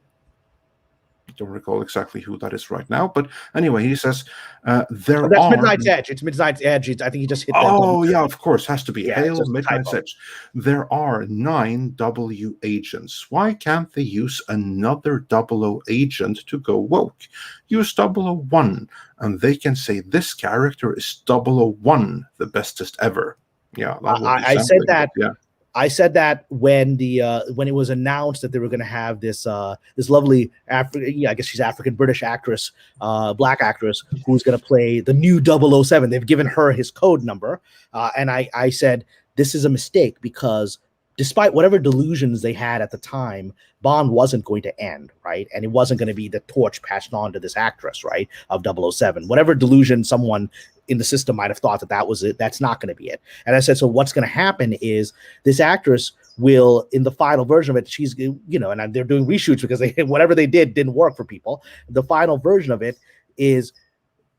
Don't recall exactly who that is right now, but anyway, he says that's Midnight's Edge. It's Midnight's Edge. I think he just hit that. Oh yeah, of course, has to be. Yeah, Hail Midnight's Edge. There are 9 W agents. Why can't they use another 00 agent to go woke? Use 001, and they can say this character is 001, the bestest ever. Yeah, I said that. Yeah. I said that when it was announced that they were going to have this lovely I guess she's African British actress, black actress who's going to play the new 007. They've given her his code number, and I said this is a mistake because despite whatever delusions they had at the time, Bond wasn't going to end, right? And it wasn't going to be the torch passed on to this actress, right, of 007. Whatever delusion someone in the system might have thought that was it, that's not going to be it. And I said, so what's going to happen is this actress will, in the final version of it, she's, and they're doing reshoots because whatever they didn't work for people. The final version of it is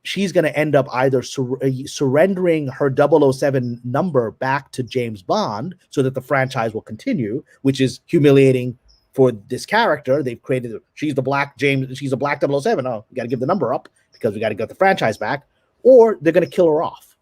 she's going to end up either surrendering her 007 number back to James Bond so that the franchise will continue, which is humiliating for this character. They've created, she's a black 007. Oh, you got to give the number up because we got to get the franchise back, or they're going to kill her off.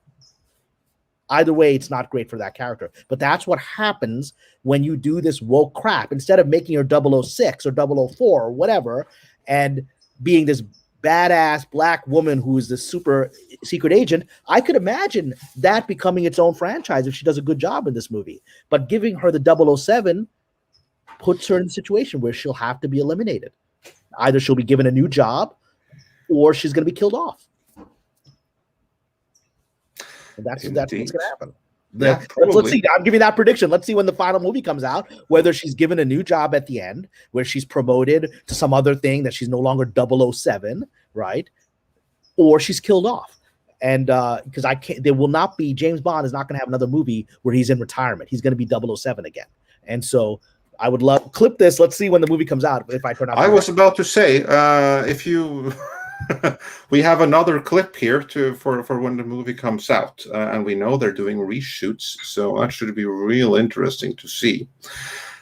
Either way, it's not great for that character. But that's what happens when you do this woke crap. Instead of making her 006 or 004 or whatever, and being this badass black woman who is this super secret agent, I could imagine that becoming its own franchise if she does a good job in this movie. But giving her the 007 puts her in a situation where she'll have to be eliminated. Either she'll be given a new job or she's going to be killed off. And that's what's going to happen. Yeah, let's see. I'm giving that prediction. Let's see when the final movie comes out, whether she's given a new job at the end, where she's promoted to some other thing that she's no longer 007, right? Or she's killed off. And because there will not be, James Bond is not going to have another movie where he's in retirement. He's going to be 007 again. And so I would love clip this. Let's see when the movie comes out. If I turn out, I was about to say, if you. We have another clip here for when the movie comes out, and we know they're doing reshoots, so that should be real interesting to see.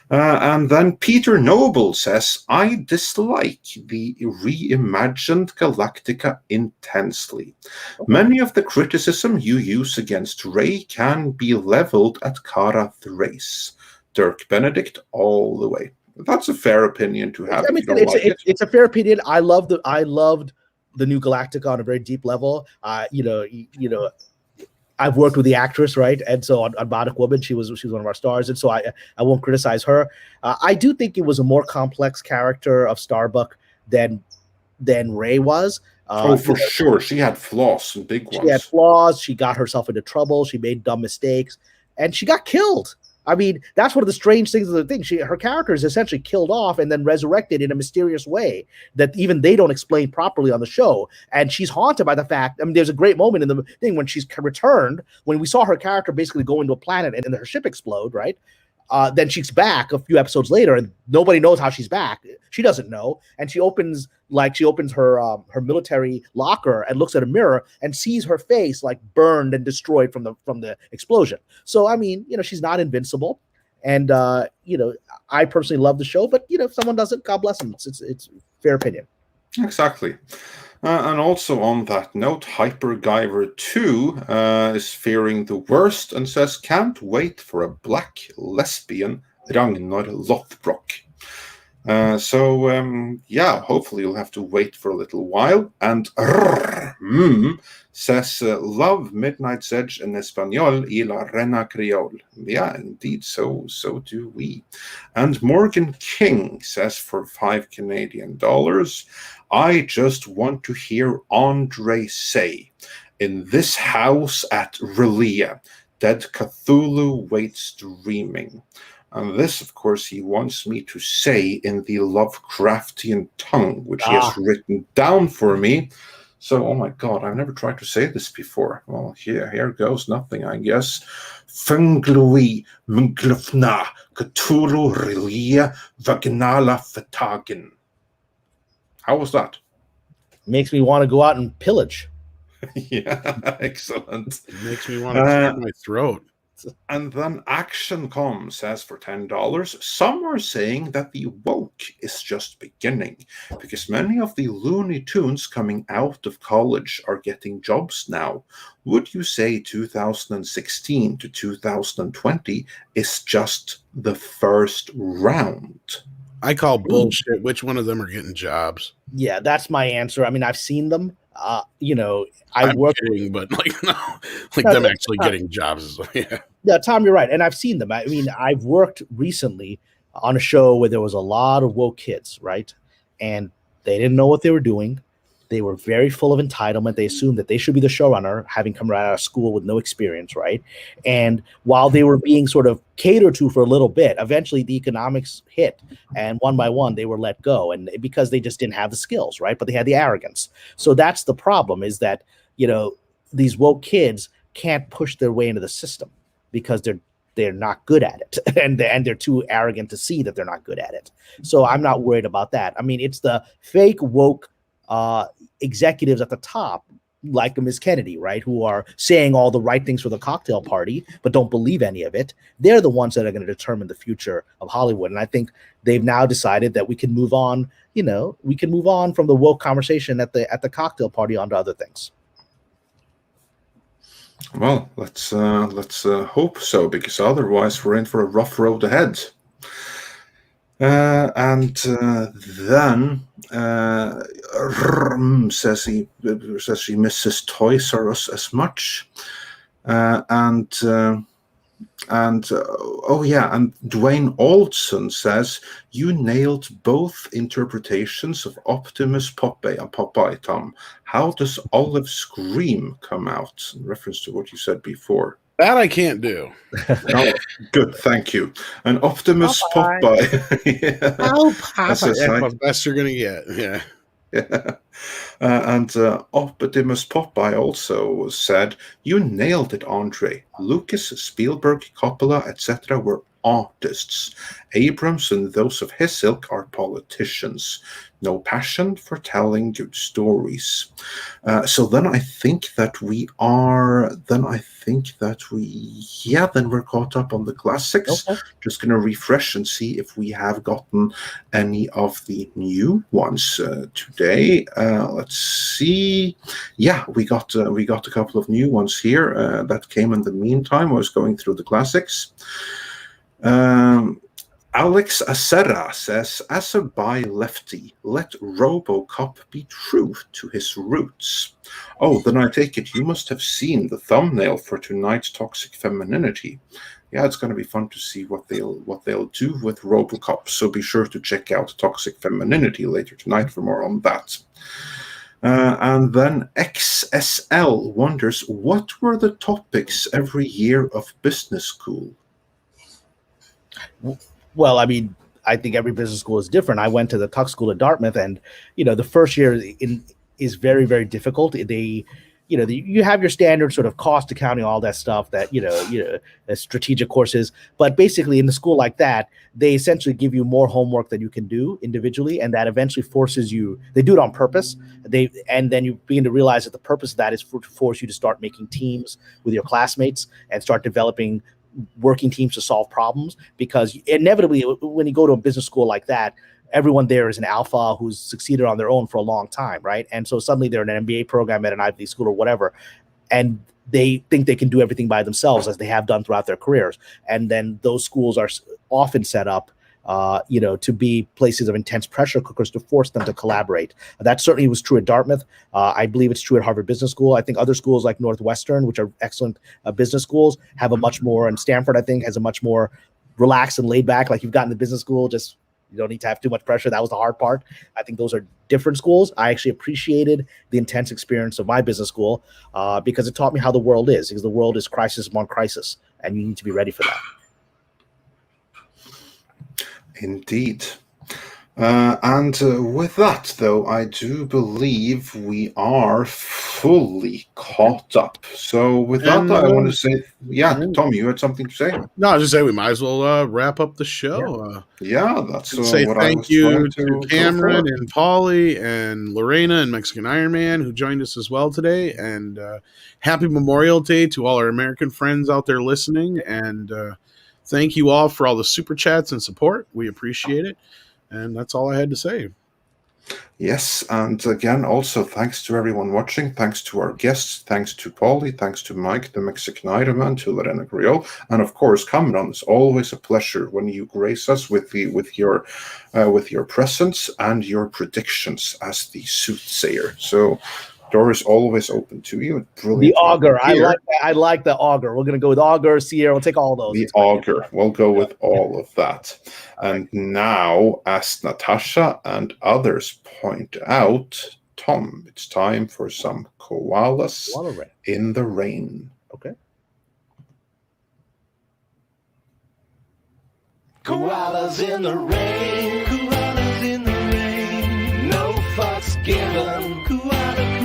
And then Peter Noble says, I dislike the reimagined Galactica intensely. Many of the criticism you use against Rey can be leveled at Cara Thrace. Dirk Benedict all the way. That's a fair opinion to have. It's a fair opinion. I loved the new Galactica on a very deep level. I've worked with the actress, right? And so on Bionic Woman, she was one of our stars, and so I won't criticize her. I do think it was a more complex character of Starbuck than than Ray was. For sure. She had flaws, some big ones. She had flaws. She got herself into trouble. She made dumb mistakes, and she got killed. I mean, that's one of the strange things of the thing. Her character is essentially killed off and then resurrected in a mysterious way that even they don't explain properly on the show. And she's haunted by the fact, I mean, there's a great moment in the thing when she's returned, when we saw her character basically go into a planet and her ship explode, right? Then she's back a few episodes later, and nobody knows how she's back. She doesn't know, and she opens her military locker and looks at a mirror and sees her face like burned and destroyed from the explosion. So I mean, she's not invincible, and I personally love the show, but if someone doesn't, God bless them. It's fair opinion. Exactly. And also on that note, Hypergiver 2 is fearing the worst and says, can't wait for a black lesbian Ragnar Lothbrok. Hopefully you'll have to wait for a little while. And says, love Midnight's Edge in Espanol y la Reina Creole. Yeah, indeed, so do we. And Morgan King says, for $5 Canadian, I just want to hear Andre say, in this house at Relia, dead Cthulhu waits dreaming. And this, of course, he wants me to say in the Lovecraftian tongue, which he has written down for me. So, oh my God, I've never tried to say this before. Well, here goes nothing, I guess. Funglui Munglufna Cthulhu Relia Vaginala Fatagen. How was that? Makes me want to go out and pillage. Yeah, excellent. It makes me want to clear my throat. And then Action Com says for $10, some are saying that the woke is just beginning because many of the Looney Tunes coming out of college are getting jobs now. Would you say 2016 to 2020 is just the first round? I call bullshit. Which one of them are getting jobs? Yeah, that's my answer. I mean, I've seen them. I'm kidding, but them actually getting jobs. Yeah, Tom, you're right. And I've seen them. I mean, I've worked recently on a show where there was a lot of woke kids, right? And they didn't know what they were doing. They were very full of entitlement. They assumed that they should be the showrunner, having come right out of school with no experience, right? And while they were being sort of catered to for a little bit, eventually the economics hit, and one by one they were let go, and because they just didn't have the skills, right? But they had the arrogance. So that's the problem, is that these woke kids can't push their way into the system because they're not good at it, and they're too arrogant to see that they're not good at it. So I'm not worried about that. I mean, it's the fake woke executives at the top, like Ms. Kennedy, right, who are saying all the right things for the cocktail party, but don't believe any of it. They're the ones that are going to determine the future of Hollywood. And I think they've now decided that we can move on. We can move on from the woke conversation at the cocktail party onto other things. Well, let's hope so, because otherwise we're in for a rough road ahead. Then says she misses Toys R Us as much, and Dwayne Aldson says you nailed both interpretations of Optimus Popeye, Tom. How does Olive Scream come out? In reference to what you said before. That I can't do. Oh, good, thank you. And Optimus Popeye. Yeah. Oh, Popeye. That's the best you're gonna get. Yeah. Yeah. And Optimus Popeye also said, "You nailed it, Andre. Lucas, Spielberg, Coppola, etc. were artists. Abrams and those of his ilk are politicians. No passion for telling good stories." So then I think that we're caught up on the classics. Okay. Just going to refresh and see if we have gotten any of the new ones today. Let's see. Yeah, we got a couple of new ones here that came in the meantime. I was going through the classics. Alex Acerra says, as a bi-lefty, let RoboCop be true to his roots. Oh, then I take it you must have seen the thumbnail for tonight's Toxic Femininity. Yeah, it's going to be fun to see what they'll do with RoboCop. So be sure to check out Toxic Femininity later tonight for more on that. And then XSL wonders, what were the topics every year of business school? Well, I mean, I think every business school is different. I went to the Tuck School at Dartmouth, and the first year is very, very difficult. You have your standard sort of cost accounting, all that stuff that strategic courses. But basically, in a school like that, they essentially give you more homework than you can do individually, and that eventually forces you. They do it on purpose. And then you begin to realize that the purpose of that is to force you to start making teams with your classmates and start developing working teams to solve problems, because inevitably when you go to a business school like that, everyone there is an alpha who's succeeded on their own for a long time, right? And so suddenly they're in an MBA program at an Ivy League school or whatever, and they think they can do everything by themselves, as they have done throughout their careers. And then those schools are often set up to be places of intense pressure cookers to force them to collaborate. That certainly was true at Dartmouth. I believe it's true at Harvard Business School. I think other schools like Northwestern, which are excellent business schools, have a much more, and Stanford, I think, has a much more relaxed and laid back. Like, you've gotten the business school, just you don't need to have too much pressure. That was the hard part. I think those are different schools. I actually appreciated the intense experience of my business school because it taught me how the world is, because the world is crisis upon crisis, and you need to be ready for that. Indeed. And with that, though, I do believe we are fully caught up. So with that, I want to say, Tom, you had something to say? No, I was just saying we might as well wrap up the show. That's say what thank I was you trying to Cameron and Polly and Lorena and Mexican Iron Man, who joined us as well today. And happy Memorial Day to all our American friends out there listening. And thank you all for all the super chats and support. We appreciate it. And that's all I had to say. Yes, and again, also thanks to everyone watching. Thanks to our guests. Thanks to Paulie. Thanks to Mike, the Mexican Iron Man, to Lorena Griol, and of course, Cameron. It's always a pleasure when you grace us with your presence and your predictions as the soothsayer. So, door is always open to you. Brilliant. The augur. I like the augur. We're gonna go with augur, Sierra. We'll take all those. The augur. We'll go with all of that. And now, as Natasha and others point out, Tom, it's time for some koalas in the rain. Okay. Koalas in the rain. Koalas in the rain. No fucks given. Koala.